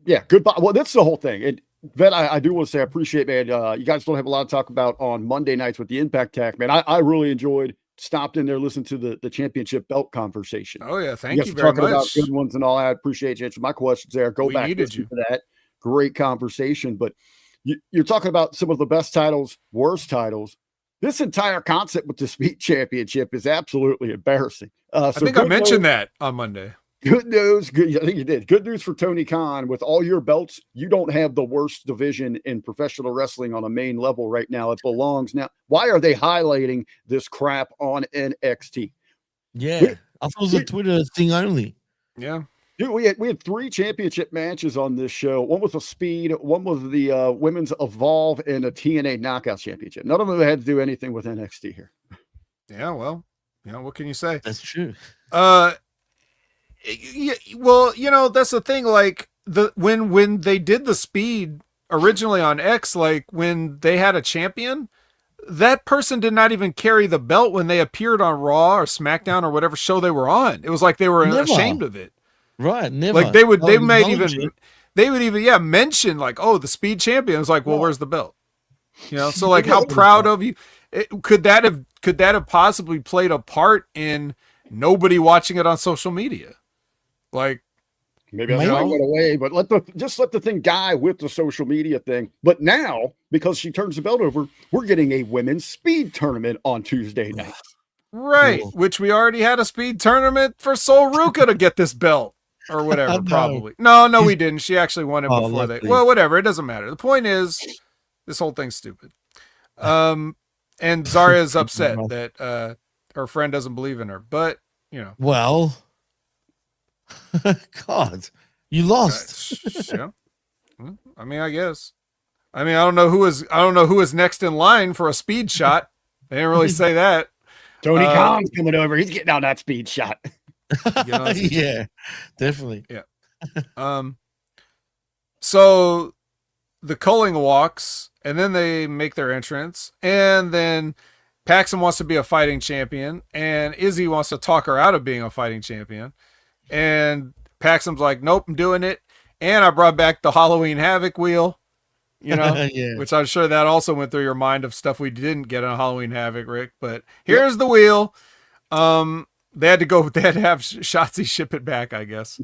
Yeah. Goodbye. Well, that's the whole thing. And Vet, I do want to say I appreciate, man. You guys don't have a lot to talk about on Monday nights with the Impact Tech, man. I really enjoyed stopped in there, listened to the championship belt conversation. Oh yeah, thank you very talking much. About good ones and all. I appreciate you answering my questions there. Go back to that. Great conversation. But you're talking about some of the best titles, worst titles. This entire concept with the Speed Championship is absolutely embarrassing. I think I mentioned that on Monday. Good news. Good. I think you did. Good news for Tony Khan. With all your belts, you don't have the worst division in professional wrestling on a main level right now. It belongs now. Why are they highlighting this crap on NXT? Yeah, I thought it was a Twitter thing only. Yeah. Dude, we had 3 championship matches on this show. One was a Speed, one was the Women's Evolve, and a TNA Knockout Championship. None of them had to do anything with NXT here. Yeah, well, what can you say? That's true. Yeah, well, that's the thing. Like when they did the Speed originally on X, like when they had a champion, that person did not even carry the belt when they appeared on Raw or SmackDown or whatever show they were on. It was like they were ashamed of it. Right, never. Like they would even mention like, oh, the Speed champion. It's like, well, where's the belt? So like, how proud of you? Could that have possibly played a part in nobody watching it on social media? Like, maybe I went away, but let the thing die with the social media thing. But now, because she turns the belt over, we're getting a women's speed tournament on Tuesday night. Right, which we already had a speed tournament for Sol Ruka to get this belt or whatever. Probably no, we didn't. She actually won it before they. Well, whatever. It doesn't matter. The point is, this whole thing's stupid. And Zarya's upset that her friend doesn't believe in her, but well. God, you lost. Yeah. I mean, I guess. I mean, I don't know who is next in line for a speed shot. They didn't really say that. Tony Khan's coming over. He's getting on that speed shot. Yeah, definitely. Yeah. So the culling walks, and then they make their entrance, and then Paxton wants to be a fighting champion, and Izzy wants to talk her out of being a fighting champion. And Paxton's like, nope, I'm doing it. And I brought back the Halloween Havoc wheel, which I'm sure that also went through your mind of stuff we didn't get on Halloween Havoc, Rick. But here's the wheel. They had to have Shotzi ship it back, I guess.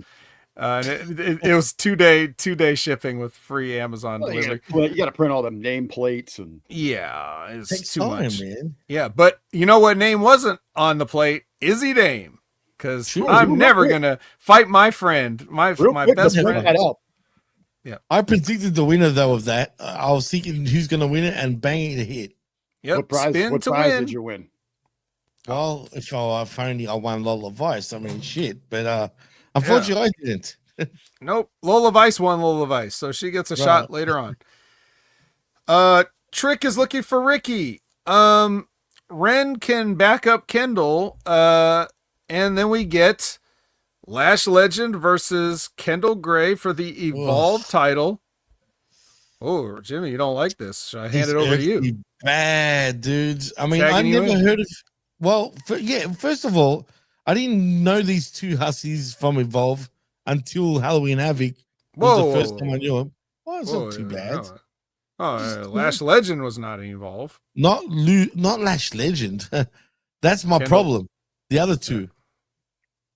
And it was 2-day shipping with free Amazon delivery. Well, you got to print all them nameplates and it's too much, man. Yeah, but you know what name wasn't on the plate? Izzy Dame. Because I'm never gonna fight my friend, my best friend. Yeah, I predicted the winner though of that. I was thinking who's gonna win it, and bang, it hit. Yep. What prize did you win? Well, if I won Lola Vice, I mean shit. But unfortunately, I didn't. Nope. Lola Vice won Lola Vice, so she gets a shot later on. Trick is looking for Ricky. Ren can back up Kendall. And then we get Lash Legend versus Kendall Gray for the Evolve title. Oh, Jimmy, you don't like this. Should I hand it over to you? Bad, dudes. I mean, I never heard of. Well, first of all, I didn't know these two hussies from Evolve until Halloween Havoc was the first time I knew them. Well, it's not too bad. Lash Legend was not in Evolve. Not Lash Legend. That's my problem. The other two.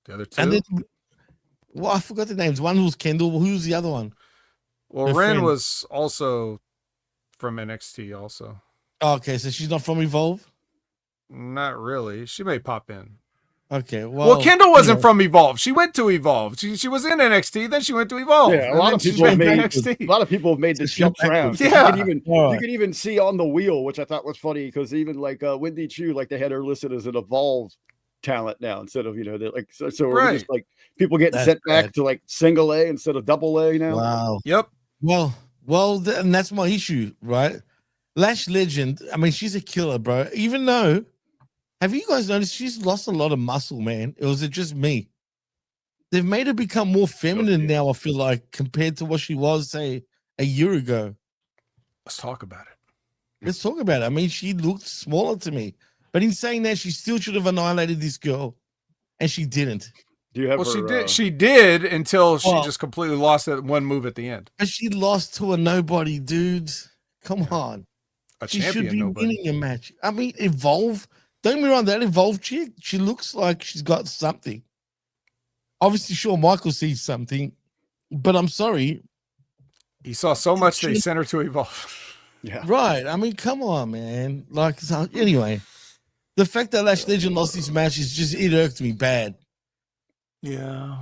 The other two? And then, I forgot the names. One was Kendall. Who's the other one? Well, Ren was also from NXT also. Oh, okay, so she's not from Evolve? Not really. She may pop in. Okay, well Kendall wasn't from Evolve. She went to Evolve. She was in NXT, then she went to Evolve. Yeah, a lot of people have made this jump around. Yeah. You could even see on the wheel, which I thought was funny, because even like Wendy Chu, like they had her listed as an Evolve talent now instead of they're like so are we Right. just like people getting That's sent back bad. to like single A instead of double A now. Wow. Yep. And that's my issue, right? Lash Legend, I mean, she's a killer, bro. Even though, have you guys noticed she's lost a lot of muscle, man? Or was it just me? They've made her become more feminine now, I feel like, compared to what she was, say, a year ago. Let's talk about it. Let's talk about it. I mean, she looked smaller to me. But in saying that, she still should have annihilated this girl. And she didn't. Do you have Well, her, she did until she Well- just completely lost that one move at the end. But she lost to a nobody, dude. Come on. A She should champion, be nobody. winning a match. I mean, Evolve. Don't get me wrong, that Evolve chick, she looks like she's got something. Obviously, sure, Michael sees something, but I'm sorry. He saw so much that he sent her to Evolve. yeah. Right. I mean, come on, man. Like, so, anyway, the fact that Lash Legend lost this match it irked me bad. Yeah.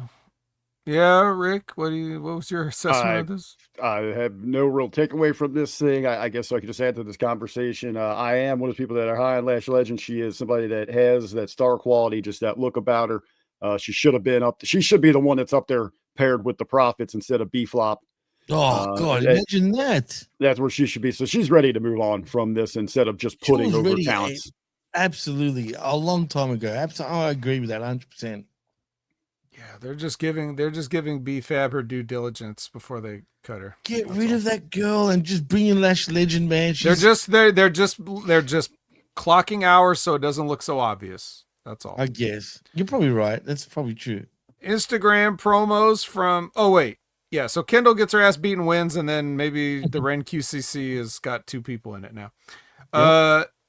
Yeah, Rick, what was your assessment of this? I have no real takeaway from this thing. I guess I could just add to this conversation. I am one of those people that are high on Lash Legend. She is somebody that has that star quality, just that look about her. She should have been she should be the one that's up there paired with the Profits instead of B-Flop. Oh, God, imagine that. That's where she should be. So she's ready to move on from this instead of just She putting was over ready, talents. Absolutely. A long time ago. Absolutely. I agree with that 100%. Yeah, they're just giving B-Fab her due diligence before they cut her. Get That's rid all. of that girl and just bring in Lash Legend, man. They're just clocking hours so it doesn't look so obvious. That's all. I guess. You're probably right. That's probably true. Instagram promos from yeah, so Kendall gets her ass beaten, wins, and then maybe the Ren QCC has got 2 people in it now.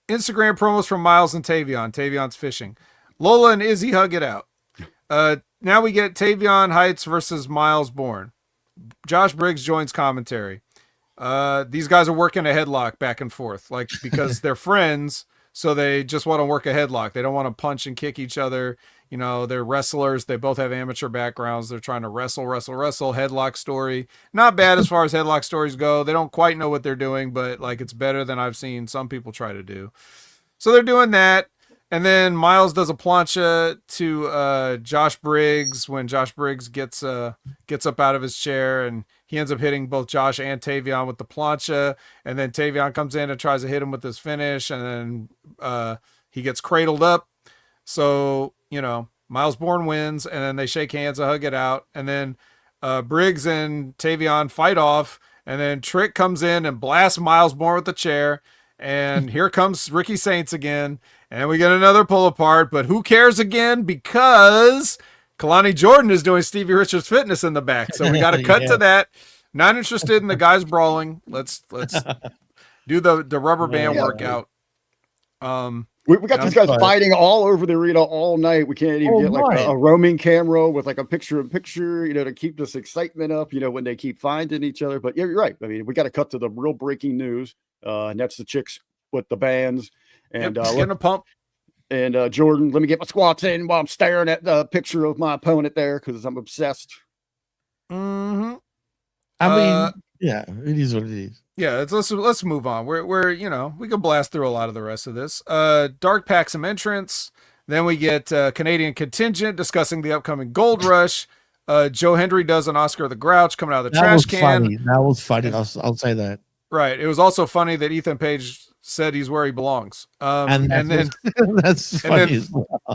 Instagram promos from Miles and Tavion. Tavion's fishing. Lola and Izzy hug it out. Now we get Tavion Heights versus Miles Bourne. Josh Briggs joins commentary. These guys are working a headlock back and forth, like because they're friends, so they just want to work a headlock. They don't want to punch and kick each other. You know, they're wrestlers. They both have amateur backgrounds. They're trying to wrestle. Headlock story. Not bad as far as headlock stories go. They don't quite know what they're doing, but like it's better than I've seen some people try to do. So they're doing that. And then Miles does a plancha to Josh Briggs when Josh Briggs gets up out of his chair, and he ends up hitting both Josh and Tavion with the plancha. And then Tavion comes in and tries to hit him with his finish, and then he gets cradled up. So, you know, Miles Bourne wins, and then they shake hands and hug it out. And then Briggs and Tavion fight off, and then Trick comes in and blasts Miles Bourne with the chair. And here comes Ricky Saints again. And we get another pull apart, but who cares again? Because Kalani Jordan is doing Stevie Richards Fitness in the back. So we got to cut to that. Not interested in the guys brawling. Let's do the rubber band workout. We got these guys fighting all over the arena all night. We can't even get like a roaming camera with like a picture-in-picture, to keep this excitement up, when they keep finding each other. But yeah, you're right. I mean, we got to cut to the real breaking news. And that's the chicks with the bands. And getting a pump. And Jordan, let me get my squats in while I'm staring at the picture of my opponent there because I'm obsessed. Mm-hmm. I mean, yeah, it is what it is. Yeah, let's move on. We're we can blast through a lot of the rest of this. Dark packs some entrance. Then we get Canadian contingent discussing the upcoming Gold Rush. Joe Hendry does an Oscar the Grouch coming out of the trash can. Funny. That was funny. I'll say that. Right. It was also funny that Ethan Page said he's where he belongs. And then that's funny.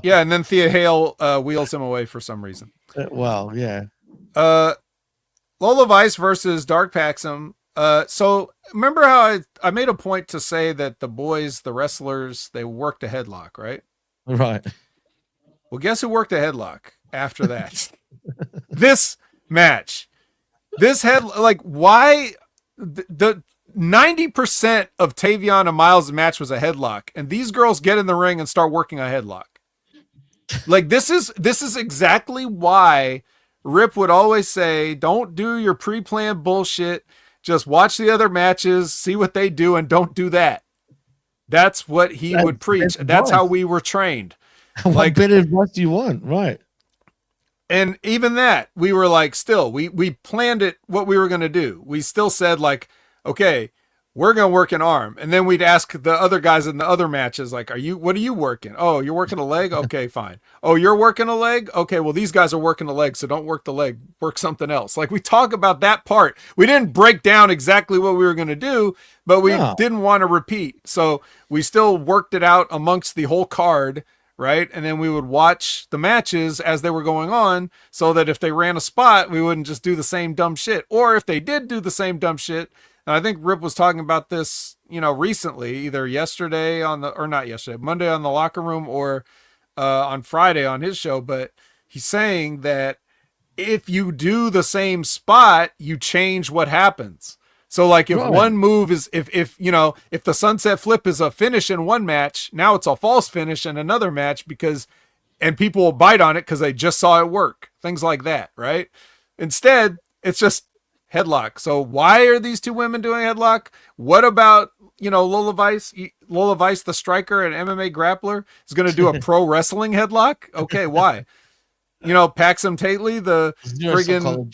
Yeah, and then Thea Hale wheels him away for some reason. Well, yeah. Lola Vice versus Dark Paxum. So remember how I made a point to say that the boys, the wrestlers, they worked a headlock, right? Right. Well, guess who worked a headlock after that? This match. This why the 90% of Tavion and Miles' match was a headlock, and these girls get in the ring and start working a headlock. Like this is exactly why Rip would always say, don't do your pre-planned bullshit. Just watch the other matches, see what they do, and don't do that. That's what he would preach. That's how we were trained. What better advice do you want? Right. And even that, we were like, still, we planned it, what we were going to do. We still said like, okay, we're going to work an arm. And then we'd ask the other guys in the other matches, like, what are you working? Oh, you're working a leg? Okay, fine. Oh, you're working a leg? Okay, well, these guys are working a leg, so don't work the leg. Work something else. Like, we talk about that part. We didn't break down exactly what we were going to do, but we didn't want to repeat. So we still worked it out amongst the whole card, right? And then we would watch the matches as they were going on so that if they ran a spot, we wouldn't just do the same dumb shit. Or if they did do the same dumb shit, and I think Rip was talking about this, recently, either yesterday Monday on the Locker Room or on Friday on his show. But he's saying that if you do the same spot, you change what happens. So like if one move is, if the sunset flip is a finish in one match, now it's a false finish in another match and people will bite on it because they just saw it work. Things like that, right? Instead, it's just headlock. So why are these two women doing headlock? What about, Lola Vice, the striker and MMA grappler, is going to do a pro wrestling headlock? Okay, why? Paxum Tately, the friggin',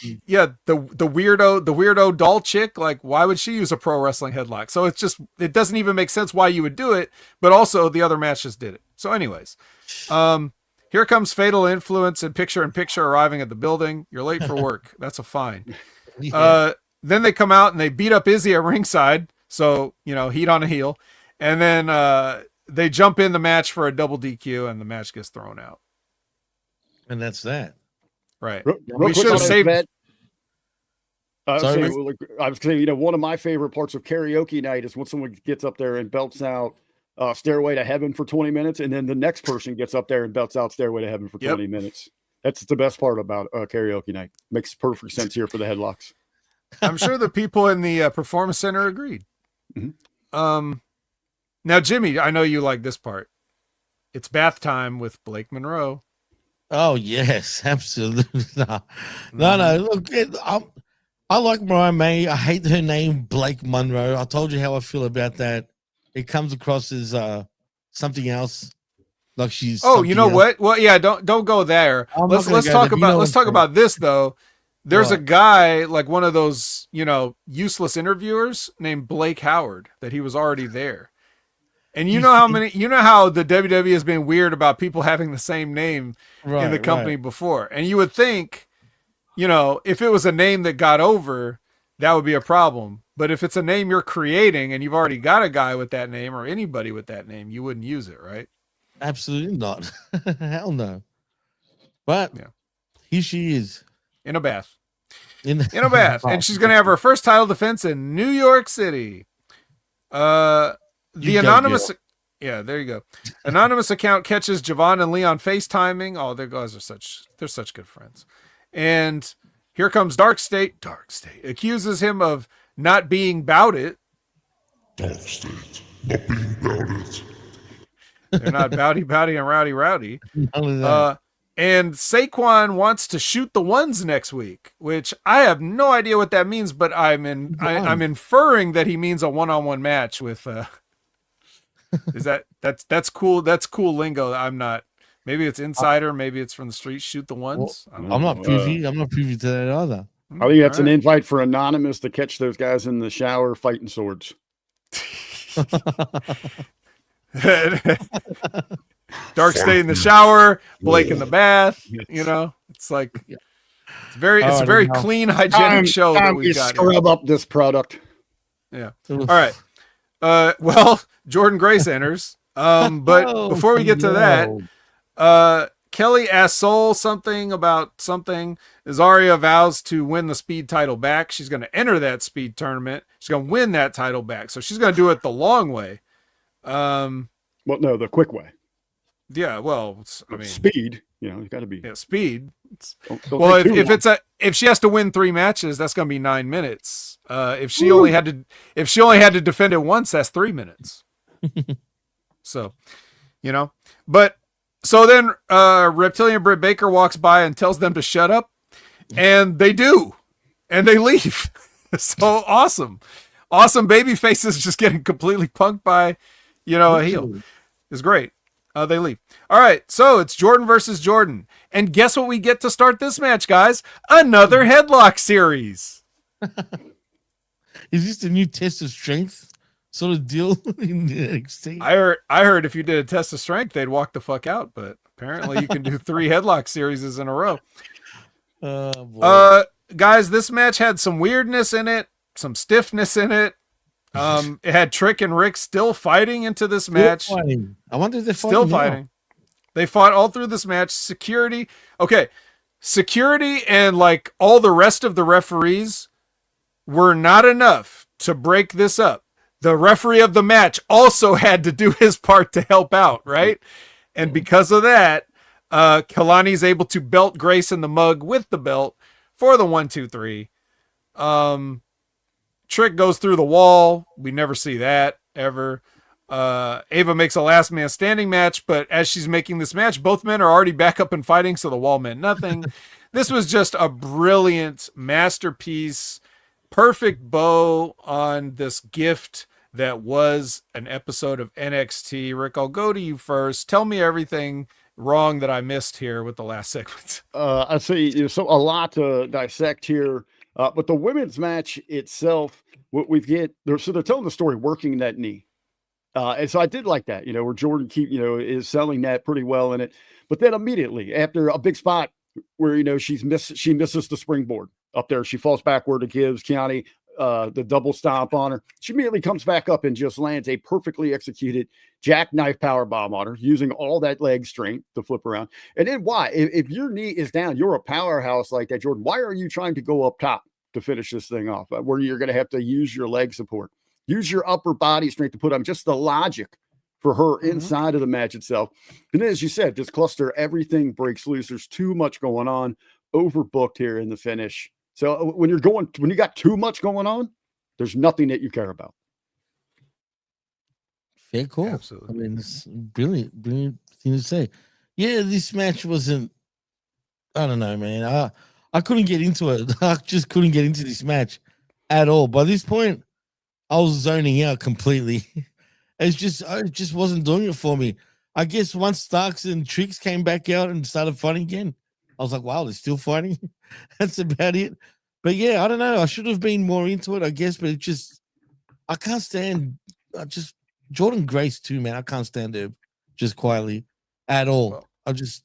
the weirdo doll chick, like, why would she use a pro wrestling headlock? So it doesn't even make sense why you would do it, but also the other matches did it. So anyways, here comes Fatal Influence and Picture arriving at the building. You're late for work. That's a fine. Then they come out and they beat up Izzy at ringside. So, heat on a heel. And then they jump in the match for a double DQ and the match gets thrown out. And that's that. Right. We should have saved that. I Sorry, was saying, one of my favorite parts of karaoke night is when someone gets up there and belts out Stairway to Heaven for 20 minutes, and then the next person gets up there and belts out Stairway to Heaven for 20 minutes. That's the best part about karaoke night. Makes perfect sense here for the headlocks. I'm sure the people in the Performance Center agreed. Mm-hmm. Now, Jimmy, I know you like this part. It's bath time with Blake Monroe. Oh, yes, absolutely. No. Look, I like Mariah May. I hate her name, Blake Monroe. I told you how I feel about that. It comes across as something else. Like she's. Oh, you know what? Well, yeah, don't go there. Let's talk about this though. There's a guy, like one of those, useless interviewers named Blake Howard, that he was already there. And you know how the WWE has been weird about people having the same name in the company before. And you would think, if it was a name that got over, that would be a problem. But if it's a name you're creating and you've already got a guy with that name or anybody with that name, you wouldn't use it, right? Absolutely not. Hell no. But here she is. In a bath. In a bath. And she's going to have her first title defense in New York City. The anonymous... Yeah, there you go. Anonymous account catches Javon and Leon FaceTiming. Oh, their guys they're such good friends. And here comes DarkState. DarkState accuses him of not being bout it. DarkState, not being bout it. They're not bowdy and rowdy. And Saquon wants to shoot the ones next week, which I have no idea what that means, but I'm inferring that he means a one-on-one match with. That's cool? That's cool lingo. I'm not. Maybe it's insider. Maybe it's from the street. Shoot the ones. I'm not privy. I'm not privy to that either. I think that's an invite for Anonymous to catch those guys in the shower fighting swords. DarkState in the shower, Blake in the bath. It's like it's a very clean, hygienic show that we've got. Scrub up this product. Yeah. All right. Well, Jordan Grace enters. But before we get to that, Kelly asks Soul something about something. Azaria vows to win the Speed title back. She's going to enter that Speed tournament. She's going to win that title back. So she's going to do it the long way. Well, no, the quick way. Yeah, well, speed. You got to be. Yeah, speed. Don't if she has to win 3 matches, that's going to be 9 minutes. If she only had to defend it once, that's 3 minutes. So, but so then Reptilian Britt Baker walks by and tells them to shut up, and they do, and they leave. So awesome baby faces just getting completely punked by a heel. It's great. They leave. All right, so it's Jordan versus Jordan. And guess what we get to start this match, guys? Another headlock series. Is this the new test of strength sort of deal in the NXT? I heard if you did a test of strength, they'd walk the fuck out. But apparently, you can do 3 headlock series in a row. Oh, boy. Guys, this match had some weirdness in it, some stiffness in it. It had Trick and Rick still fighting into this match. I wonder if they're Still fighting. fighting. They fought all through this match. Security. Okay. Security and like all the rest of the referees were not enough to break this up. The referee of the match also had to do his part to help out, right? And because of that, Kalani's able to belt Grace in the mug with the belt for the 1, 2, 3. Trick goes through the wall. We never see that ever. Ava makes a last man standing match, but as she's making this match, both men are already back up and fighting, so the wall meant nothing. This was just a brilliant masterpiece, perfect bow on this gift that was an episode of NXT. Rick, I'll go to you first. Tell me everything wrong that I missed here with the last segment. I see so a lot to dissect here, but the women's match itself, what we get there, so they're telling the story working that knee. And so I did like that, where Jordan is selling that pretty well in it. But then immediately after a big spot where, she misses the springboard up there, she falls backward and gives Kiani the double stomp on her. She immediately comes back up and just lands a perfectly executed jackknife power bomb on her, using all that leg strength to flip around. And then why? If your knee is down, you're a powerhouse like that, Jordan. Why are you trying to go up top to finish this thing off, where you're going to have to use your leg support? Use your upper body strength to put on. Just the logic for her inside of the match itself. And then, as you said, this cluster, everything breaks loose. There's too much going on, overbooked here in the finish. So when you got too much going on, there's nothing that you care about. Fair call. Absolutely. I mean, it's brilliant thing to say. Yeah, this match wasn't, I don't know, man. I couldn't get into it. I just couldn't get into this match at all. By this point, I was zoning out completely. It just wasn't doing it for me. I guess once Starks and Tricks came back out and started fighting again, I was like, wow, they're still fighting. That's about it. But yeah, I don't know. I should have been more into it, I guess, but I can't stand Jordan Grace too, man. I can't stand her just quietly at all. I've just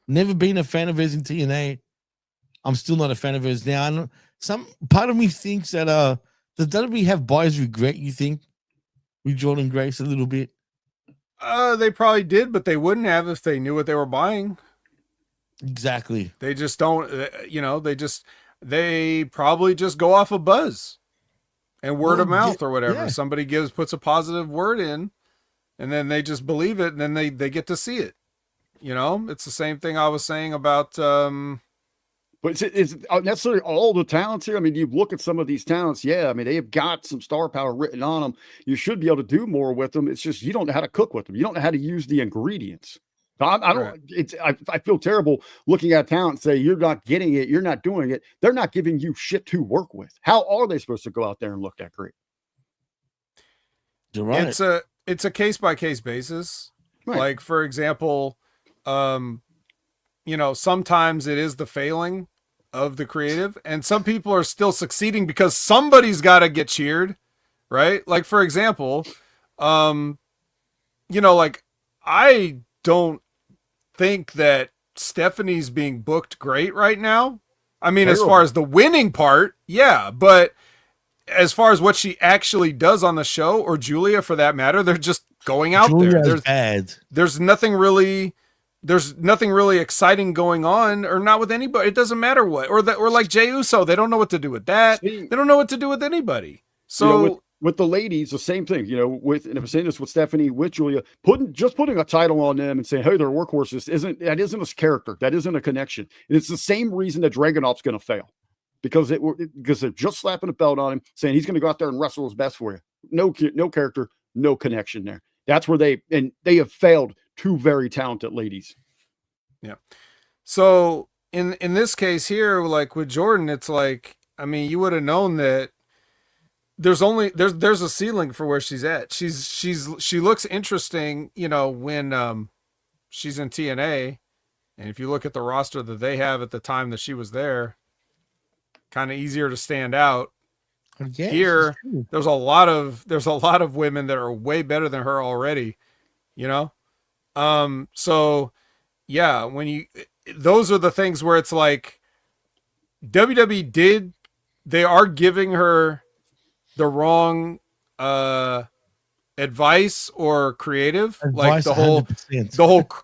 never been a fan of hers in TNA. I'm still not a fan of hers now. I know some part of me thinks that does WWE have buyer's regret, you think, with Jordan Grace a little bit? They probably did, but they wouldn't have if they knew what they were buying. Exactly. They just don't, they probably just go off of buzz and word of mouth or whatever. Yeah. Somebody puts a positive word in, and then they just believe it, and then they get to see it. It's the same thing I was saying about, But is necessarily all the talents here? I mean, you look at some of these talents. Yeah, I mean, they have got some star power written on them. You should be able to do more with them. It's just you don't know how to cook with them. You don't know how to use the ingredients. I don't. Right. I feel terrible looking at talent and say you're not getting it. You're not doing it. They're not giving you shit to work with. How are they supposed to go out there and look that great? You're right. It's a case by case basis. Right. Like, for example, sometimes it is the failing of the creative, and some people are still succeeding because somebody's got to get cheered, right? Like, for example, like, I don't think that Stephanie's being booked great right now. I mean, as far as the winning part, yeah, but as far as what she actually does on the show, or Julia for that matter, they're just going out there. There's nothing really exciting going on, or not with anybody. It doesn't matter what, or like Jey Uso, they don't know what to do with that. They don't know what to do with anybody. So with the ladies, the same thing, and I'm saying this with Stephanie, with Julia, putting a title on them and saying, hey, they're workhorses, isn't a character. That isn't a connection. And it's the same reason that Dragunov's going to fail, because they're just slapping a belt on him, saying he's going to go out there and wrestle his best for you. No character, no connection there. That's where they have failed two very talented ladies. Yeah. So in this case here, like with Jordan, it's like, I mean, you would have known that there's a ceiling for where she's at. She looks interesting, when she's in TNA, and if you look at the roster that they have at the time that she was there, kind of easier to stand out. Yes, Here, it's true. there's a lot of women that are way better than her already, you know? So yeah, those are the things where it's like WWE they are giving her the wrong advice or creative, like Advice 100%.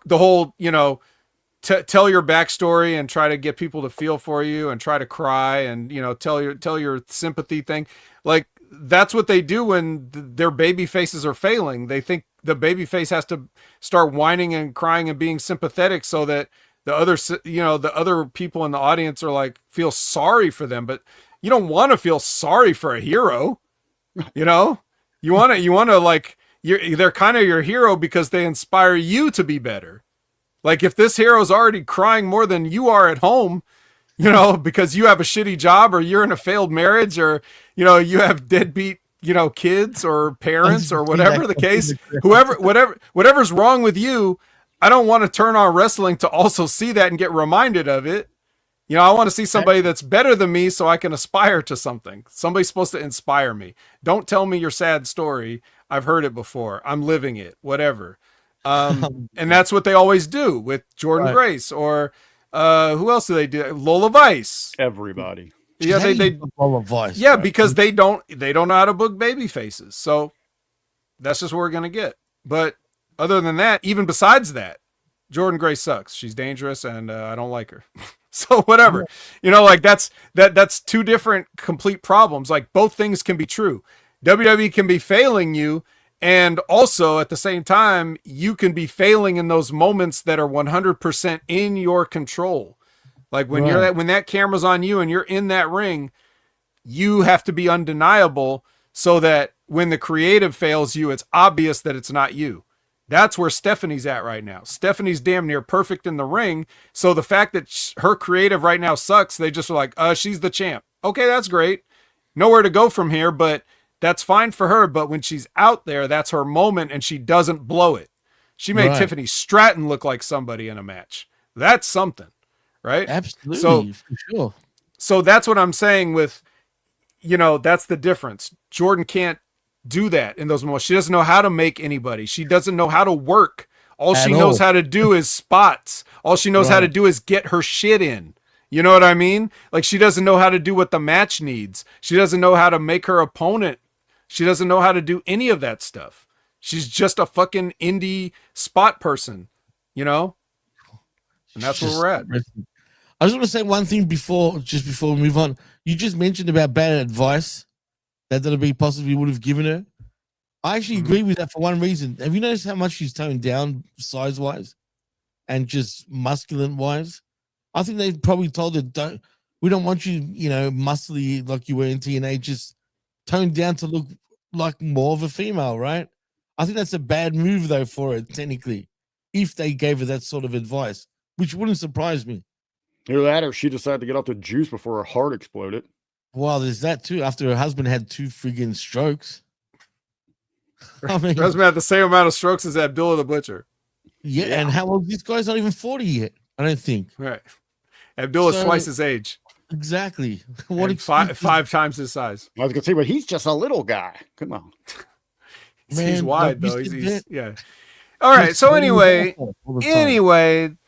the whole, tell your backstory and try to get people to feel for you and try to cry and, tell your sympathy thing. Like that's what they do when their baby faces are failing. They think the baby face has to start whining and crying and being sympathetic so that the other people in the audience are like, feel sorry for them. But you don't want to feel sorry for a hero. You want to like, they're kind of your hero because they inspire you to be better. Like if this hero's already crying more than you are at home, because you have a shitty job or you're in a failed marriage or, you have deadbeat, kids or parents or whatever the case, whatever's wrong with you. I don't want to turn on wrestling to also see that and get reminded of it. I want to see somebody that's better than me so I can aspire to something. Somebody's supposed to inspire me. Don't tell me your sad story. I've heard it before. I'm living it, whatever. And that's what they always do with Jordan Grace or who else do they do? Lola Vice. Everybody. Yeah, they Lola Vice. Yeah, because they don't know how to book baby faces. So that's just what we're gonna get. But other than that, even besides that, Jordan Grace sucks. She's dangerous and I don't like her. So whatever, like that's two different complete problems. Like both things can be true. WWE can be failing you. And also at the same time, you can be failing in those moments that are 100% in your control. Like when when that camera's on you and you're in that ring, you have to be undeniable so that when the creative fails you, it's obvious that it's not you. That's where Stephanie's at right now. Stephanie's damn near perfect in the ring. So the fact that her creative right now sucks, they just are like, she's the champ. Okay, that's great. Nowhere to go from here, but that's fine for her. But when she's out there, that's her moment and she doesn't blow it. She made Tiffany Stratton look like somebody in a match. That's something, right? Absolutely. So, for sure. So that's what I'm saying with, that's the difference. Jordan can't do that in those moments. She doesn't know how to make anybody. She doesn't know how to work. All she knows how to do is spots. All she knows how to do is get her shit in. You know what I mean? Like she doesn't know how to do what the match needs. She doesn't know how to make her opponent. She doesn't know how to do any of that stuff. She's just a fucking indie spot person, And that's where we're at. I just want to say one thing before we move on. You just mentioned about bad advice that WWE possibly would have given her. I actually agree with that for one reason. Have you noticed how much she's toned down size-wise and just muscular-wise? I think they probably told her, we don't want you, muscly like you were in TNA, just toned down to look like more of a female, right? I think that's a bad move, though, for her, technically, if they gave her that sort of advice, which wouldn't surprise me. Either that or she decided to get off the juice before her heart exploded. Well, there's that too. After her husband had 2 friggin' strokes. I mean, her husband had the same amount of strokes as Abdullah the Butcher. Yeah, and how old? This guy's not even 40 yet, I don't think. Right. Abdullah's twice his age. Exactly. What five times his size. I was gonna say, but he's just a little guy. Come on. He's wide though. He's yeah. All right. So anyway,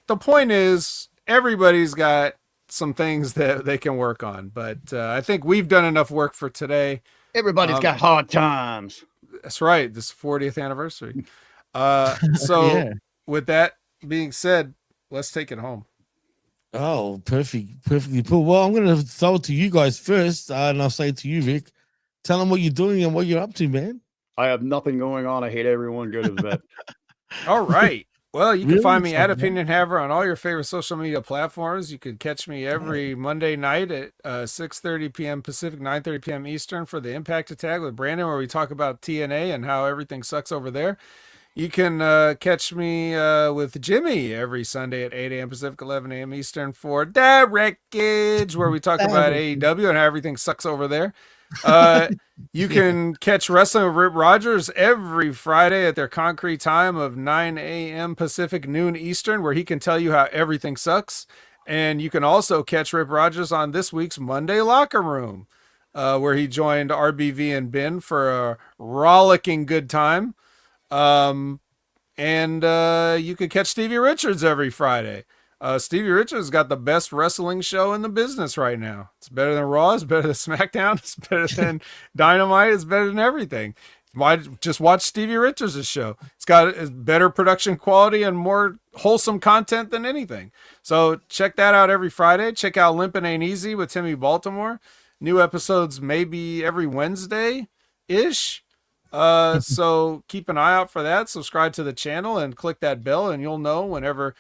the point is everybody's got some things that they can work on, but I think we've done enough work for today. Everybody's got hard times. That's right. This 40th anniversary. So with that being said, let's take it home. Oh, perfectly put. Well, I'm going to throw it to you guys first, and I'll say it to you, Vic. Tell them what you're doing and what you're up to, man. I have nothing going on. I hate everyone. Go to the vet. All right. Well, you can find me at Opinion Haver on all your favorite social media platforms. You can catch me every Monday night at 6:30 p.m. Pacific, 9:30 p.m. Eastern for the Impact Attack with Brandon, where we talk about TNA and how everything sucks over there. You can catch me with Jimmy every Sunday at 8 a.m. Pacific, 11 a.m. Eastern for Directage, where we talk about AEW and how everything sucks over there. You can catch Wrestling with Rip Rogers every Friday at their concrete time of 9 a.m. Pacific, noon Eastern, where he can tell you how everything sucks. And you can also catch Rip Rogers on this week's Monday Locker Room. where he joined RBV and Ben for a rollicking good time. And you could catch Stevie Richards every Friday. Stevie Richards got the best wrestling show in the business right now. It's better than Raw. It's better than SmackDown. It's better than Dynamite. It's better than everything. Why just watch Stevie Richards' show? It's got better production quality and more wholesome content than anything. So check that out every Friday. Check out Limpin' Ain't Easy with Timmy Baltimore. New episodes maybe every Wednesday-ish. So keep an eye out for that. Subscribe to the channel and click that bell, and you'll know whenever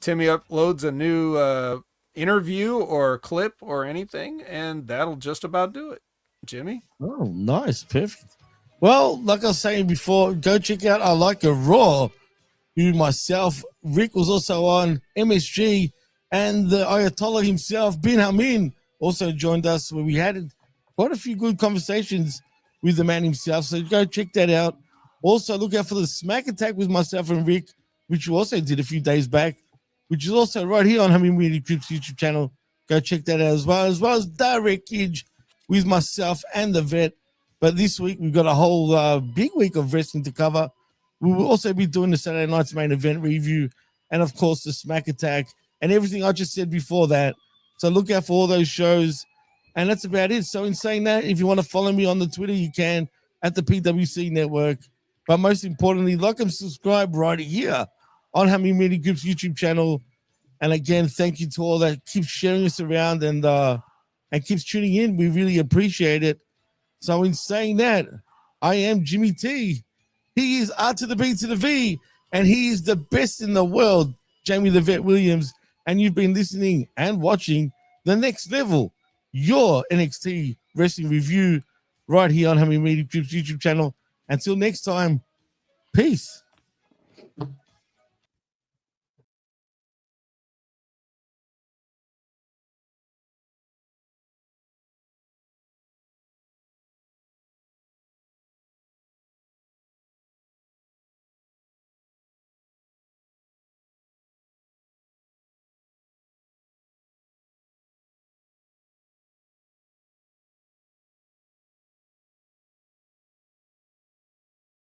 Timmy uploads a new interview or clip or anything, and that'll just about do it. Jimmy? Oh, nice. Perfect. Well, like I was saying before, go check out I Like a Raw, who myself, Rick was also on, MSG, and the Ayatollah himself, Bin Hamin, also joined us, where we had quite a few good conversations with the man himself. So go check that out. Also, look out for the Smack Attack with myself and Rick, which we also did a few days back, which is also right here on Humming Media Group's YouTube channel. Go check that out as well as Direct Kidge with myself and the vet. But this week, we've got a whole big week of wrestling to cover. We will also be doing the Saturday night's main event review and, of course, the Smack Attack and everything I just said before that. So look out for all those shows. And that's about it. So in saying that, if you want to follow me on the Twitter, you can at the PWC Network. But most importantly, like and subscribe right here on Humming Media Group's YouTube channel. And again, thank you to all that keeps sharing us around and keeps tuning in. We really appreciate it. So in saying that, I am Jimmy T. He is R to the B to the V, and he is the best in the world, Jamie the Vet Williams. And you've been listening and watching The Next Level, your NXT wrestling review right here on Humming Media Group's YouTube channel. Until next time, peace.